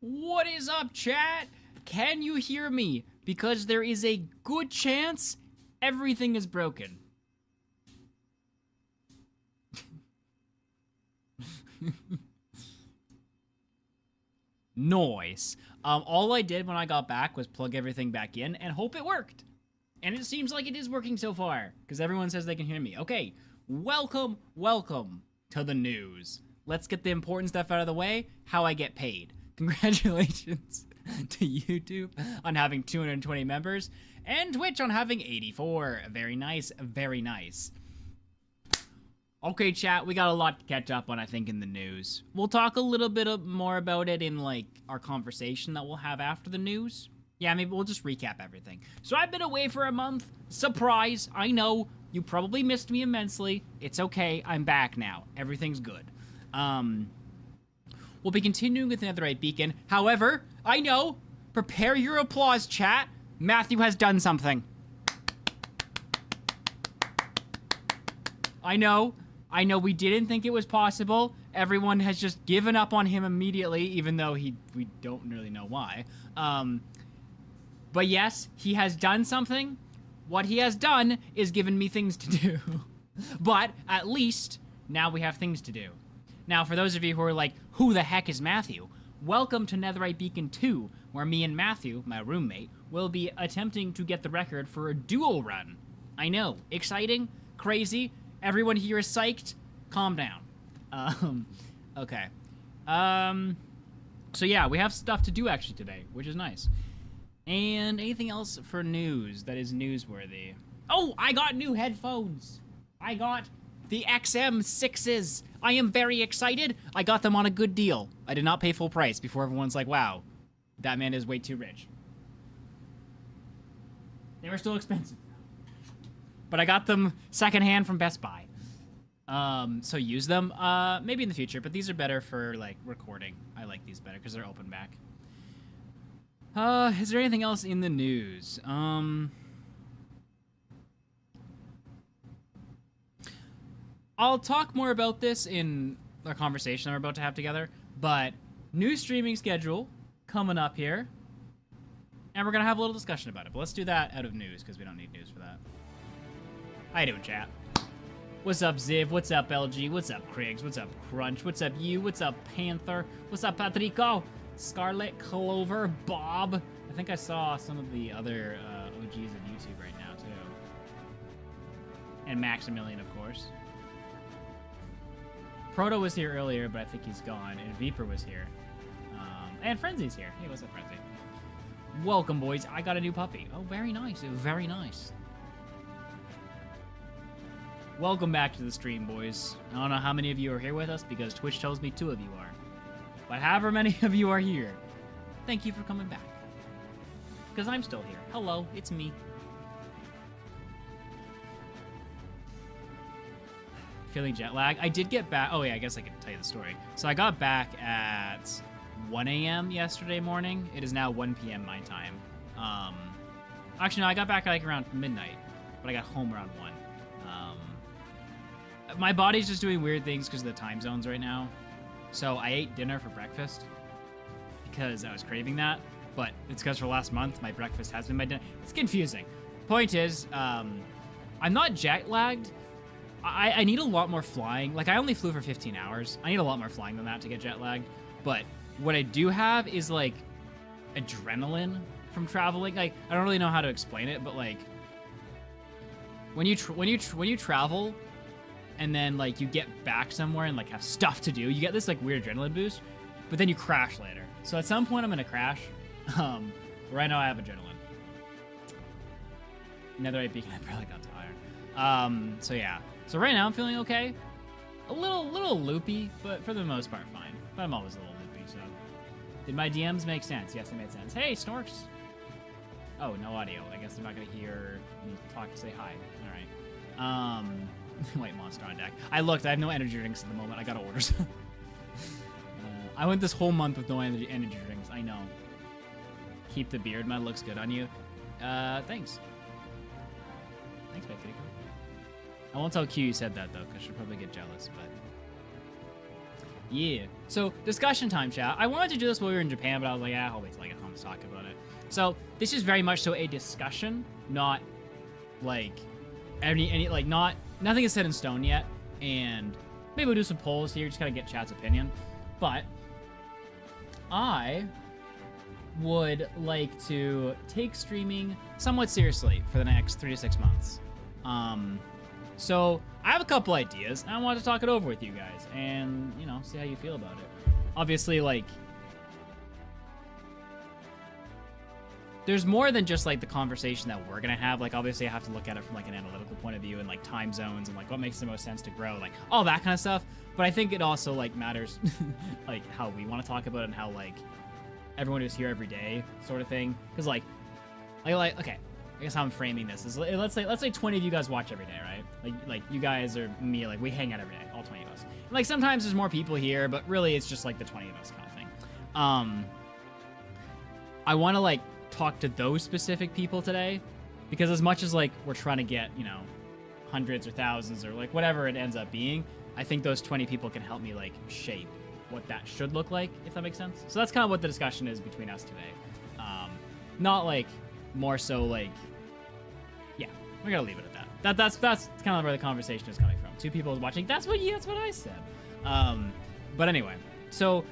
What is up, chat? Can you hear me? Because there is a good chance everything is broken. Noise. All I did when I got back was plug everything back in and hope it worked. And it seems like it is working so far, because everyone says they can hear me. Okay, welcome to the news. Let's get the important stuff out of the way, how I get paid. Congratulations to YouTube on having 220 members, and Twitch on having 84. Very nice, very nice. Okay, chat, we got a lot to catch up on, I think, in the news. We'll talk a little bit more about it in, like, our conversation that we'll have after the news. Yeah, maybe we'll just recap everything. So I've been away for a month. Surprise, I know, you probably missed me immensely. It's okay, I'm back now. Everything's good. We'll be continuing with the Netherite Beacon. However, I know, prepare your applause, chat. Matthew has done something. I know we didn't think it was possible. Everyone has just given up on him immediately, even though we don't really know why. But yes, he has done something. What he has done is given me things to do. But at least now we have things to do. Now, for those of you who are like, who the heck is Matthew? Welcome to Netherite Beacon 2, where me and Matthew, my roommate, will be attempting to get the record for a duo run. I know, exciting, crazy, everyone here is psyched. Calm down. Okay. So yeah, we have stuff to do actually today, which is nice. And anything else for news that is newsworthy? Oh, I got new headphones. I got the XM6s. I am very excited. I got them on a good deal. I did not pay full price before everyone's like, wow, that man is way too rich. They were still expensive. But I got them secondhand from Best Buy. So use them, maybe in the future, but these are better for, like, recording. I like these better because they're open back. Is there anything else in the news? I'll talk more about this in our conversation we're about to have together, but new streaming schedule coming up here, and we're gonna have a little discussion about it, but let's do that out of news, because we don't need news for that. How you doing, chat? What's up, Ziv? What's up, LG? What's up, Kriggs? What's up, Crunch? What's up, you? What's up, Panther? What's up, Patrico? Scarlet Clover, Bob. I think I saw some of the other OGs of YouTube right now, too. And Maximilian, of course. Proto was here earlier, but I think he's gone. And Viper was here. And Frenzy's here. Hey, what's up, Frenzy? Welcome, boys. I got a new puppy. Oh, very nice. Very nice. Welcome back to the stream, boys. I don't know how many of you are here with us, because Twitch tells me 2 of you are. But however many of you are here, thank you for coming back. Because I'm still here. Hello, it's me. Feeling jet lag. I did get back. Oh, yeah, I guess I could tell you the story. So I got back at 1 a.m. yesterday morning. It is now 1 p.m. my time. Actually, no, I got back like around midnight, but I got home around 1. My body's just doing weird things because of the time zones right now. So I ate dinner for breakfast because I was craving that, but it's because for last month, my breakfast has been my dinner. It's confusing. Point is, I'm not jet lagged. I need a lot more flying. Like, I only flew for 15 hours. I need a lot more flying than that to get jet lagged. But what I do have is, like, adrenaline from traveling. Like, I don't really know how to explain it, but, like, when you travel and then, like, you get back somewhere and, like, have stuff to do, you get this, like, weird adrenaline boost, but then you crash later. So at some point I'm gonna crash. Right now I have adrenaline. Netherite Beacon, I barely got tired. So yeah. So right now I'm feeling okay. A little loopy, but for the most part fine. But I'm always a little loopy, so. Did my DMs make sense? Yes, they made sense. Hey, Snorks! Oh, no audio. I guess I'm not gonna hear me talk to say hi. Alright. White monster on deck. I looked, I have no energy drinks at the moment. I gotta order some. I went this whole month with no energy drinks. I know. Keep the beard, man. Looks good on you. Thanks. Thanks, Patrico. I won't tell Q you said that, though, because she'll probably get jealous, but Yeah. So, discussion time, chat. I wanted to do this while we were in Japan, but I was like, I'll wait till I get home to talk about it. So, this is very much so a discussion, not like nothing is set in stone yet. And maybe we'll do some polls here, just kind of get chat's opinion. But I would like to take streaming somewhat seriously for the next 3 to 6 months. So I have a couple ideas, and I want to talk it over with you guys, and, you know, see how you feel about it. Obviously, like, there's more than just, like, the conversation that we're going to have. Like, obviously, I have to look at it from, like, an analytical point of view and, like, time zones and, like, what makes the most sense to grow, like, all that kind of stuff. But I think it also, like, matters, like, how we want to talk about it and how, like, everyone who's here every day sort of thing. Because, okay, I guess how I'm framing this is, let's say 20 of you guys watch every day, right? Like you guys or me, like, we hang out every day, all 20 of us. And, like, sometimes there's more people here, but really it's just, like, the 20 of us kind of thing. I want to, like, talk to those specific people today, because as much as, like, we're trying to get, you know, hundreds or thousands or, like, whatever it ends up being, I think those 20 people can help me, like, shape what that should look like, if that makes sense. So that's kind of what the discussion is between us today. Not, like, more so, like, yeah, we're gonna leave it at that. That's kind of where the conversation is coming from. 2 people watching. That's what I said. But anyway, so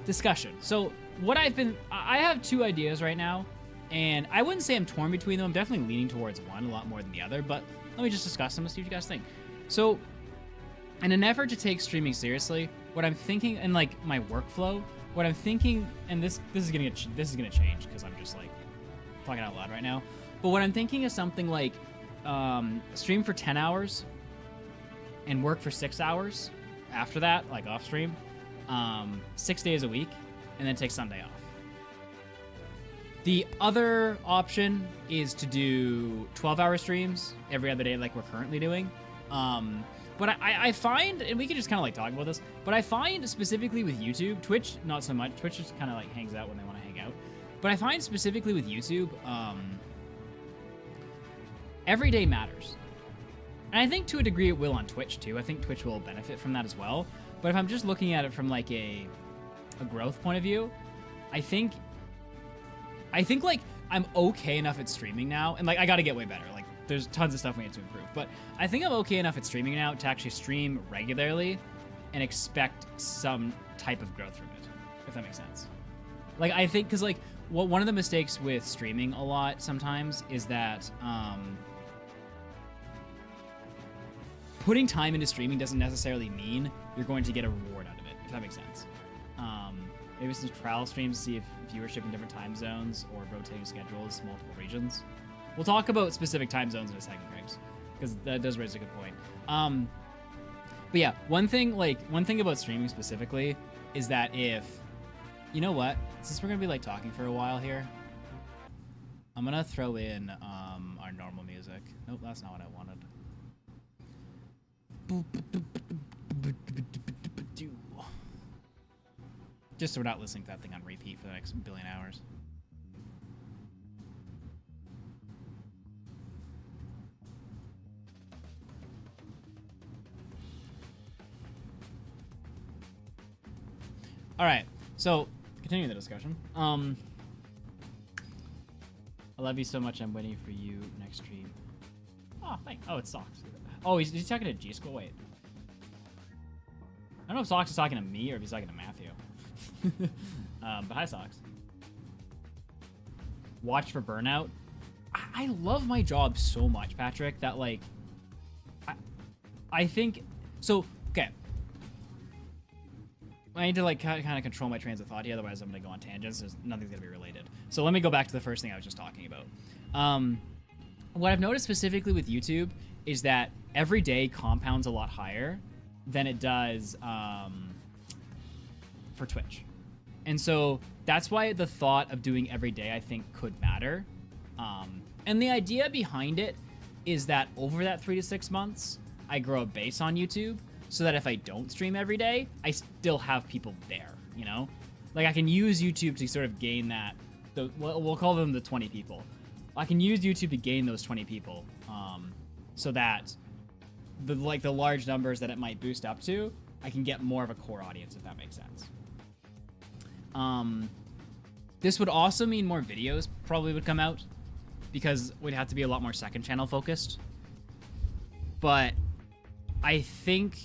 discussion. So I have 2 ideas right now, and I wouldn't say I'm torn between them. I'm definitely leaning towards one a lot more than the other, but let me just discuss them and see what you guys think. So, in an effort to take streaming seriously, what I'm thinking, and, like, my workflow, what I'm thinking, and this is gonna change because I'm just, like, talking out loud right now. But what I'm thinking is something like stream for 10 hours and work for 6 hours after that, like off stream, 6 days a week, and then take Sunday off. The other option is to do 12-hour streams every other day like we're currently doing. But I find, and we can just kind of, like, talk about this, but I find specifically with YouTube, Twitch, not so much. Twitch just kind of, like, hangs out when they want to hang out. But I find specifically with YouTube, every day matters. And I think to a degree it will on Twitch too. I think Twitch will benefit from that as well. But if I'm just looking at it from, like, a growth point of view, I think like I'm okay enough at streaming now, and, like, I got to get way better. Like, there's tons of stuff we need to improve, but I think I'm okay enough at streaming now to actually stream regularly and expect some type of growth from it, if that makes sense. Like, I think, because, like, one of the mistakes with streaming a lot sometimes is that putting time into streaming doesn't necessarily mean you're going to get a reward out of it, if that makes sense. Maybe some trial streams to see if viewership in different time zones or rotating schedules, multiple regions. We'll talk about specific time zones in a second, Grapes, because that does raise a good point. But yeah, one thing about streaming specifically is that if, you know what, since we're gonna be, like, talking for a while here, I'm gonna throw in our normal music. Nope, that's not what I wanted. Just so we're not listening to that thing on repeat for the next billion hours. All right, so continuing the discussion. I love you so much. I'm waiting for you next stream. Oh, thanks. Oh, it's Socks. Oh, he's talking to G School. Wait, I don't know if Socks is talking to me or if he's talking to Matthew. But hi, Socks. Watch for burnout. I love my job so much, Patrick, that, like, I think so. Okay, I need to, like, kind of control my trains of thought here, otherwise I'm gonna go on tangents. Nothing's gonna be related. So let me go back to the first thing I was just talking about. What I've noticed specifically with YouTube is that every day compounds a lot higher than it does for Twitch. And so that's why the thought of doing every day, I think, could matter. And the idea behind it is that over that 3 to 6 months, I grow a base on YouTube so that if I don't stream every day, I still have people there, you know? Like, I can use YouTube to sort of gain that, we'll call them the 20 people. I can use YouTube to gain those 20 people, so that the large numbers that it might boost up to I can get more of a core audience, if that makes sense. This would also mean more videos probably would come out, because we'd have to be a lot more second channel focused. But I think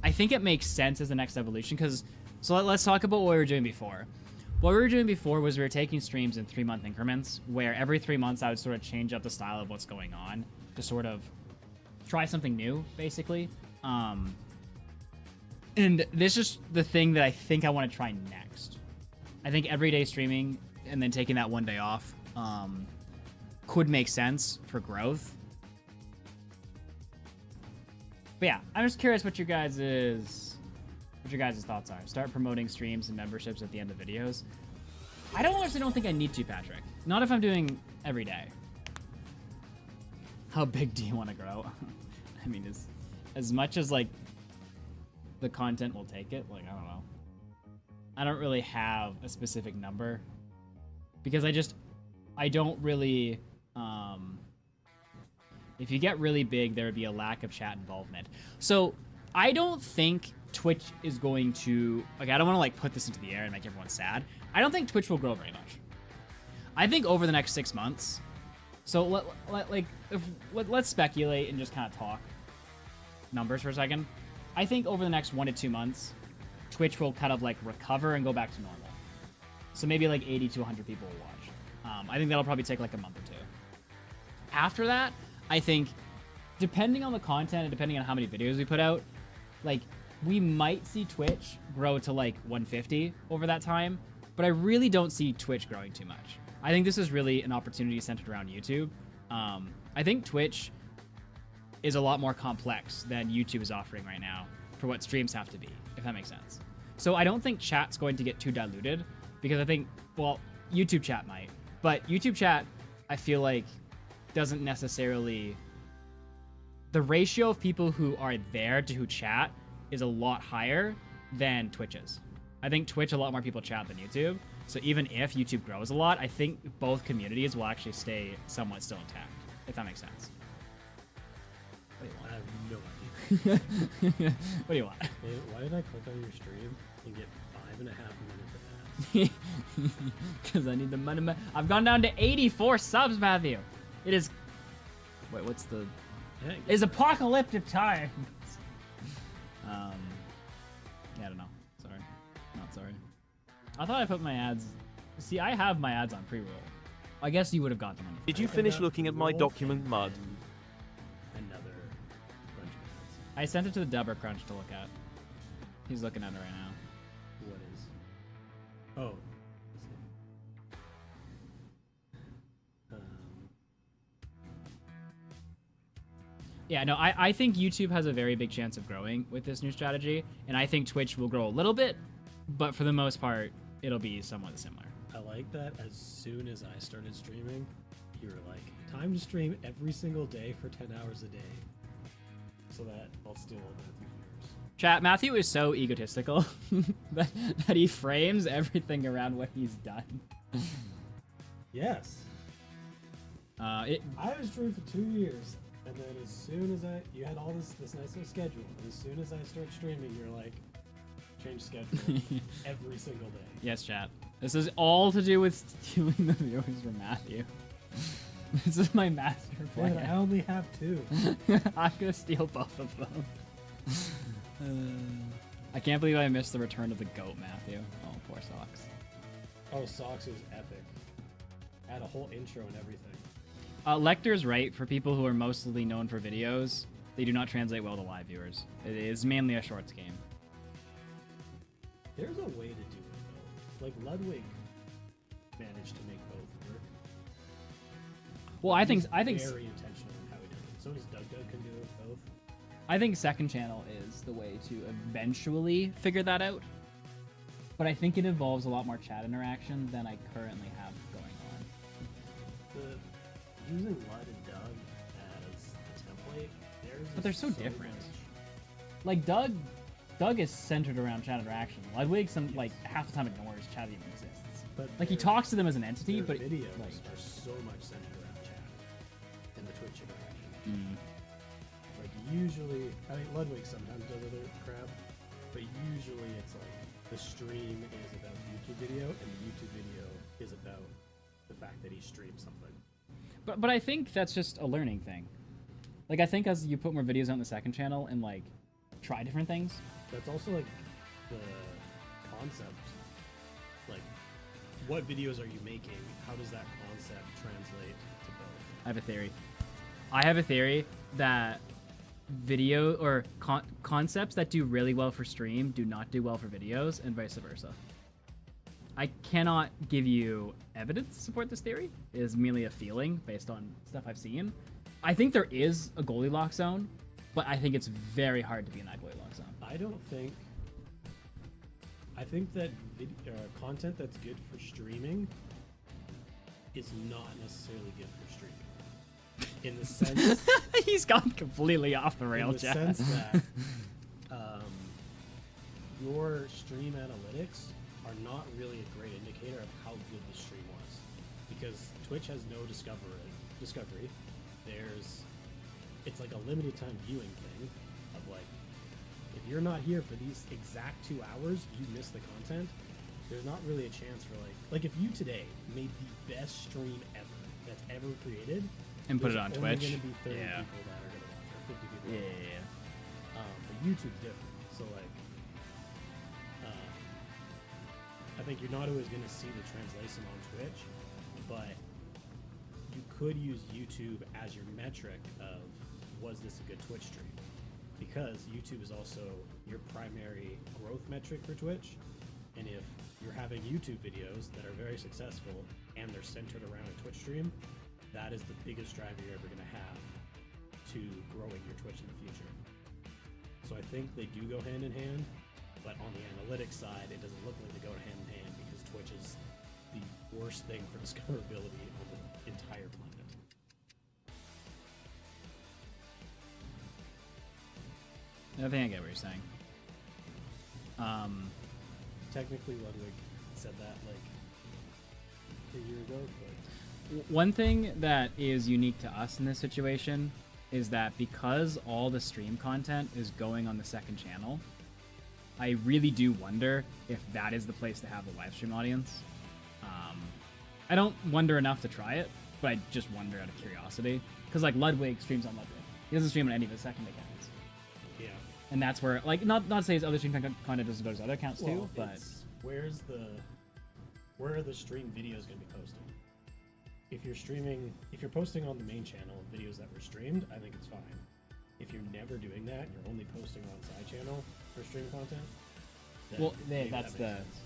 it makes sense as the next evolution, because so let's talk about what we were doing before. What we were doing before was we were taking streams in 3-month increments, where every 3 months I would sort of change up the style of what's going on to sort of try something new, basically. And this is the thing that I think I want to try next. I think everyday streaming and then taking that one day off could make sense for growth. But yeah, I'm just curious what your guys' thoughts are. Start promoting streams and memberships at the end of videos. I honestly don't think I need to, Patrick. Not if I'm doing every day. How big do you want to grow? I mean, as much as like the content will take it, like, I don't know. I don't really have a specific number because I don't really, if you get really big, there would be a lack of chat involvement. So I don't think Twitch is going to, like, I don't want to like put this into the air and make everyone sad. I don't think Twitch will grow very much. I think over the next 6 months, so let's speculate and just kind of talk numbers for a second. I think over the next 1 to 2 months, Twitch will kind of like recover and go back to normal. So maybe like 80 to 100 people will watch. I think that'll probably take like a month or two. After that, I think depending on the content and depending on how many videos we put out, like we might see Twitch grow to like 150 over that time, but I really don't see Twitch growing too much. I think this is really an opportunity centered around YouTube. I think Twitch is a lot more complex than YouTube is offering right now for what streams have to be, if that makes sense. So I don't think chat's going to get too diluted because I think, well, YouTube chat might, but YouTube chat, I feel like doesn't necessarily, the ratio of people who are there to who chat is a lot higher than Twitch is. I think Twitch, a lot more people chat than YouTube. So even if YouTube grows a lot, I think both communities will actually stay somewhat still intact, if that makes sense. I have no idea. What do you want? Hey, why did I click on your stream and get 5.5 minutes of ads? Because I need the money. I've gone down to 84 subs, Matthew. It is. Wait, what's the? Yeah, It's apocalyptic time. Yeah, I don't know. Sorry, not sorry. I thought I put my ads. See, I have my ads on pre-roll. I guess you would have got them on. Did you finish looking at my document, Mud? Another bunch of ads. I sent it to the Dubber Crunch to look at. He's looking at it right now. What is? Oh. Let's see. Yeah, no, I think YouTube has a very big chance of growing with this new strategy, and I think Twitch will grow a little bit, but for the most part, it'll be somewhat similar. I like that as soon as I started streaming, you were like, time to stream every single day for 10 hours a day. So that I'll steal all Matthew's viewers. Chat, Matthew is so egotistical that he frames everything around what he's done. Yes. I was streaming for 2 years, and then as soon as you had all this nice little schedule, and as soon as I start streaming, you're like, change schedule every single day. Yes, chat. This is all to do with stealing the viewers from Matthew. This is my master plan. Man, I only have 2. I'm gonna steal both of them. I can't believe I missed the return of the goat, Matthew. Oh, poor Socks. Oh, Socks was epic. Had a whole intro and everything. Lecter's right. For people who are mostly known for videos, they do not translate well to live viewers. It is mainly a shorts game. There's a way to do it though. Like Ludwig managed to make both work. Well, I think very intentional in how he does it. So does Doug can do it both. I think second channel is the way to eventually figure that out. But I think it involves a lot more chat interaction than I currently have going on. Using Lud and Doug as the template, But they're so different. Like Doug is centered around chat interaction. Ludwig, like half the time ignores chat even exists. But like he talks to them as an entity, their but videos like, are so much centered around chat and the Twitch interaction. Like usually, I mean Ludwig sometimes does other crap, But usually it's like the stream is about the YouTube video, and the YouTube video is about the fact that he streamed something. But I think that's just a learning thing. Like, I think as you put more videos on the second channel and, like, try different things. That's also, like, the concept. Like, what videos are you making? How does that concept translate to both? I have a theory. I have a theory that video or concepts that do really well for stream do not do well for videos, and vice versa. I cannot give you evidence to support this theory. It is merely a feeling based on stuff I've seen. I think there is a Goldilocks zone, but I think it's very hard to be in that Goldilocks zone. I think that content that's good for streaming is not necessarily good for streaming. In the sense... He's gone completely off the rail, in the sense that your stream analytics are not really a great indicator of how good the stream was. Because Twitch has no discovery. It's like a limited time viewing thing of like, if you're not here for these exact 2 hours, you miss the content. There's not really a chance for like if you today made the best stream ever that's ever created and put it on Twitch. There's only going to be 30 people that are going to watch it, or 50 people. Yeah. But YouTube's different. So like, I think you're not always going to see the translation on Twitch, but you could use YouTube as your metric of, was this a good Twitch stream? Because YouTube is also your primary growth metric for Twitch. And if you're having YouTube videos that are very successful and they're centered around a Twitch stream, that is the biggest driver you're ever going to have to growing your Twitch in the future. So I think they do go hand in hand, but on the analytics side, it doesn't look like they go hand in hand because Twitch is the worst thing for discoverability on the entire planet. I think I get what you're saying. Technically, Ludwig said that like a year ago, but One thing that is unique to us in this situation is that because all the stream content is going on the second channel, I really do wonder if that is the place to have a live stream audience. I don't wonder enough to try it, but I just wonder out of curiosity. Because like Ludwig streams on Ludwig. He doesn't stream on any of his second accounts. yeah. And that's where, like, not to say his other stream content doesn't go to his other accounts too, but it's, where are the stream videos going to be posted? If you're posting on the main channel videos that were streamed, I think it's fine. If you're never doing that, you're only posting on side channel for stream content. then well, maybe that's that the. makes sense.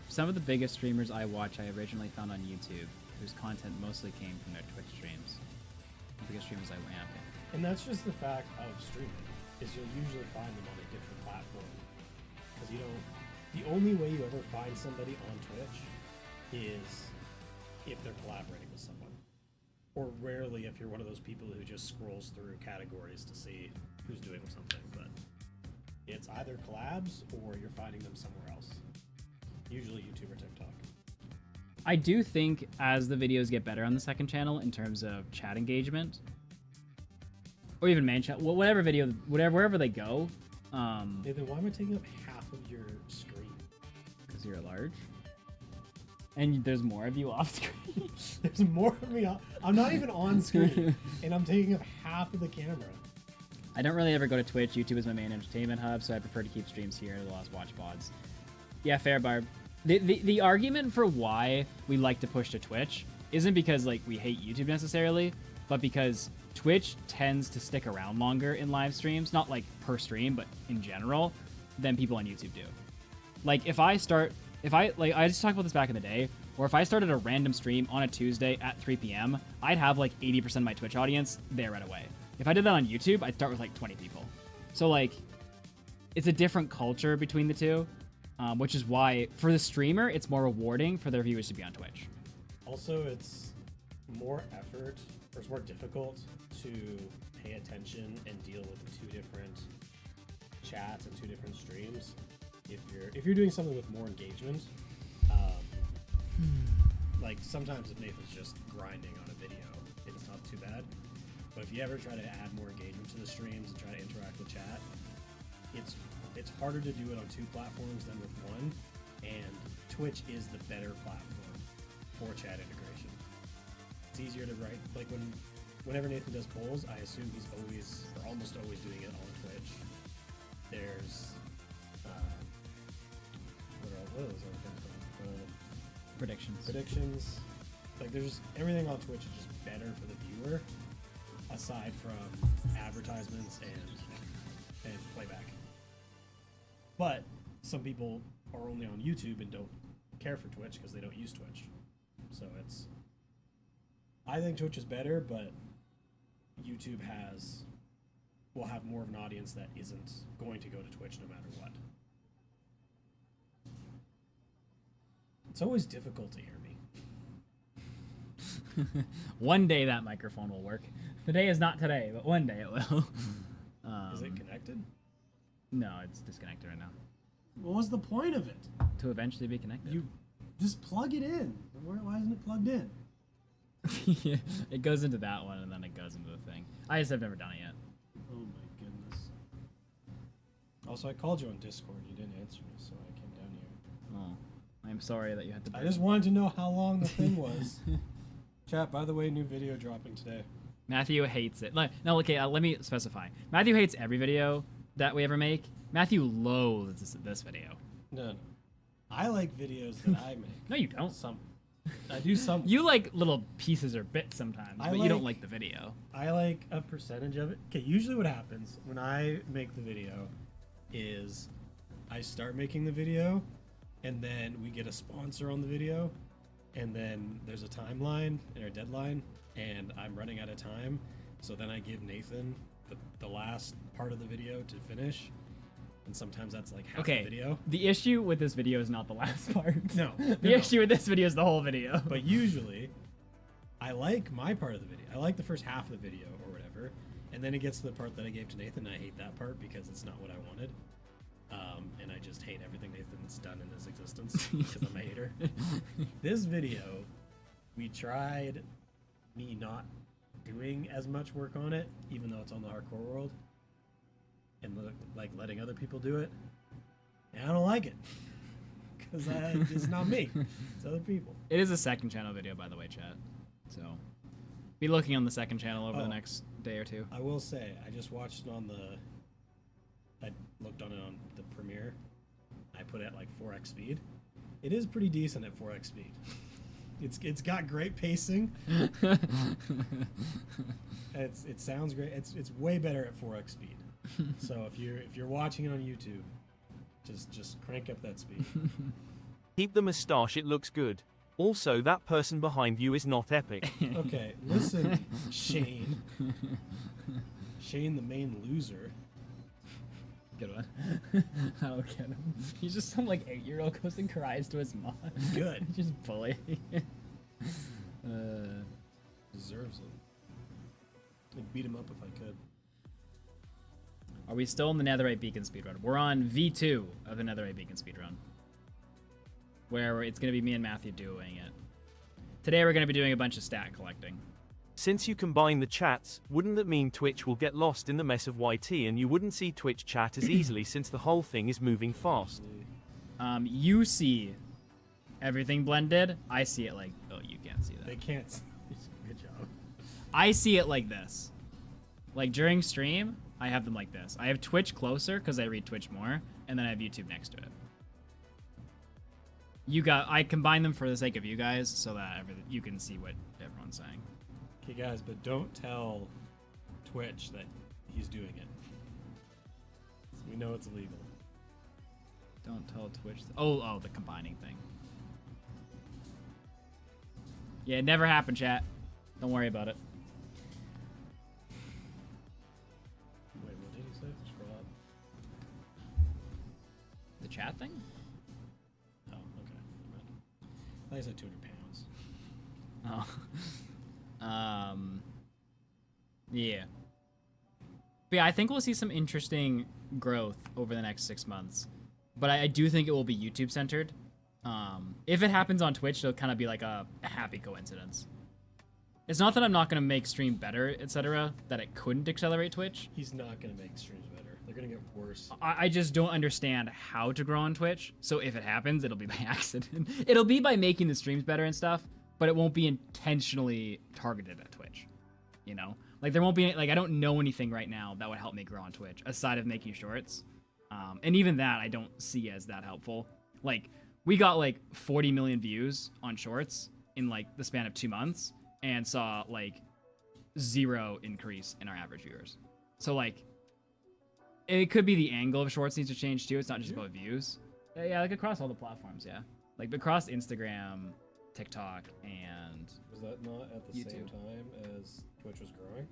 Some of the biggest streamers I watch, I originally found on YouTube, whose content mostly came from their Twitch streams. The biggest streamers I went after. And that's just the fact of streaming, is you'll usually find them on a different platform. Because the only way you ever find somebody on Twitch is if they're collaborating with someone. Or rarely if you're one of those people who just scrolls through categories to see who's doing something. But it's either collabs or you're finding them somewhere else. Usually YouTube or TikTok. I do think as the videos get better on the second channel in terms of chat engagement, or even main chat, whatever video, wherever they go. Nathan, why am I taking up half of your screen? Because you're large. And there's more of you off screen. There's more of me. I'm not even on screen, and I'm taking up half of the camera. I don't really ever go to Twitch. YouTube is my main entertainment hub, so I prefer to keep streams here as well as watch VODs. Yeah, fair, Barb. The argument for why we like to push to Twitch isn't because like we hate YouTube necessarily, but because Twitch tends to stick around longer in live streams, not like per stream, but in general, than people on YouTube do. Like I just talked about this back in the day, or if I started a random stream on a Tuesday at 3 p.m., I'd have like 80% of my Twitch audience there right away. If I did that on YouTube, I'd start with like 20 people. So like, it's a different culture between the two, which is why for the streamer, it's more rewarding for their viewers to be on Twitch. Also, it's more effort, or it's more difficult to pay attention and deal with two different chats and two different streams. If you're doing something with more engagement, like sometimes if Nathan's just grinding on a video, it's not too bad. But if you ever try to add more engagement to the streams and try to interact with chat, it's harder to do it on 2 platforms than with one, and Twitch is the better platform for chat integration. It's easier to write, like whenever Nathan does polls, I assume he's always or almost always doing it on Twitch. There's what are those other things called? Predictions. Like there's just everything on Twitch is just better for the viewer, aside from advertisements and playback. But some people are only on YouTube and don't care for Twitch because they don't use Twitch. So I think Twitch is better, but YouTube will have more of an audience that isn't going to go to Twitch no matter what. It's always difficult to hear me. One day that microphone will work. Today is not today, but one day it will. Is it connected? No, it's disconnected right now. What was the point of it? To eventually be connected. You just plug it in. Why isn't it plugged in? Yeah, it goes into that one and then it goes into the thing. I just have never done it yet. Oh my goodness. Also, I called you on Discord. You didn't answer me, so I came down here. Oh, I'm sorry that you had to. I just wanted to know how long the thing was. Chat, by the way, new video dropping today. Matthew hates it. No, okay, let me specify. Matthew hates every video that we ever make. Matthew loathes this video. No. I like videos that I make. No, you don't. I do some. You like little pieces or bits sometimes, but you don't like the video. I like a percentage of it. Okay, usually what happens when I make the video is I start making the video, and then we get a sponsor on the video, and then there's a timeline or a deadline, and I'm running out of time, so then I give Nathan the last part of the video to finish, and sometimes that's like half the video. The issue with this video is not the last part. No. The issue with this video is the whole video. But usually, I like my part of the video. I like the first half of the video or whatever, and then it gets to the part that I gave to Nathan, and I hate that part because it's not what I wanted. And I just hate everything Nathan's done in his existence because I'm a hater. This video, we tried me not doing as much work on it, even though it's on the hardcore world, and like letting other people do it. And I don't like it because it's not me; it's other people. It is a second channel video, by the way, chat. So be looking on the second channel over the next day or two. I will say, I just watched it on I looked on it on the premiere. I put it at like 4x speed. It is pretty decent at 4x speed. It's got great pacing. It sounds great. It's way better at 4x speed. So if you're watching it on YouTube, just crank up that speed. Keep the moustache, it looks good. Also, that person behind you is not epic. Okay, listen, Shane. Shane, the main loser. Good one. I don't get him. He's just some like 8-year-old goes and cries to his mom. Good. Just bully. Deserves it. I'd beat him up if I could. Are we still in the Netherite Beacon speedrun? We're on V2 of the Netherite Beacon speedrun, where it's going to be me and Matthew doing it. Today we're going to be doing a bunch of stat collecting. Since you combine the chats, wouldn't that mean Twitch will get lost in the mess of YT and you wouldn't see Twitch chat as easily since the whole thing is moving fast? You see everything blended. I see it like... Oh, you can't see that. They can't see. Good job. I see it like this. Like during stream, I have them like this. I have Twitch closer because I read Twitch more, and then I have YouTube next to it. I combine them for the sake of you guys so that you can see what everyone's saying. Okay, guys, but don't tell Twitch that he's doing it. We know it's illegal. Don't tell Twitch. Oh, the combining thing. Yeah, it never happened, chat. Don't worry about it. Wait, what did he say? Scroll up. The chat thing? Oh, okay. I think I said 200 pounds. Oh. Yeah. But yeah, I think we'll see some interesting growth over the next 6 months. But I do think it will be YouTube centered. If it happens on Twitch, it'll kind of be like a happy coincidence. It's not that I'm not going to make stream better, etc., that it couldn't accelerate Twitch. He's not going to make streams better. They're gonna get worse. I just don't understand how to grow on Twitch. So if it happens, it'll be by accident. It'll be by making the streams better and stuff, but it won't be intentionally targeted at Twitch. You know? Like, there won't be, like, I don't know anything right now that would help me grow on Twitch, aside of making shorts. And even that, I don't see as that helpful. Like, we got, like, 40 million views on shorts in, like, the span of 2 months, and saw, like, 0 increase in our average viewers. So, like, it could be the angle of shorts needs to change, too. It's not just about views. Yeah, like, across all the platforms, yeah. Like, across Instagram, TikTok, and Was that not at the YouTube. same time as Twitch was growing?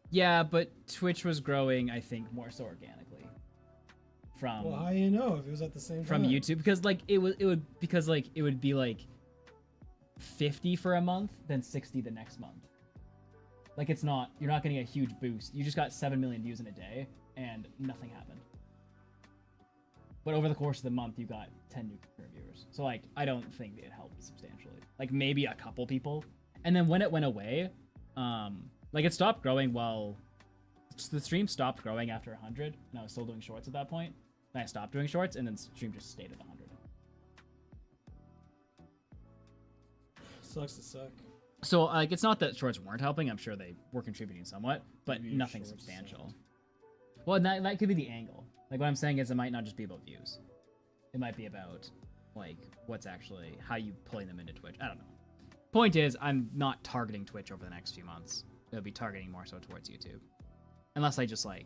yeah, but Twitch was growing, I think, more so organically from Well, how do you know if it was at the same from time? YouTube, because like it would be like 50 for a month, then 60 the next month. Like, it's not, you're not getting a huge boost. You just got 7 million views in a day and nothing happened. But over the course of the month, you got 10 new viewers. So like, I don't think it helped substantially. Like, maybe a couple people. And then when it went away, like, it stopped growing while the stream stopped growing after 100, and I was still doing shorts at that point. Then I stopped doing shorts, and then stream just stayed at 100. Sucks to suck. So like, it's not that shorts weren't helping. I'm sure they were contributing somewhat, but Maybe nothing shorts substantial. sucked. Well, and that could be the angle. Like, what I'm saying is, it might not just be about views. It might be about like what's actually how you pulling them into Twitch. I don't know. Point is, I'm not targeting Twitch over the next few months. It'll be targeting more so towards YouTube, unless I just like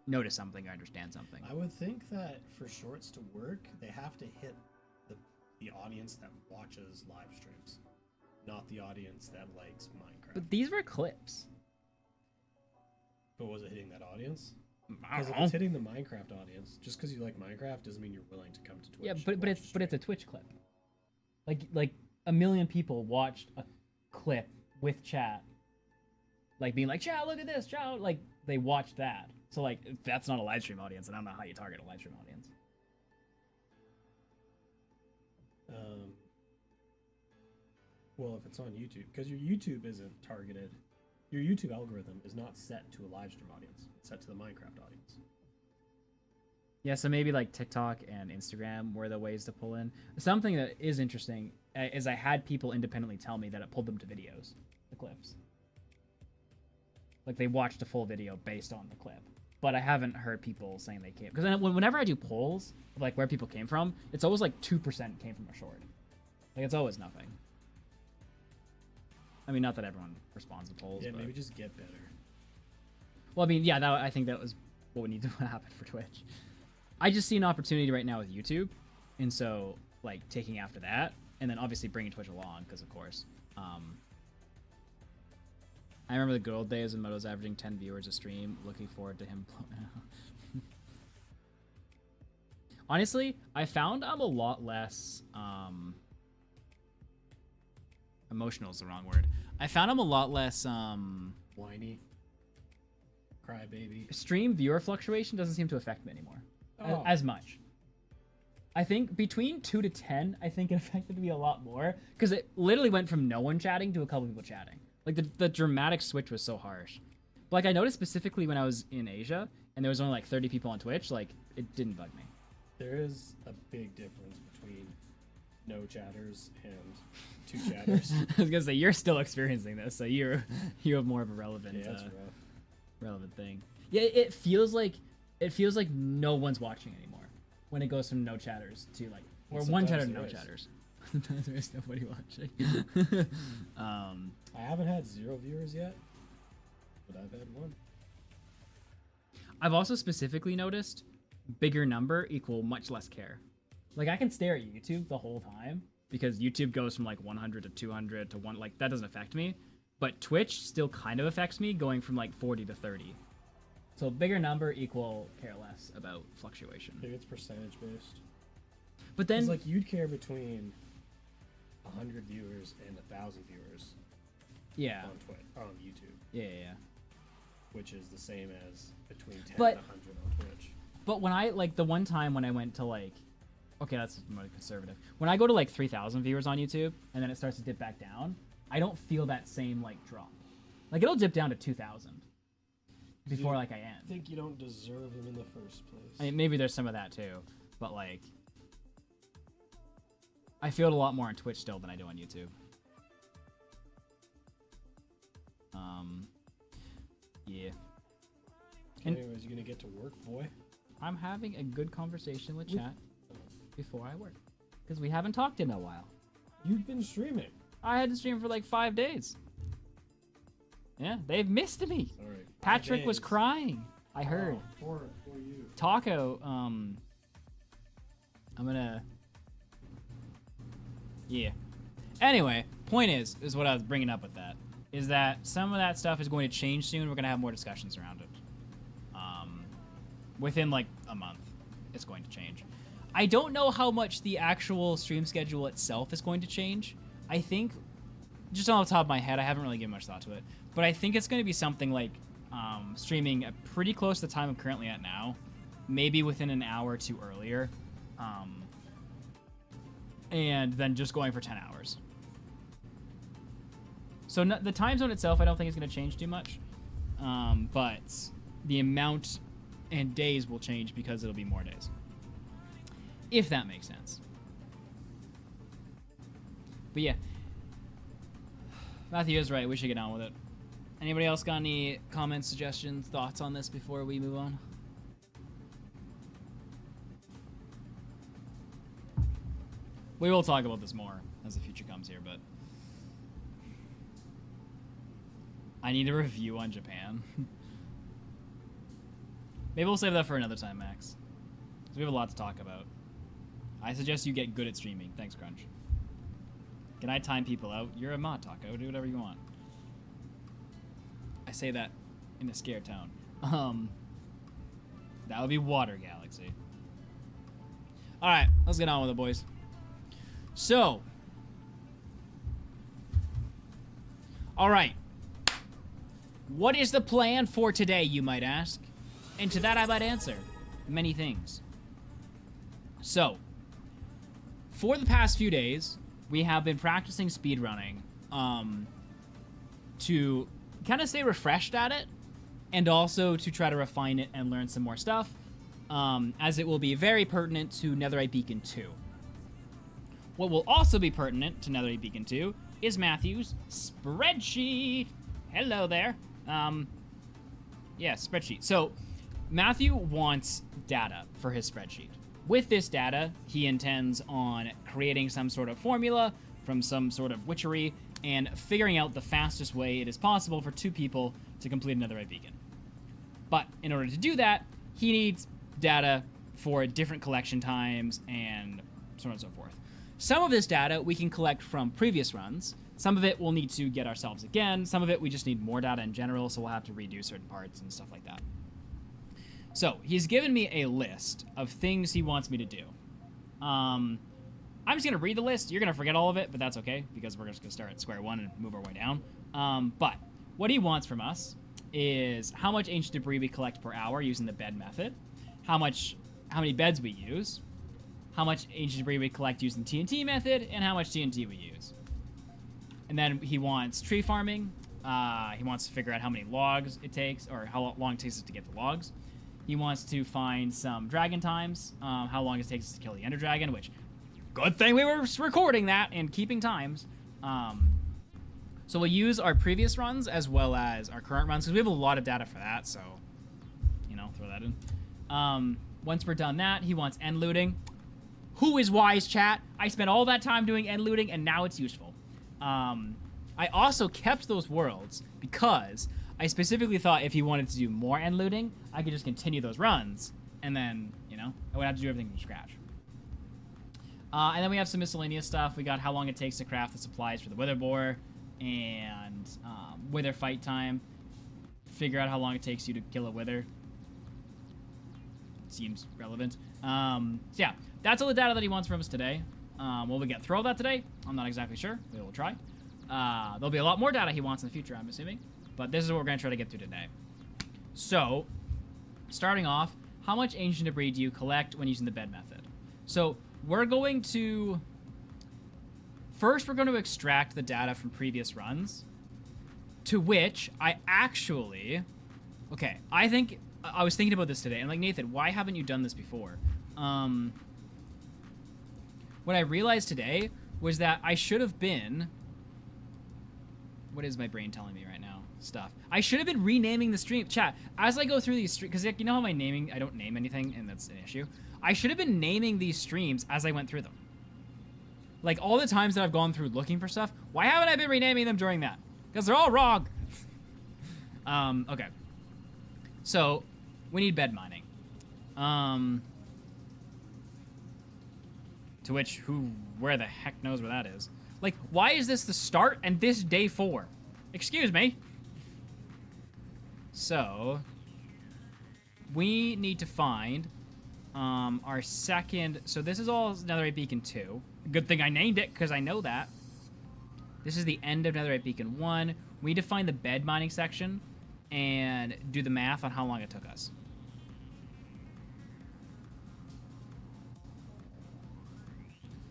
notice something or understand something. I would think that for shorts to work, they have to hit the audience that watches live streams, not the audience that likes Minecraft. But these were clips. But was it hitting that audience? I Because don't if know. it's hitting the Minecraft audience, just because you like Minecraft doesn't mean you're willing to come to Twitch. Yeah, to but watch it's the a Twitch clip. Like 1 million people watched a clip with chat, like being like, "Chat, look at this, chat!" Like, they watched that. So like, if that's not a live stream audience, and I don't know how you target a live stream audience. stream. Well, if it's on YouTube, because your YouTube isn't targeted, your YouTube algorithm is not set to a live stream audience. It's set to the Minecraft audience. Yeah, so maybe like TikTok and Instagram were the ways to pull in. Something that is interesting is I had people independently tell me that it pulled them to videos, the clips. Like, they watched a full video based on the clip. But I haven't heard people saying they came. Because whenever I do polls of like where people came from, it's always like 2% came from a short. Like, it's always nothing. I mean, not that everyone responds to polls. Yeah, but... maybe just get better. Well, I mean, yeah, I think that was what would need to happen for Twitch. I just see an opportunity right now with YouTube, and so like taking after that, and then obviously bringing Twitch along, because of course, I remember the good old days when Moto's averaging 10 viewers a stream. Looking forward to him. Honestly, I found I'm a lot less emotional is the wrong word. I found I'm a lot less Whiny. Crybaby. stream viewer fluctuation doesn't seem to affect me anymore Oh. as much. I think between 2 to 10, I think it affected me a lot more, because it literally went from no one chatting to a couple people chatting. Like, the dramatic switch was so harsh. But like, I noticed specifically when I was in Asia and there was only like 30 people on Twitch, like, it didn't bug me. There is a big difference between no chatters and 2 chatters. I was gonna say, you're still experiencing this, so you have more of a relevant Yeah, that's rough. relevant thing. Yeah, it feels like no one's watching anymore when it goes from no chatters to like, or And one chatter to sometimes no there is. chatters. Sometimes there's nobody watching. I haven't had 0 viewers yet, but I've had 1. I've also specifically noticed bigger number equal much less care. Like, I can stare at YouTube the whole time because YouTube goes from like 100 to 200 to 1, like that doesn't affect me. But Twitch still kind of affects me, going from like 40 to 30. So bigger number equal care less about fluctuation. Maybe it's percentage based. But then It's like you'd care between 100 viewers and 1,000 viewers yeah, on YouTube, yeah. which is the same as between 10 But- and 100 on Twitch. But when I, like, the one time when I went to, like, okay, that's more conservative. When I go to, like, 3,000 viewers on YouTube, and then it starts to dip back down, I don't feel that same, like, drop. Like, it'll dip down to 2,000. before like I end. I think you don't deserve him in the first place. I mean, maybe there's some of that too, but like, I feel it a lot more on Twitch still than I do on YouTube. Yeah. Anyways, you gonna get to work, boy? I'm having a good conversation with chat before I work, because we haven't talked in a while. You've been streaming. I had to stream for like 5 days. Yeah, they've missed me. Sorry. Patrick was crying. I heard. For you. Taco, I'm gonna... Yeah. Anyway, point is what I was bringing up with that, is that some of that stuff is going to change soon. We're going to have more discussions around it. Within like a month, it's going to change. I don't know how much the actual stream schedule itself is going to change. I think, just off the top of my head, I haven't really given much thought to it, but I think it's going to be something like streaming pretty close to the time I'm currently at now, maybe within an hour or two earlier, and then just going for 10 hours. So the time zone itself, I don't think is going to change too much, but the amount and days will change because it'll be more days. If that makes sense. But yeah. Matthew is right. We should get on with it. Anybody else got any comments, suggestions, thoughts on this before we move on? We will talk about this more as the future comes here, but I need a review on Japan. Maybe we'll save that for another time, Max. 'Cause we have a lot to talk about. I suggest you get good at streaming. Thanks, Crunch. Can I time people out? You're a mod, Taco. Do whatever you want. I say that in a scared tone. That would be Water Galaxy. Alright, let's get on with it, boys. So. Alright. What is the plan for today, you might ask? And to that I might answer, many things. So, for the past few days, we have been practicing speedrunning to kind of stay refreshed at it, and also to try to refine it and learn some more stuff, as it will be very pertinent to Netherite Beacon 2. What will also be pertinent to Netherite Beacon 2 is Matthew's spreadsheet. Hello there. Yeah, spreadsheet. So, Matthew wants data for his spreadsheet. With this data, he intends on creating some sort of formula from some sort of witchery and figuring out the fastest way it is possible for 2 people to complete another Netherite Beacon. But in order to do that, he needs data for different collection times and so on and so forth. Some of this data we can collect from previous runs. Some of it we'll need to get ourselves again. Some of it we just need more data in general, so we'll have to redo certain parts and stuff like that. So, he's given me a list of things he wants me to do. I'm just going to read the list. You're going to forget all of it, but that's okay, because we're just going to start at square one and move our way down. But what he wants from us is how much ancient debris we collect per hour using the bed method, how many beds we use, how much ancient debris we collect using the TNT method, and how much TNT we use. And then he wants tree farming. He wants to figure out how many logs it takes, or how long it takes us to get the logs. He wants to find some dragon times, how long it takes us to kill the ender dragon, which, good thing we were recording that and keeping times. So we'll use our previous runs as well as our current runs, because we have a lot of data for that, so, you know, throw that in. Once we're done that, he wants end looting. Who is wise, chat? I spent all that time doing end looting, and now it's useful. I also kept those worlds because I specifically thought if he wanted to do more end looting, I could just continue those runs, and then, you know, I would have to do everything from scratch. And then we have some miscellaneous stuff. We got how long it takes to craft the supplies for the wither boar, and wither fight time. Figure out how long it takes you to kill a wither. Seems relevant. So yeah, that's all the data that he wants from us today. Will we get through all that today? I'm not exactly sure. We will try. There'll be a lot more data he wants in the future, I'm assuming. But this is what we're going to try to get through today. So, starting off, how much ancient debris do you collect when using the bed method? So, we're going to... First, we're going to extract the data from previous runs, to which I actually Okay, I think I was thinking about this today. I'm like, Nathan, why haven't you done this before? What I realized today was that I should have been... What is my brain telling me right now? Stuff. I should have been renaming the stream. Chat, as I go through these streams... Because, like, you know how my naming... I don't name anything, and that's an issue. I should have been naming these streams as I went through them. Like, all the times that I've gone through looking for stuff, why haven't I been renaming them during that? Because they're all wrong. Okay. So, we need bed mining. To which, where the heck knows where that is? Like, why is this the start and this day 4? Excuse me. So, we need to find our second... So this is all Netherite Beacon 2. Good thing I named it, because I know that. This is the end of Netherite Beacon 1. We need to find the bed mining section and do the math on how long it took us.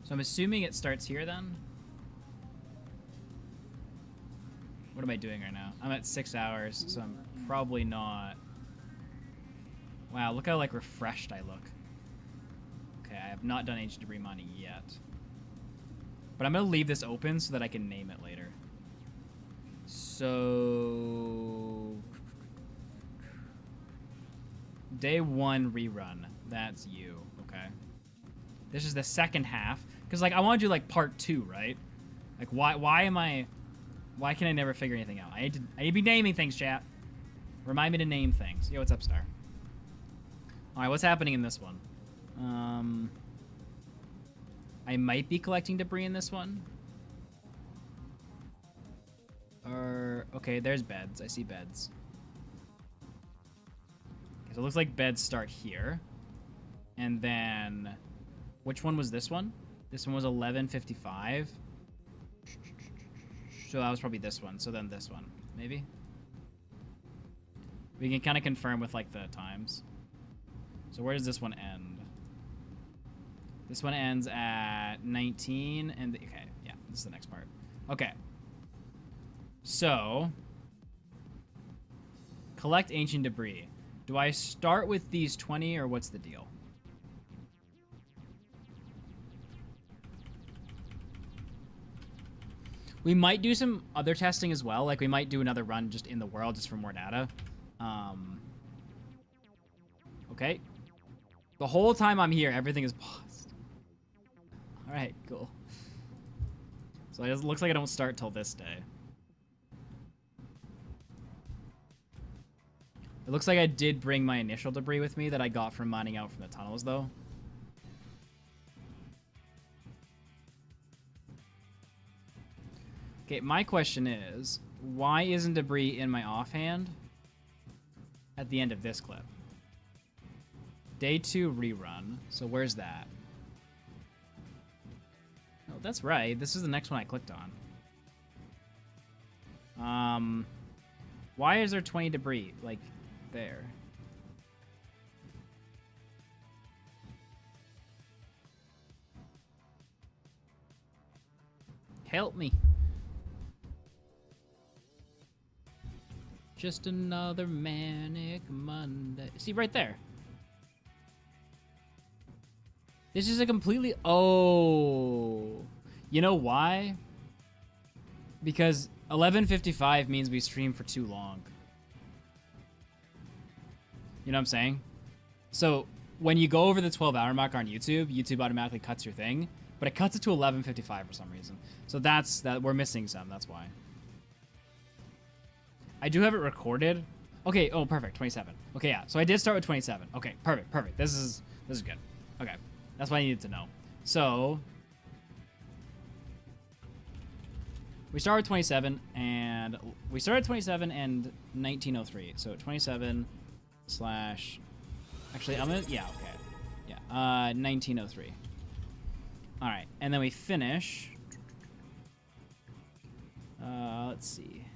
So I'm assuming it starts here then. What am I doing right now? I'm at 6 hours, so I'm probably not... Wow, look how, like, refreshed I look. Okay, I have not done ancient debris mining yet. But I'm going to leave this open so that I can name it later. So... Day 1 rerun. That's you, okay. This is the second half. Because, like, I want to do, like, part 2, right? Like, why can I never figure anything out? I need to be naming things, chat. Remind me to name things. Yo, what's up, Star? Alright, what's happening in this one? I might be collecting debris in this one. Okay, there's beds. I see beds. Okay, so it looks like beds start here. And then... Which one was this one? This one was 11:55. So that was probably this one. So then this one, maybe? We can kind of confirm with, like, the times. So where does this one end? This one ends at 19, and... Okay, yeah, this is the next part. Okay. So... Collect ancient debris. Do I start with these 20, or what's the deal? We might do some other testing as well. Like, we might do another run just in the world, just for more data. Okay. The whole time I'm here, everything is paused. Alright, cool. So it looks like I don't start till this day. It looks like I did bring my initial debris with me that I got from mining out from the tunnels, though. Okay, my question is, why isn't debris in my offhand at the end of this clip? Day 2 rerun. So where's that? Oh, that's right. This is the next one I clicked on. Why is there 20 debris, like, there? Help me. Just another manic Monday. See, right there. This is a completely... Oh. You know why? Because 11:55 means we stream for too long. You know what I'm saying? So, when you go over the 12-hour mark on YouTube, YouTube automatically cuts your thing. But it cuts it to 11:55 for some reason. So that's... We're missing some, that's why. I do have it recorded. Okay, oh, perfect, 27. Okay, yeah, so I did start with 27. Okay, perfect. This is good. Okay, that's what I needed to know. So, we started with 27, and we started 27 and 1903. So 27 slash, actually, I'm gonna, yeah, okay. Yeah, 1903. All right, and then we finish, let's see.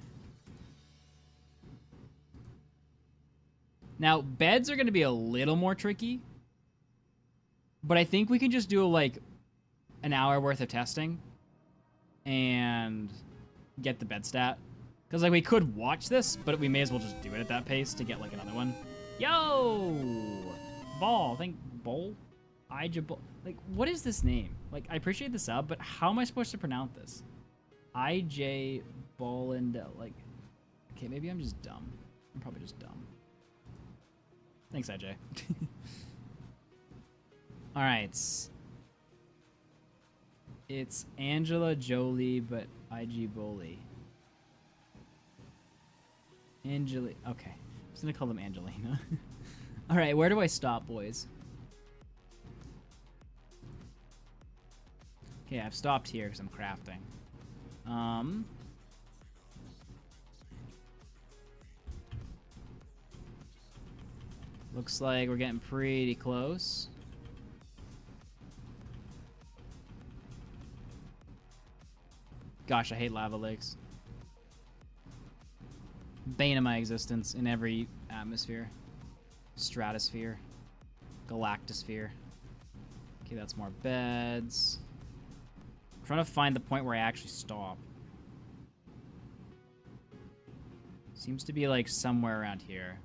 Now, beds are going to be a little more tricky, but I think we can just do, like, an hour worth of testing and get the bed stat. Because, like, we could watch this, but we may as well just do it at that pace to get, like, another one. Yo! Ball. I think Bowl? Like, what is this name? Like, I appreciate the sub, but how am I supposed to pronounce this? IJ Bollendell. Like, okay, maybe I'm just dumb. I'm probably just dumb. Thanks, IJ. Alright. It's Angela Jolie, but IG Boley. Okay. I'm just gonna call them Angelina. Alright, where do I stop, boys? Okay, I've stopped here because I'm crafting. Looks like we're getting pretty close. Gosh, I hate lava lakes. Bane of my existence in every atmosphere. Stratosphere. Galactosphere. Okay, that's more beds. I'm trying to find the point where I actually stop. Seems to be like somewhere around here.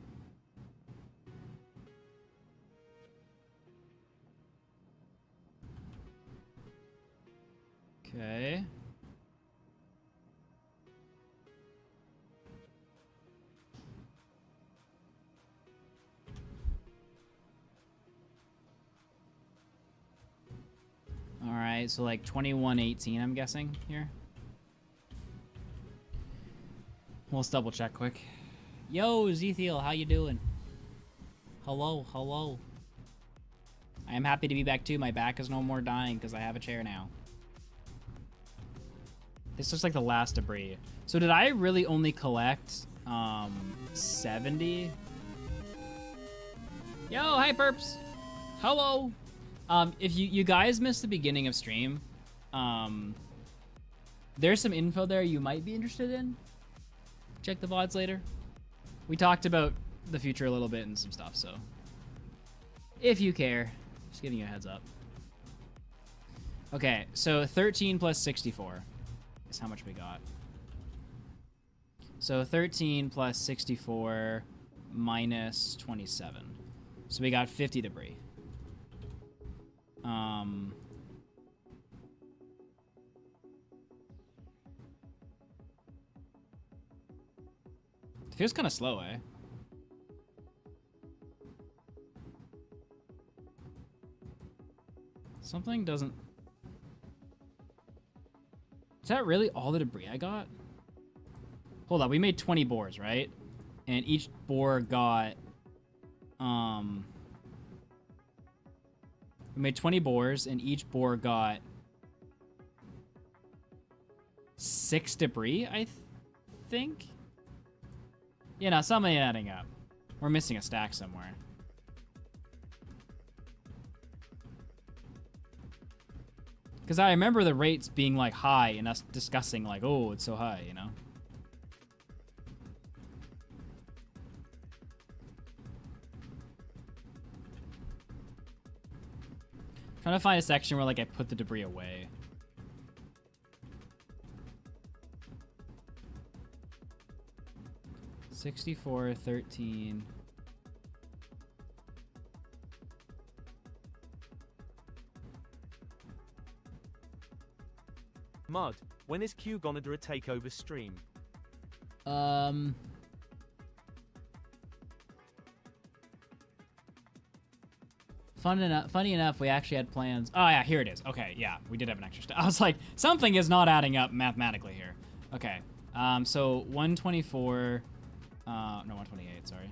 Okay. Alright, so like 21:18, I'm guessing, here. Well, let's double check quick. Yo, Zethiel, how you doing? Hello, hello. I am happy to be back too. My back is no more dying because I have a chair now. This looks like the last debris. So did I really only collect 70? Yo, hi perps. Hello. If you guys missed the beginning of stream, there's some info there you might be interested in. Check the VODs later. We talked about the future a little bit and some stuff, so if you care, just giving you a heads up. Okay, so 13 plus 64 is how much we got. So 13 plus 64 minus 27. So we got 50 debris. It feels kind of slow, eh? Something doesn't... Is that really all the debris I got? Hold on, we made 20 boars, right? And each boar got... We made 20 boars, and each boar got 6 debris, I think? Yeah, no, something ain't adding up. We're missing a stack somewhere. Because I remember the rates being, like, high, and us discussing, like, oh, it's so high, you know? Trying to find a section where, like, I put the debris away. $64, 13. Mud, when is Q gonna do a takeover stream? Funny enough, we actually had plans. Oh yeah, here it is. Okay, yeah, we did have an extra I was like, something is not adding up mathematically here. Okay, so 124, no, 128, sorry.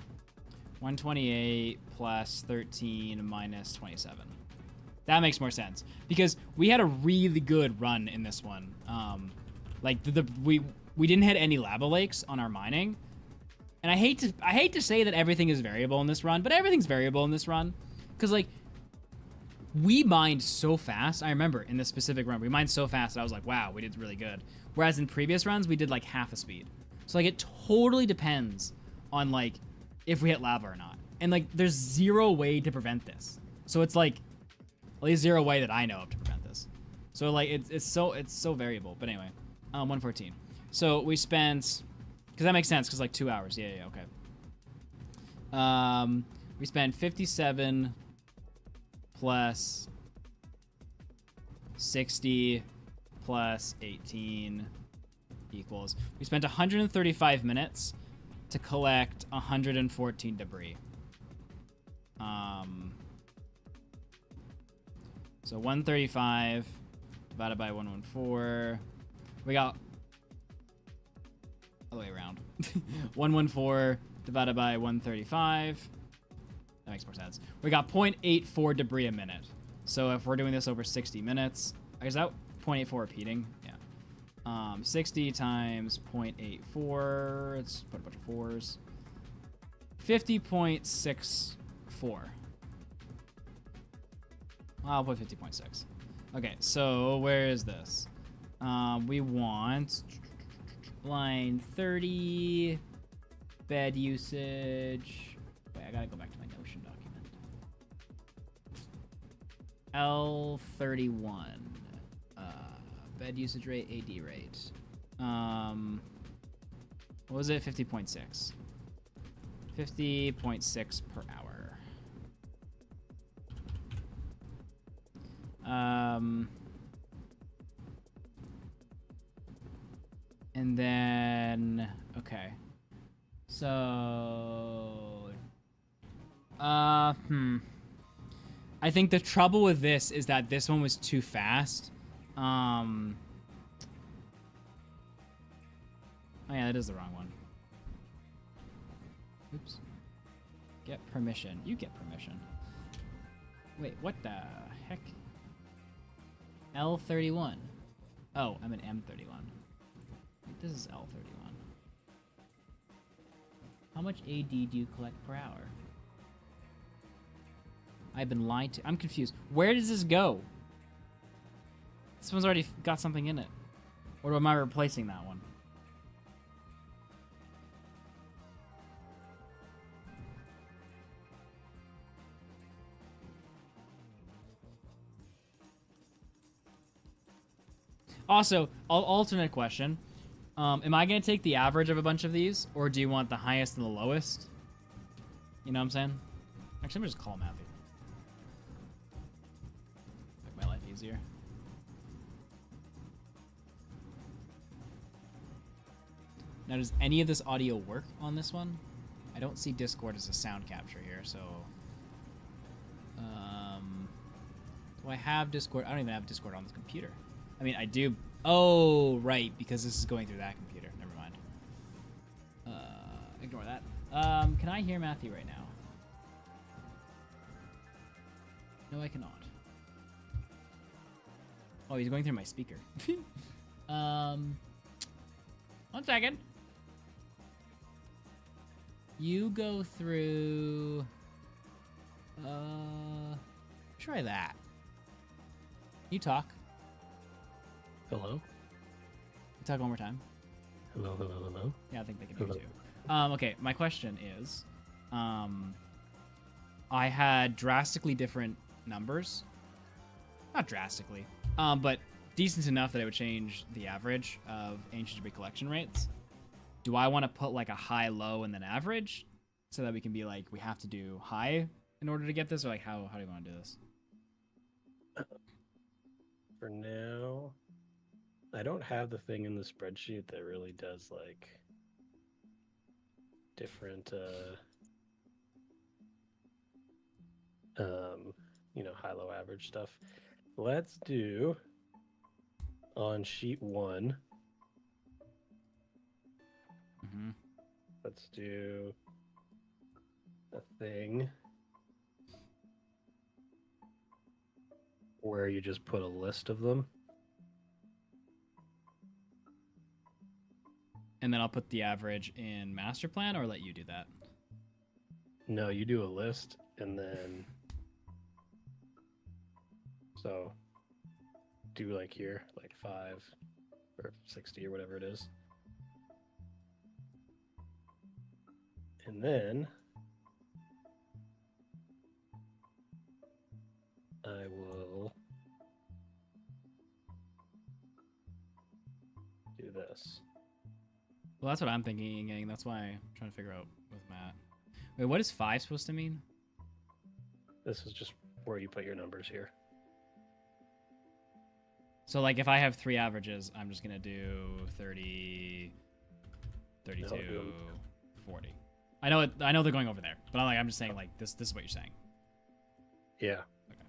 128 plus 13 minus 27. That makes more sense because we had a really good run in this one. Like we didn't hit any lava lakes on our mining, and I hate to say that everything is variable in this run, but everything's variable in this run because like we mined so fast. I remember in this specific run we mined so fast that I was like, wow, we did really good. Whereas in previous runs we did like half the speed. So like it totally depends on like if we hit lava or not, and like there's zero way to prevent this. So it's like at least zero way that I know of to prevent this. So like it's so variable. But anyway, 114. So we spent Because that makes sense, because like 2 hours. Yeah, okay. We spent 57 plus 60 plus 18 equals. We spent 135 minutes to collect 114 debris. So 135 divided by 114. We got all the way around. 114 divided by 135. That makes more sense. We got 0.84 debris a minute. So if we're doing this over 60 minutes, is that 0.84 repeating? Yeah. 60 times 0.84. Let's put a bunch of fours. 50.64. I'll put 50.6. Okay, so where is this? We want line 30, bed usage. Wait, I gotta go back to my Notion document. L31. Bed usage rate, AD rate. What was it? 50.6. 50.6 per hour. And then, okay. So, I think the trouble with this is that this one was too fast. Oh yeah, that is the wrong one. Oops. Get permission. You get permission. Wait, what the heck? L31. Oh, I'm an M31. This is L31. How much AD do you collect per hour? I've been lied to. I'm confused. Where does this go? This one's already got something in it. Or am I replacing that one? Also, alternate question. Am I going to take the average of a bunch of these? Or do you want the highest and the lowest? You know what I'm saying? Actually, I'm going to just call Matthew. Make my life easier. Now, does any of this audio work on this one? I don't see Discord as a sound capture here, so... do I have Discord? I don't even have Discord on this computer. I mean, I do... Oh, right, because this is going through that computer. Never mind. Ignore that. Can I hear Matthew right now? No, I cannot. Oh, he's going through my speaker. 1 second. You go through... try that. You talk. Hello? Talk one more time. Hello, hello, hello. Yeah, I think they can hear you too. Okay, my question is, I had drastically different numbers. Not drastically, but decent enough that it would change the average of ancient debris collection rates. Do I want to put like a high, low, and then average, so that we can be like, we have to do high in order to get this, or like how do you want to do this? For now, I don't have the thing in the spreadsheet that really does like different you know, high low average stuff. Let's do on sheet 1. Let's do a thing where you just put a list of them. And then I'll put the average in master plan, or let you do that? No, you do a list, and then so do like here, like 5 or 60 or whatever it is. And then I will do this. Well, that's what I'm thinking, gang. That's why I'm trying to figure out with Matt. Wait, what is 5 supposed to mean? This is just where you put your numbers here. So, like, if I have 3 averages, I'm just going to do 30, 32, No, 40. I know they're going over there, but I'm just saying, like, this is what you're saying. Yeah. Okay.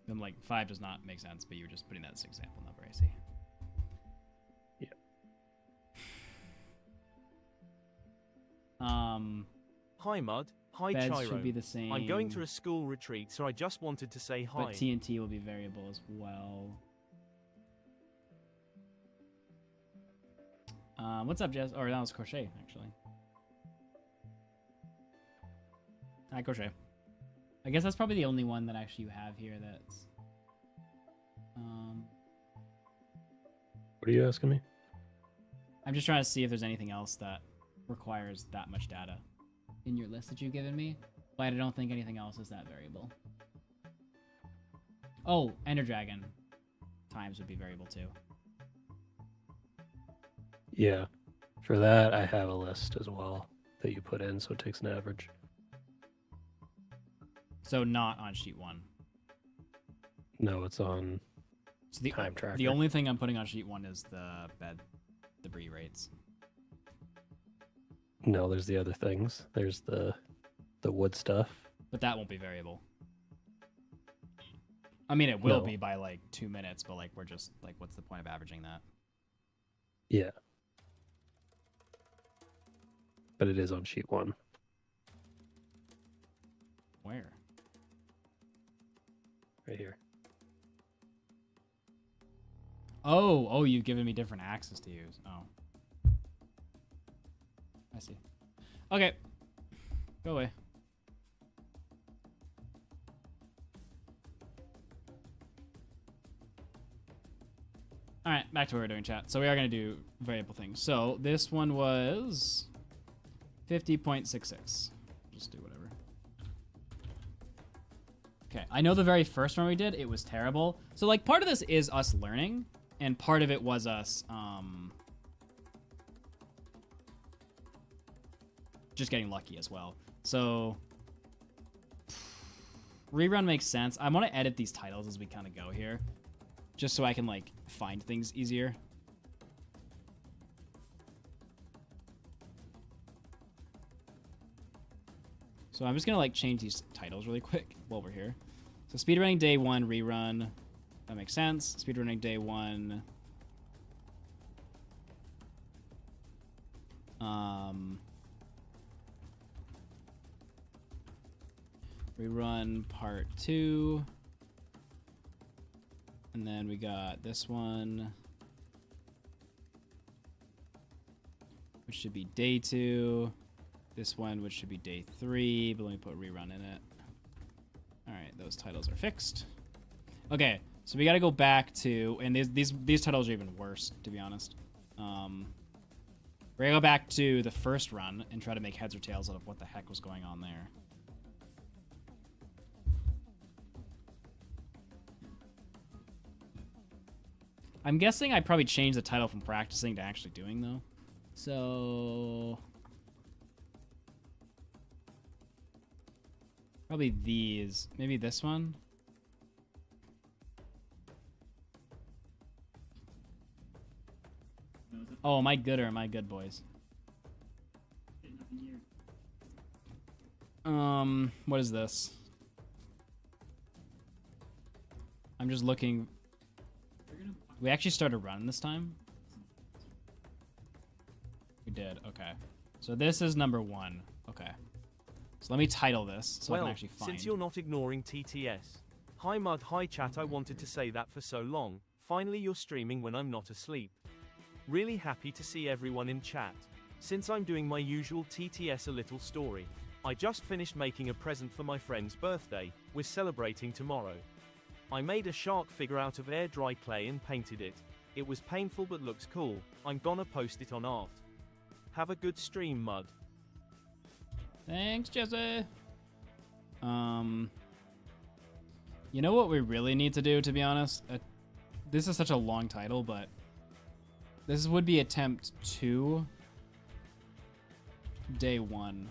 Then, like, 5 does not make sense, but you were just putting that as an example number, I see. Yeah. Hi Mud, hi Beds Chiro. should be the same. I'm going to a school retreat, so I just wanted to say hi. But TNT will be variable as well. What's up, Jess? Or that was Crochet, actually. Hi, Crochet. I guess that's probably the only one that actually you have here that's... What are you asking me? I'm just trying to see if there's anything else that requires that much data in your list that you've given me, but I don't think anything else is that variable. Oh, Ender Dragon times would be variable too. Yeah. For that, I have a list as well that you put in, so it takes an average. So not on sheet 1. No, it's on So the time tracker. The only thing I'm putting on sheet 1 is the bed debris rates. No, there's the other things. There's the wood stuff. But that won't be variable. I mean, it will No. be by like 2 minutes, but like we're just like, what's the point of averaging that? Yeah. But it is on sheet 1. Where? Right here. Oh, you've given me different axes to use. Oh. I see. Okay. Go away. All right, back to what we're doing, chat. So we are going to do variable things. So this one was 50.66. Just do whatever. Okay, I know the very first one we did, it was terrible. So like part of this is us learning, and part of it was us just getting lucky as well. So rerun makes sense. I want to edit these titles as we kind of go here, just so I can like find things easier. So I'm just gonna like change these titles really quick while we're here. So speedrunning day 1 rerun, that makes sense. Speedrunning day 1. Rerun part 2. And then we got this one, which should be day 2. This one, which should be day 3, but let me put rerun in it. All right, those titles are fixed. Okay, so we got to go back to, and these titles are even worse, to be honest. We're gonna go back to the first run and try to make heads or tails out of what the heck was going on there. I'm guessing I probably changed the title from practicing to actually doing, though. So probably these. Maybe this one. Oh, am I good or am I good, boys? What is this? I'm just looking. We actually started running this time. We did. Okay. So this is number 1. Okay. So let me title this so I can actually find. Since you're not ignoring TTS. Hi Mud, hi chat, I wanted to say that for so long. Finally you're streaming when I'm not asleep. Really happy to see everyone in chat. Since I'm doing my usual TTS a little story. I just finished making a present for my friend's birthday. We're celebrating tomorrow. I made a shark figure out of air dry clay and painted it. It was painful but looks cool. I'm gonna post it on art. Have a good stream, Mud. Thanks, Jesse. You know what we really need to do, to be honest? This is such a long title, but This would be attempt 2, day 1.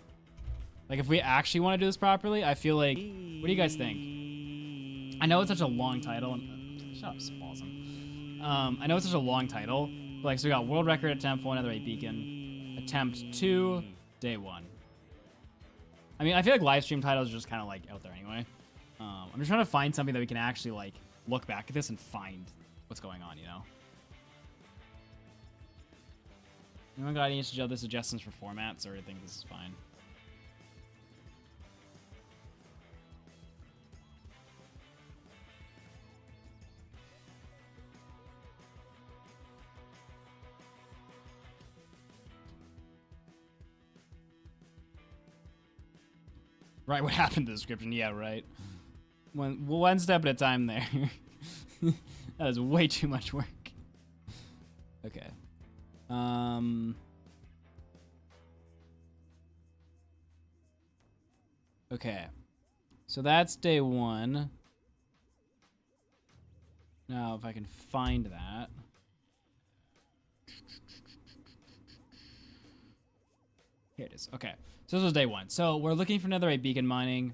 Like, if we actually want to do this properly, I feel like... What do you guys think? I know it's such a long title. Shut up, Spasm. I know it's such a long title. But like, so we got world record attempt 1, Netherite Beacon. Attempt 2, day 1. I mean, I feel like live stream titles are just kind of like out there anyway. I'm just trying to find something that we can actually like look back at this and find what's going on, you know? Anyone got any suggestions for formats, or do you think this is fine? Right, what happened to the description? Yeah, right. One step at a time there. That is way too much work. Okay. Okay. So that's day 1. Now, if I can find that. Here it is. Okay. So this was day 1. So we're looking for Netherite Beacon mining.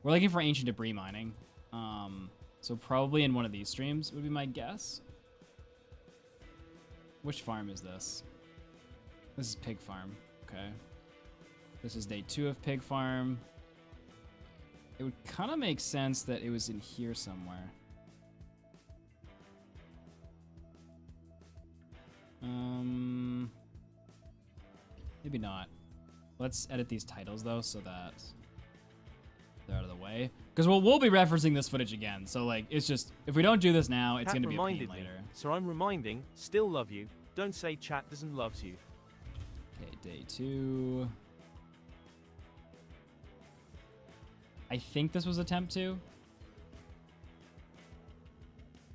We're looking for ancient debris mining. So probably in one of these streams would be my guess. Which farm is this? This is Pig Farm. Okay. This is day 2 of Pig Farm. It would kind of make sense that it was in here somewhere. Maybe not. Let's edit these titles though, so that they're out of the way. Because we'll be referencing this footage again. So like, it's just, if we don't do this now, it's going to be a pain later. So I'm reminding, still love you. Don't say chat doesn't love you. Okay, day 2. I think this was attempt 2.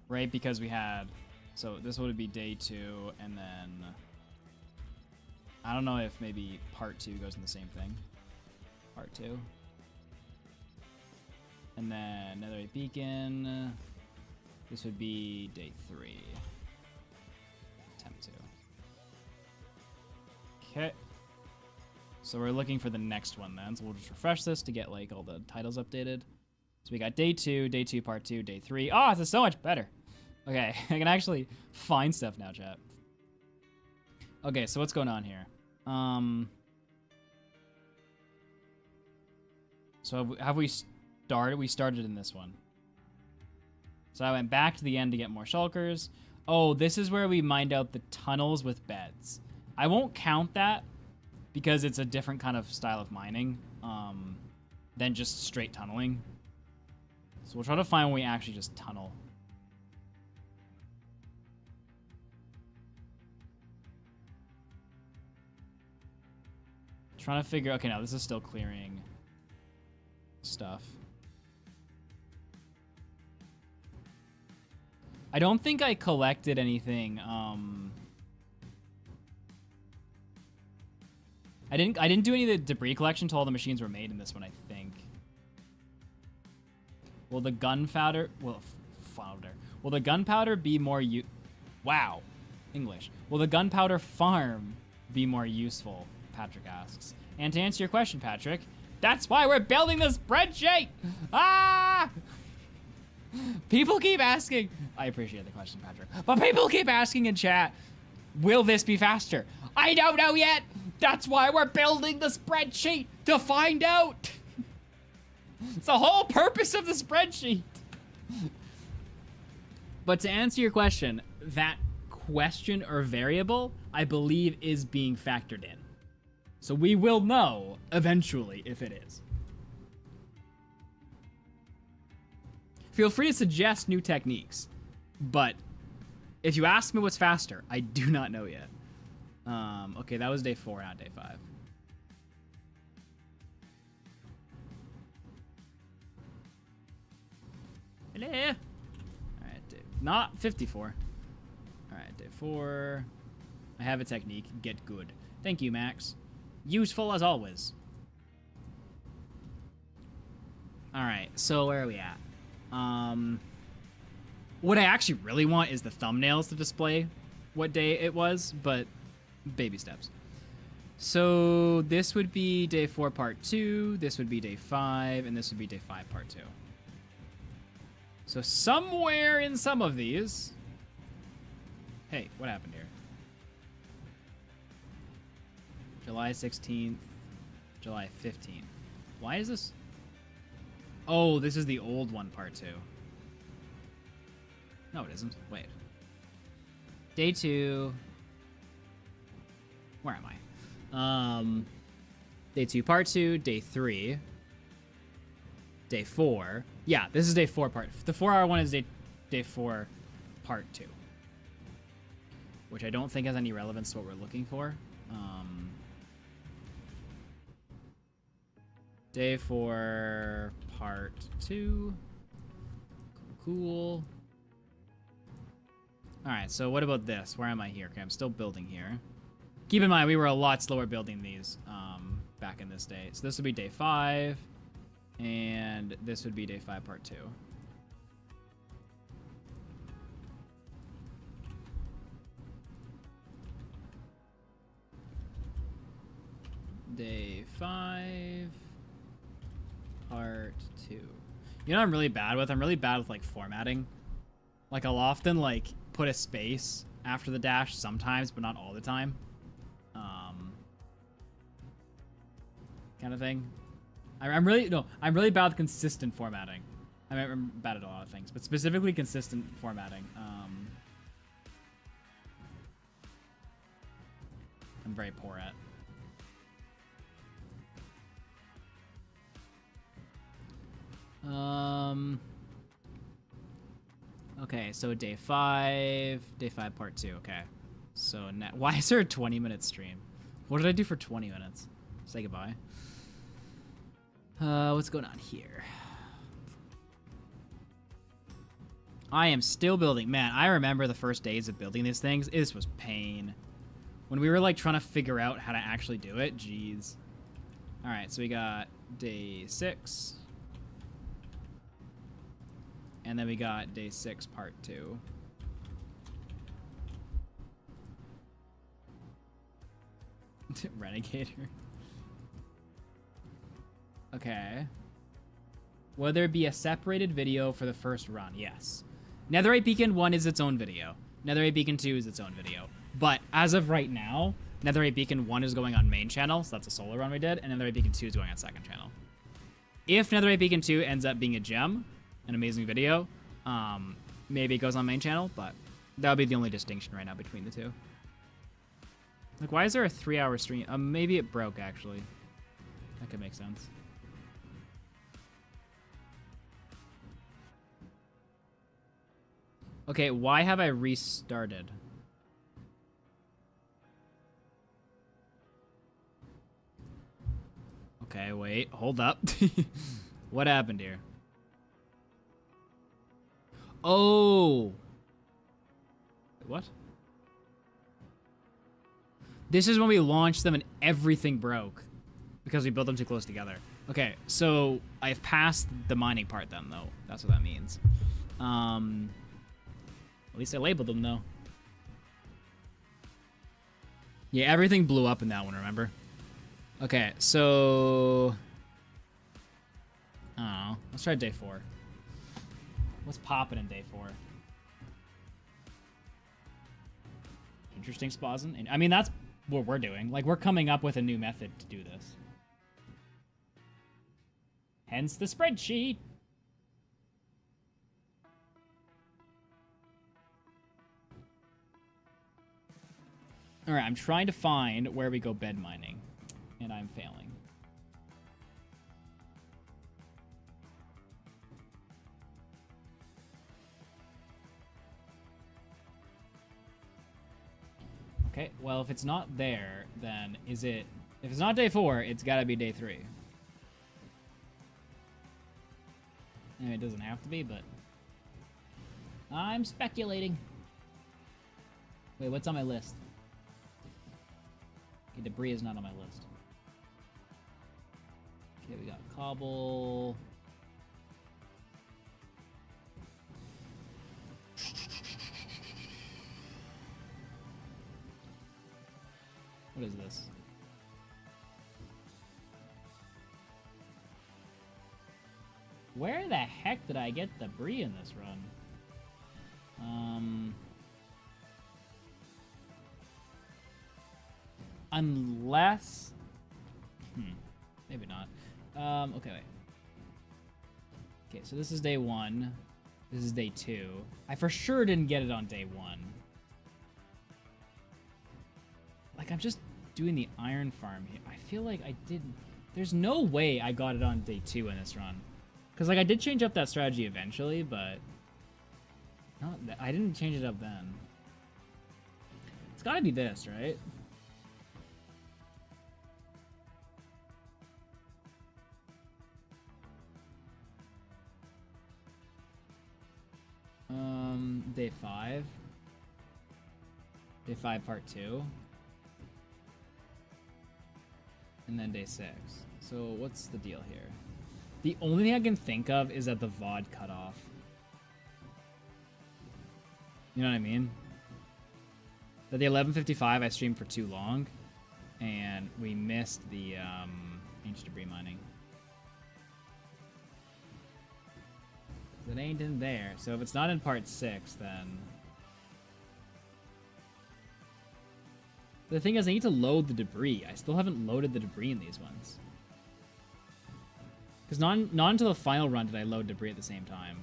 Right, because we had, so this would be day 2, and then, I don't know if maybe part 2 goes in the same thing. Part 2. And then Netherite Beacon. This would be day 3. Attempt 2. Okay. So we're looking for the next one then. So we'll just refresh this to get like all the titles updated. So we got day 2, part 2, day 3. Oh, this is so much better. Okay, I can actually find stuff now, chat. Okay, so what's going on here? So have we started? We started in this one. So I went back to the end to get more shulkers. Oh, this is where we mined out the tunnels with beds. I won't count that because it's a different kind of style of mining than just straight tunneling. So we'll try to find when we actually just tunnel. Trying to figure, okay, now this is still clearing stuff. I don't think I collected anything. I didn't do any of the debris collection until all the machines were made in this one, I think. Will the gunpowder, will the gunpowder be more wow, English. Will the gunpowder farm be more useful? Patrick asks. And to answer your question, Patrick, that's why we're building this spreadsheet! Ah! People keep asking. I appreciate the question, Patrick. But people keep asking in chat, will this be faster? I don't know yet! That's why we're building the spreadsheet, to find out! It's the whole purpose of the spreadsheet! But to answer your question, that question or variable, I believe, is being factored in. So we will know eventually if it is. Feel free to suggest new techniques, but if you ask me what's faster, I do not know yet. Okay, that was day 4, not day 5. Hello. All right, not 54. All right, day 4. I have a technique. Get good. Thank you, Max. Useful as always. All right, so where are we at? What I actually really want is the thumbnails to display what day it was, but baby steps. So this would be day 4, part 2. This would be day 5, and this would be day 5, part 2. So somewhere in some of these... Hey, what happened here? July 16th, July 15th. Why is this... Oh, this is the old one, part 2. No, it isn't. Wait. Day 2... Where am I? Day 2, part 2, day 3, day 4. Yeah, this is day 4 part. The 4-hour one is day 4, part 2. Which I don't think has any relevance to what we're looking for. Day 4, part 2. Cool. Alright, so what about this? Where am I here? Okay, I'm still building here. Keep in mind, we were a lot slower building these back in this day. So this would be day 5, and this would be day 5, part 2. Day 5, part 2. You know what I'm really bad with? I'm really bad with, like, formatting. Like, I'll often, like, put a space after the dash sometimes, but not all the time. Kind of thing. I'm really bad with consistent formatting. I'm bad at a lot of things, but specifically consistent formatting. I'm very poor at. Okay, so day 5, part 2. Okay, so why is there a 20-minute stream? What did I do for 20 minutes? Say goodbye. What's going on here? I am still building. Man, I remember the first days of building these things. This was pain. When we were like trying to figure out how to actually do it, jeez. All right, so we got day 6. And then we got day 6, part 2. Renegader. Okay. Will there be a separated video for the first run? Yes. Netherite Beacon 1 is its own video. Netherite Beacon 2 is its own video. But as of right now, Netherite Beacon 1 is going on main channel, so that's a solo run we did, and Netherite Beacon 2 is going on second channel. If Netherite Beacon 2 ends up being a gem, an amazing video, maybe it goes on main channel, but that would be the only distinction right now between the two. Like, why is there a 3-hour stream? Maybe it broke, actually. That could make sense. Okay, why have I restarted? Okay, wait, hold up. What happened here? Oh! What? This is when we launched them and everything broke. Because we built them too close together. Okay, so I've passed the mining part then, though. That's what that means. At least I labeled them, though. Yeah, everything blew up in that one, remember? Okay, so... I don't know. Let's try day 4. What's popping in day 4? Interesting spasm. I mean, that's what we're doing. Like, we're coming up with a new method to do this. Hence the spreadsheet. Alright, I'm trying to find where we go bed mining. And I'm failing. Okay, well, if it's not there, then is it... If it's not day 4, it's gotta be day 3. I mean, it doesn't have to be, but... I'm speculating. Wait, what's on my list? Okay, debris is not on my list. Okay, we got cobble. What is this? Where the heck did I get debris in this run? Unless... maybe not. Okay, wait. Okay, so this is day 1. This is day 2. I for sure didn't get it on day 1. Like, I'm just doing the iron farm here. I feel like I didn't... There's no way I got it on day 2 in this run. Because, like, I did change up that strategy eventually, but... I didn't change it up then. It's gotta be this, right? Day 5. Day 5 part 2. And then day 6. So what's the deal here? The only thing I can think of is that the VOD cut off. You know what I mean? That the 11:55 I streamed for too long, and we missed the ancient debris mining. It ain't in there, so if it's not in part 6, then... The thing is, I need to load the debris. I still haven't loaded the debris in these ones. Because not until the final run did I load debris at the same time.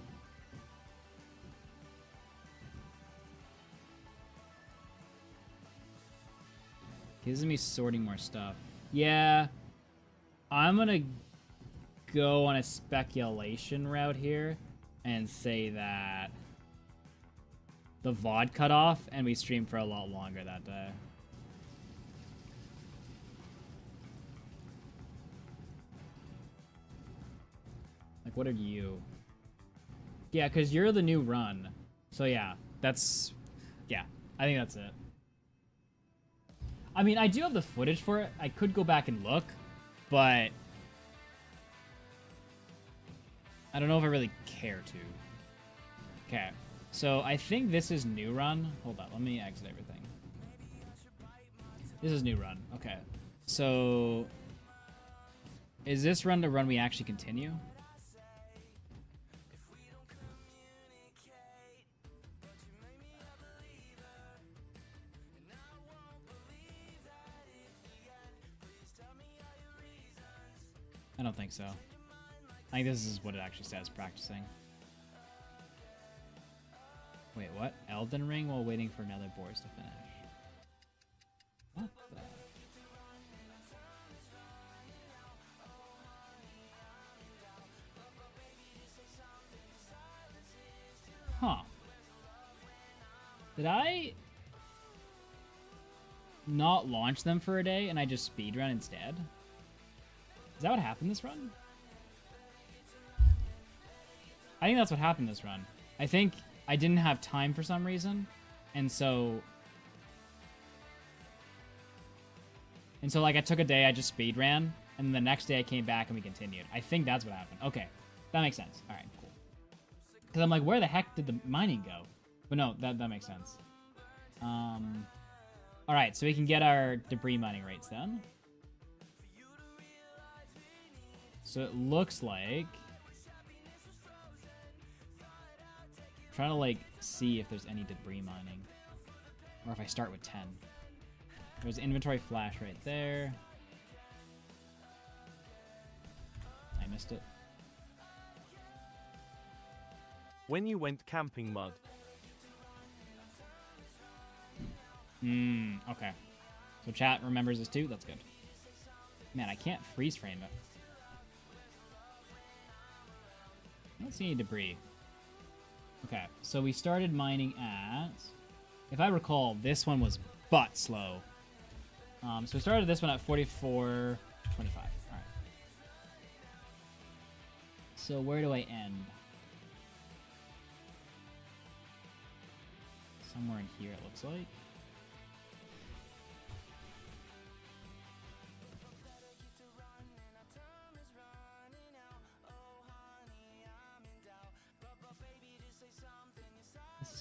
Okay, this is me sorting more stuff. Yeah, I'm gonna go on a speculation route here and say that the VOD cut off and we streamed for a lot longer that day. Like, what are you? Yeah, because you're the new run. So yeah, that's... Yeah, I think that's it. I mean, I do have the footage for it. I could go back and look, but... I don't know if I really care to. Okay, so I think this is new run. Hold on, let me exit everything. This is new run. Okay, so... Is this run the run we actually continue? I don't think so. I think this is what it actually says, practicing. Wait, what? Elden Ring while waiting for another boars to finish. What the? Huh. Did I not launch them for a day and I just speedrun instead? Is that what happened this run? I think that's what happened this run. I think I didn't have time for some reason, and so like I took a day, I just speedran, and the next day I came back and we continued. I think that's what happened. Okay, that makes sense. All right, cool. Because I'm like, where the heck did the mining go? But no, that makes sense. All right, so we can get our debris mining rates then. So it looks like... I'm trying to, like, see if there's any debris mining. Or if I start with 10. There's inventory flash right there. I missed it. When you went camping, Mud. Okay. So chat remembers this too? That's good. Man, I can't freeze frame it. I don't see any debris. Okay, so we started mining at... If I recall, this one was butt slow. So we started this one at 44.25. Alright. So where do I end? Somewhere in here, it looks like.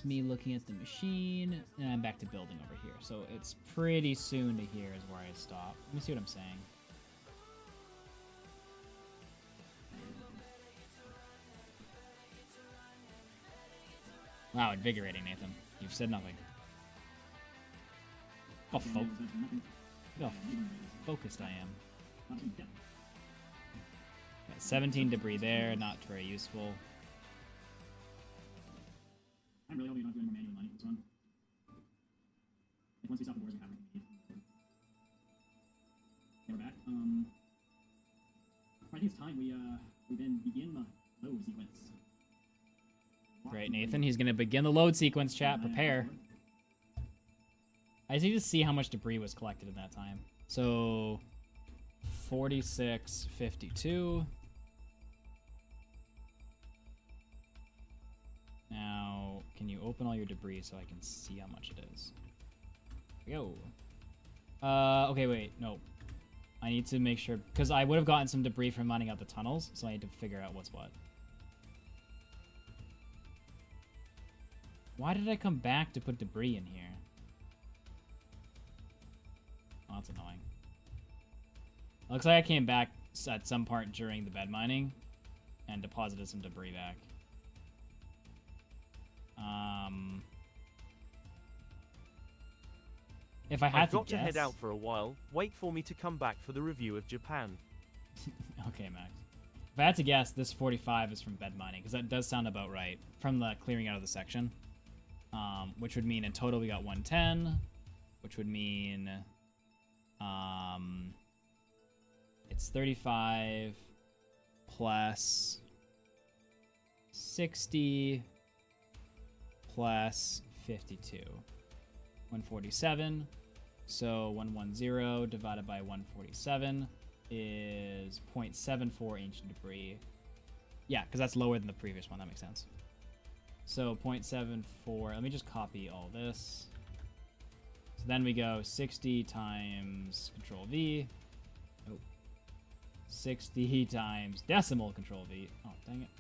me looking at the machine, and I'm back to building over here. So it's pretty soon to here is where I stop. Let me see what I'm saying. Wow, invigorating, Nathan. You've said nothing. Oh, look how focused I am. Okay, 17 debris there, not very useful. I'm really hoping you're not doing more manual mining this one. Like once we stop the wars, we have everything we need. Okay, we're back. I think it's time we then begin the load sequence. Great, Nathan. He's gonna begin the load sequence, chat. Prepare. I just need to see how much debris was collected in that time. So 4652. Now, can you open all your debris so I can see how much it is? Here we go. Okay, wait, no. I need to make sure, because I would have gotten some debris from mining out the tunnels, so I need to figure out what's what. Why did I come back to put debris in here? Oh, that's annoying. Looks like I came back at some part during the bed mining and deposited some debris back. If I had I've got to guess... head out for a while. Wait for me to come back for the review of Japan. Okay, Max. If I had to guess, this 45 is from bed mining, because that does sound about right from the clearing out of the section. Which would mean in total we got 110, which would mean it's 35 plus 60 plus 52. 147. So 110 divided by 147 is 0.74 ancient debris. Yeah, because that's lower than the previous one. That makes sense. So 0.74. Let me just copy all this. So then we go 60 times Control V. Oh. 60 times decimal Control V. Oh, dang it.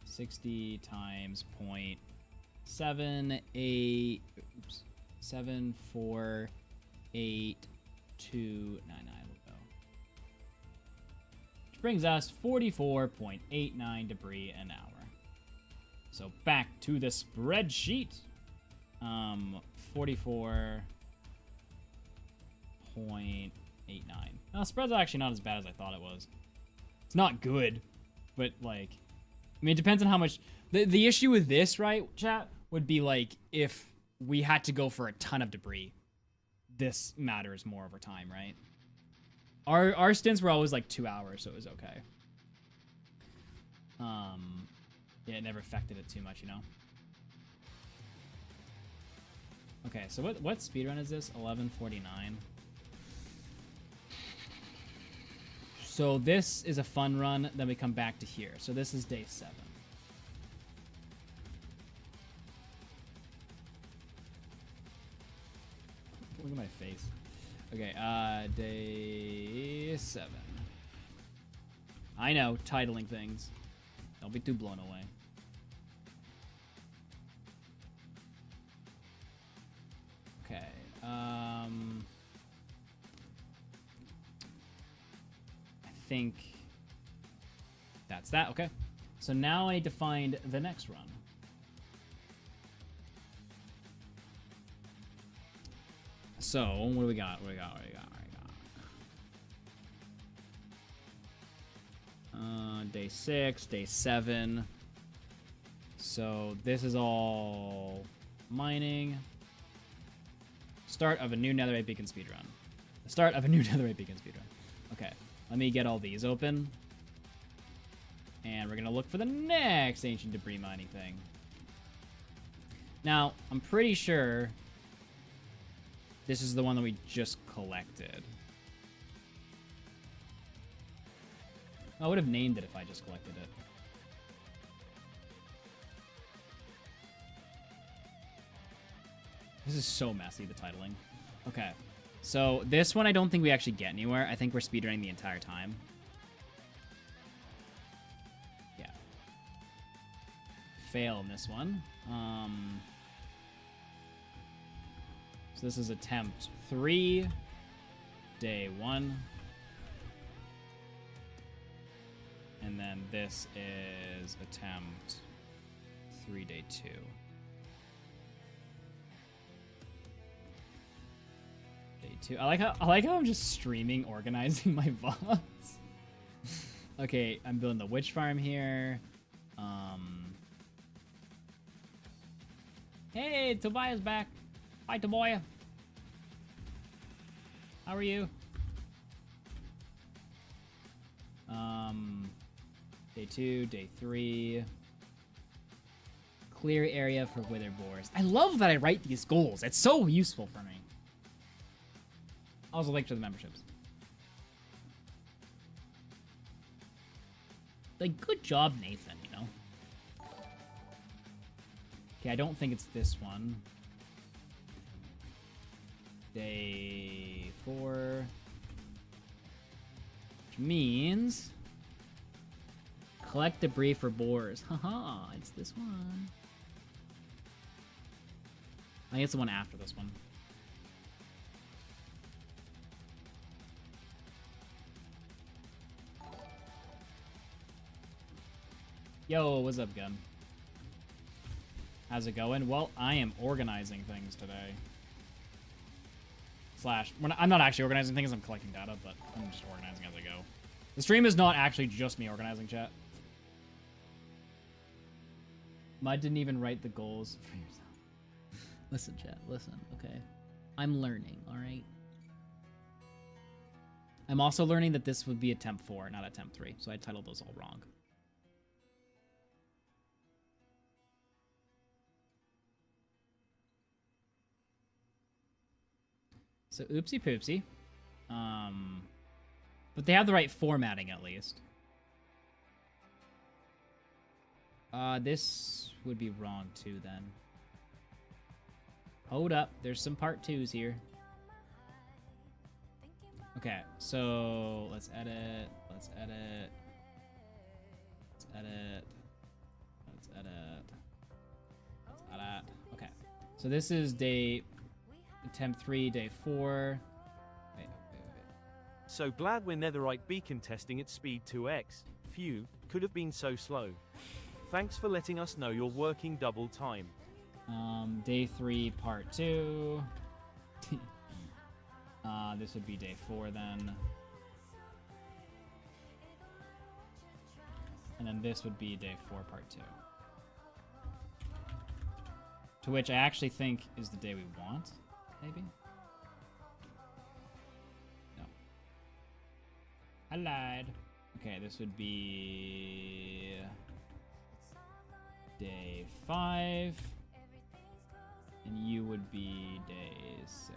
60 times 0.78. Oops. 748,299. Which brings us 44.89 debris an hour. So back to the spreadsheet. 44.89. Now, the spread's actually not as bad as I thought it was. It's not good, but like, I mean, it depends on how much. The issue with this, right, chat, would be like if we had to go for a ton of debris. This matters more over time, right? Our stints were always like 2 hours, so it was okay. Yeah, it never affected it too much, you know. Okay, so what speedrun is this? 11:49. So this is a fun run. Then we come back to here. So this is day 7. Look at my face. Okay, day 7. I know, titling things. Don't be too blown away. Okay, I think that's that. Okay, so now I need to find the next run. So, what do we got? Day 6, day 7. So, this is all mining. Start of a new Netherite Beacon speedrun. The start of a new Netherite Beacon speedrun. Okay, let me get all these open. And we're going to look for the next ancient debris mining thing. Now, I'm pretty sure this is the one that we just collected. I would have named it if I just collected it. This is so messy, the titling. Okay. So, this one I don't think we actually get anywhere. I think we're speedrunning the entire time. fail in this one. So this is attempt 3, day 1. And then this is attempt 3, day 2. Day 2. I like how I'm just streaming, organizing my VODs. Okay, I'm building the witch farm here. Hey, Tobias back. Hi, Tobias. How are you? Day 2, day 3. Clear area for wither boars. I love that I write these goals. It's so useful for me. Also, link to the memberships. Like, good job, Nathan, you know? Okay, I don't think it's this one. Day 4. Which means... collect debris for boars. Haha, it's this one. I think it's the one after this one. Yo, what's up, Gun? How's it going? Well, I am organizing things today. I'm not actually organizing things, I'm collecting data, but I'm just organizing as I go. The stream is not actually just me organizing, chat. Mud didn't even write the goals for yourself. Listen, chat, listen, okay? I'm learning, alright? I'm also learning that this would be attempt 4, not attempt 3, so I titled those all wrong. So oopsie poopsie. But they have the right formatting at least. This would be wrong too then. Hold up, there's some part 2s here. Okay, so let's edit, let's edit, let's edit, let's edit, let's edit. Okay, so this is attempt 3, day 4. Wait. So glad we're Netherite Beacon testing at speed 2x. Phew, could have been so slow. Thanks for letting us know you're working double time. Day 3, part 2. This would be day 4 then. And then this would be day 4, part 2. To which I actually think is the day we want, maybe? No. I lied. Okay, this would be day 5. And you would be day 6.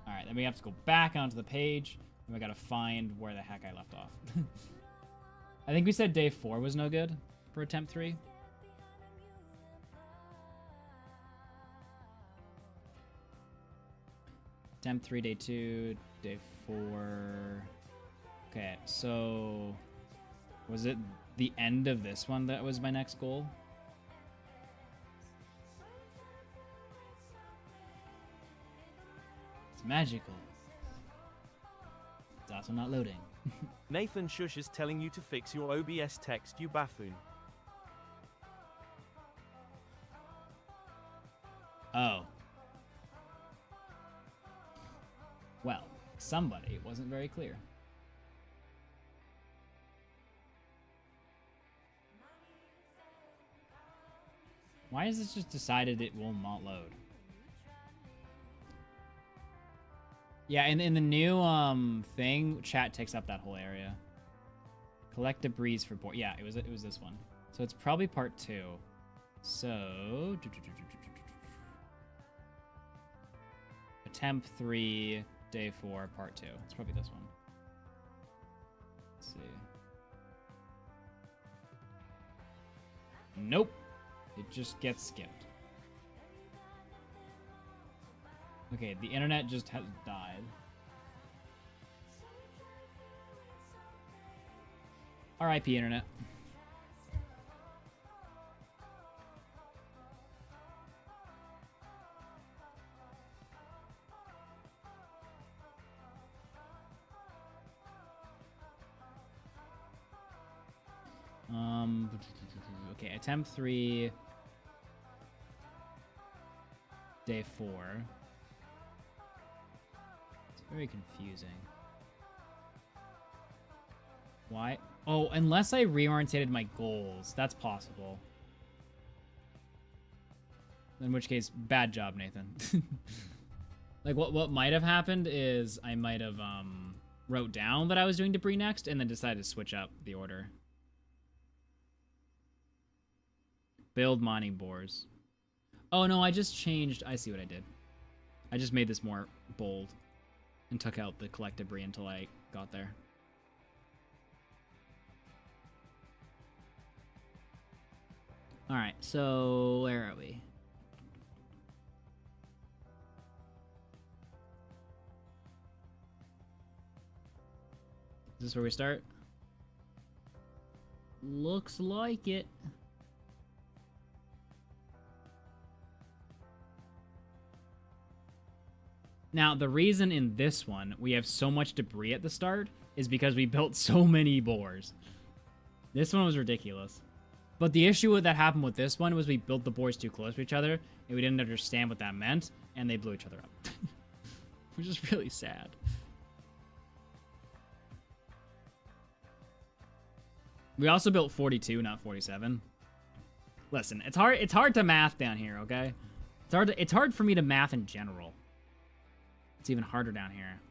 Alright, then we have to go back onto the page, and we gotta find where the heck I left off. I think we said day 4 was no good for attempt 3. Attempt 3, day 2, day 4. Okay, so was it the end of this one that was my next goal? It's magical. It's also not loading. Nathan Shush is telling you to fix your OBS text, you buffoon. Oh. Well, somebody wasn't very clear. Why has this just decided it will not load? Yeah, in the new thing, chat takes up that whole area. Collect debris for board. Yeah, it was this one. So it's probably part 2. So attempt 3, day 4, part 2. It's probably this one. Let's see. Nope. It just gets skipped. Okay, the internet just has died. RIP internet. Okay, attempt 3, day 4. It's very confusing. Why? Oh, unless I reorientated my goals, that's possible. In which case, bad job, Nathan. Like, what might have happened is I might have, wrote down that I was doing debris next and then decided to switch up the order. Build mining bores. Oh, no, I just changed. I see what I did. I just made this more bold and took out the collect debris until I got there. All right, so where are we? Is this where we start? Looks like it. Now, the reason in this one we have so much debris at the start is because we built so many bores. This one was ridiculous. But the issue that happened with this one was we built the bores too close to each other, and we didn't understand what that meant, and they blew each other up. Which is really sad. We also built 42, not 47. Listen, it's hard to math down here, okay? It's hard for me to math in general. It's even harder down here.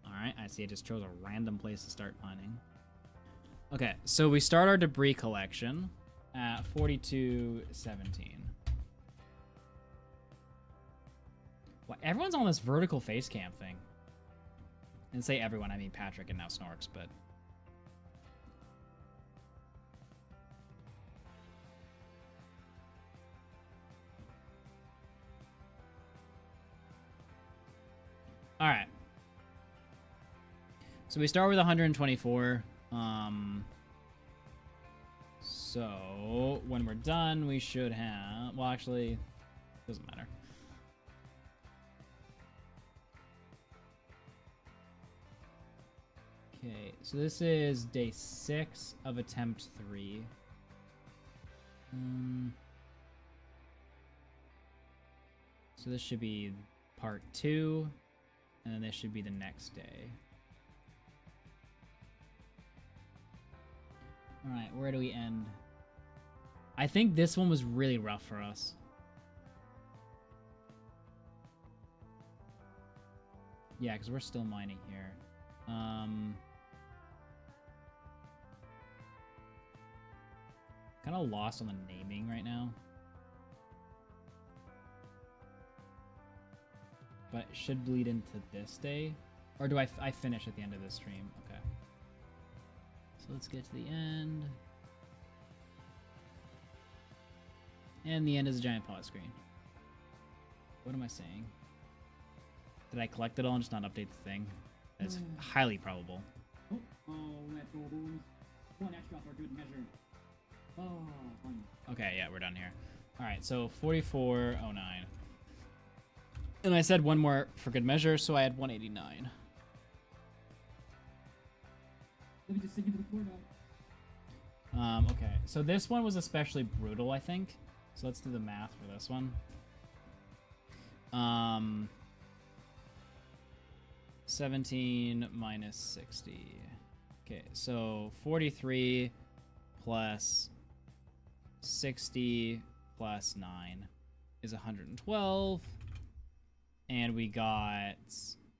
Alright, I see I just chose a random place to start mining. Okay, so we start our debris collection at 4217. What? Everyone's on this vertical face cam thing. And say everyone, I mean Patrick and now Snorks, but... Alright. So we start with 124. So when we're done, we should have... Well, actually, doesn't matter. Okay, so this is day 6 of attempt 3. So this should be part 2, and then this should be the next day. Alright, where do we end? I think this one was really rough for us. Yeah, because we're still mining here. Kind of lost on the naming right now. But it should bleed into this day. Or do I finish at the end of this stream? Okay. So let's get to the end. And the end is a giant pause screen. What am I saying? Did I collect it all and just not update the thing? That's highly probable. Oh, let's go, boys. One extra for good measure. Oh, fun. Okay, yeah, we're done here. Alright, so 4409. And I said one more for good measure, so I had 189. Let me just sink into the floor now. Okay, so this one was especially brutal, I think. So let's do the math for this one. 17 minus 60. Okay, so 43 plus 60 plus 9 is 112. And we got,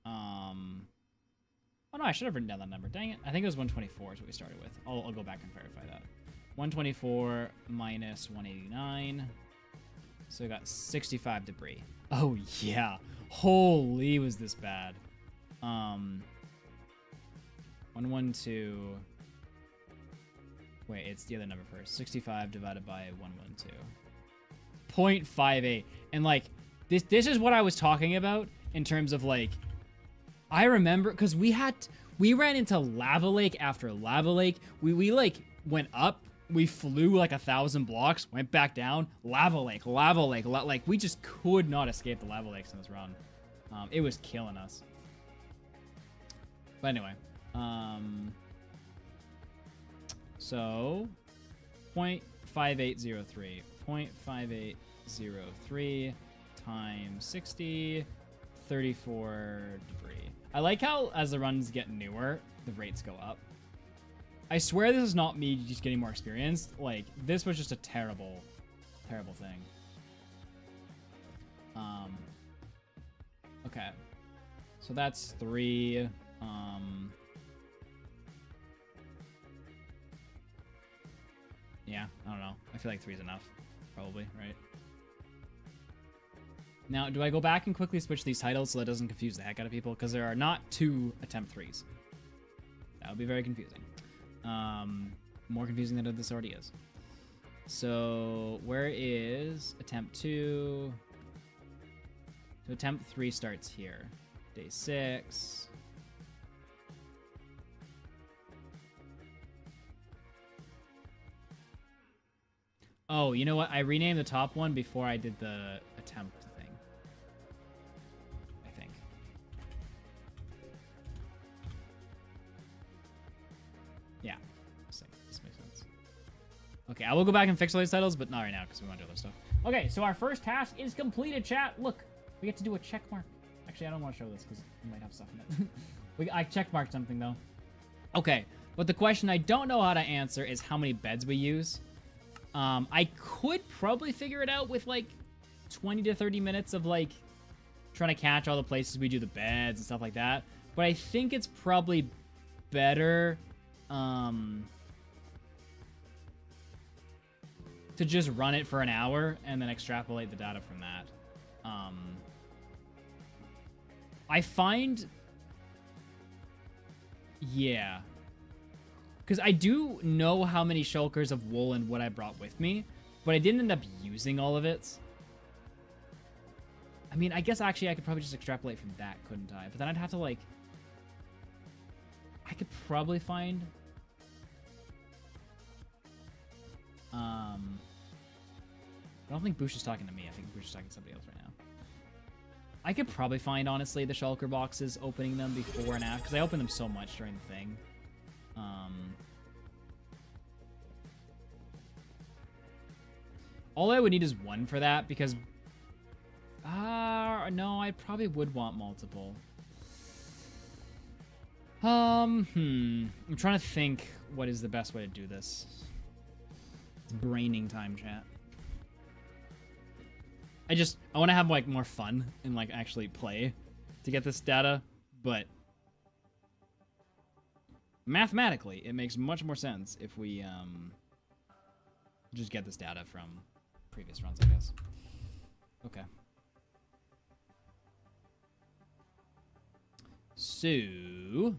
oh no, I should have written down that number. Dang it. I think it was 124 is what we started with. I'll go back and verify that. 124 minus 189. So we got 65 debris. Oh yeah. Holy, was this bad. 112. Wait, it's the other number first. 65 divided by 112. 0.58. And like, this is what I was talking about in terms of like, I remember because we ran into lava lake after lava lake. We like went up, we flew like 1,000 blocks, went back down, lava lake, like we just could not escape the lava lakes in this run. It was killing us. But anyway, So 0.5803. 0.5803 times 60, 34 debris. I like how as the runs get newer, the rates go up. I swear this is not me just getting more experienced. Like, this was just a terrible, terrible thing. Okay. So that's 3. Yeah, I don't know. I feel like 3 is enough. Probably, right? Now, do I go back and quickly switch these titles so that doesn't confuse the heck out of people? Because there are not 2 attempt 3s. That would be very confusing. More confusing than this already is. So, where is attempt 2? So attempt 3 starts here. Day 6. Oh, you know what? I renamed the top one before I did the attempt thing. I think. Yeah. This makes sense. Okay, I will go back and fix all these titles, but not right now because we want to do other stuff. Okay, so our first task is completed, chat. Look, we get to do a check mark. Actually, I don't want to show this because we might have stuff in it. I check marked something, though. Okay, but the question I don't know how to answer is how many beds we use. I could probably figure it out with, like, 20 to 30 minutes of, like, trying to catch all the places we do the beds and stuff like that. But I think it's probably better, to just run it for an hour and then extrapolate the data from that. I find... Yeah. Because I do know how many shulkers of wool and wood I brought with me, but I didn't end up using all of it. I mean, I guess actually I could probably just extrapolate from that, couldn't I? But then I'd have to, like... I could probably find... I don't think Boosh is talking to me. I think Boosh is talking to somebody else right now. I could probably find, honestly, the shulker boxes, opening them before and after, because I opened them so much during the thing. All I would need is 1 for that, because... no, I probably would want multiple. I'm trying to think what is the best way to do this. It's braining time, chat. I want to have, like, more fun and, like, actually play to get this data, but mathematically, it makes much more sense if we, just get this data from previous runs, I guess. Okay. So...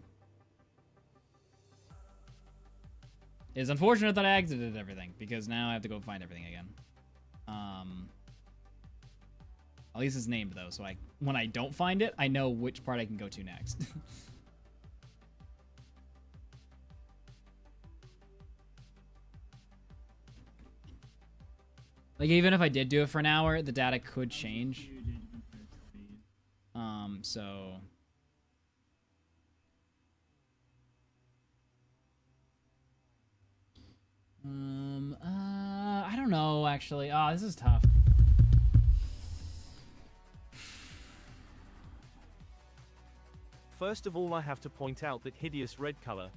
It's unfortunate that I exited everything, because now I have to go find everything again. At least it's named, though, so when I don't find it, I know which part I can go to next. Like, even if I did do it for an hour, the data could change. So... I don't know, actually. Oh, this is tough. First of all, I have to point out that hideous red color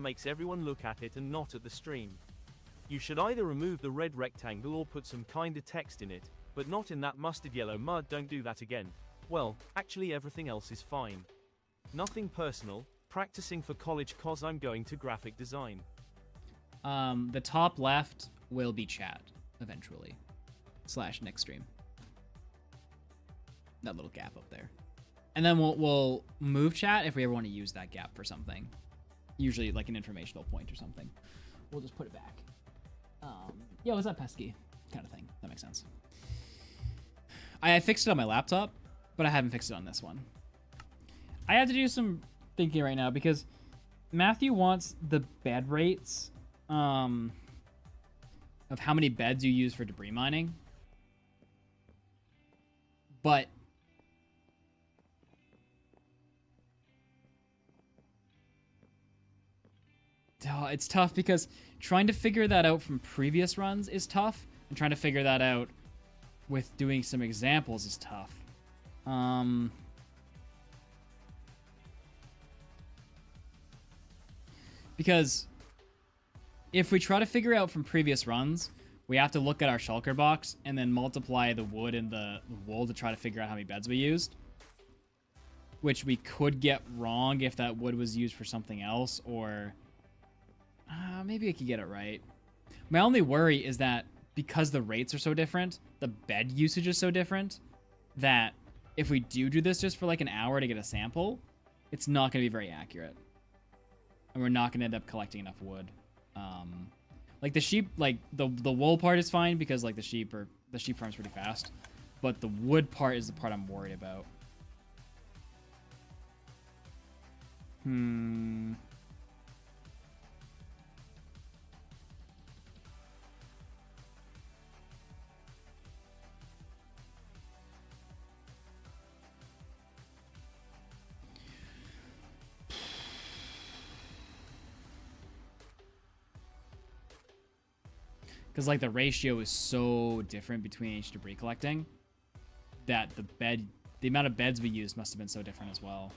makes everyone look at it and not at the stream. You should either remove the red rectangle or put some kinda text in it, but not in that mustard yellow mud. Don't do that again. Well, actually everything else is fine. Nothing personal, practicing for college cause I'm going to graphic design. The top left will be chat, eventually. / next stream. That little gap up there. And then we'll move chat if we ever want to use that gap for something. Usually like an informational point or something. We'll just put it back. Yeah, was that pesky? Kind of thing. That makes sense. I fixed it on my laptop, but I haven't fixed it on this one. I have to do some thinking right now because Matthew wants the bed rates of how many beds you use for debris mining. But it's tough because trying to figure that out from previous runs is tough, and trying to figure that out with doing some examples is tough. Because if we try to figure out from previous runs, we have to look at our shulker box and then multiply the wood and the wool to try to figure out how many beds we used. Which we could get wrong if that wood was used for something else, or maybe I could get it right. My only worry is that because the rates are so different, the bed usage is so different, that if we do this just for like an hour to get a sample, it's not going to be very accurate. And we're not going to end up collecting enough wood. Like the sheep, like the wool part is fine because like the sheep farm's pretty fast, but the wood part is the part I'm worried about. Because like the ratio is so different between each debris collecting that the amount of beds we used must have been so different as well.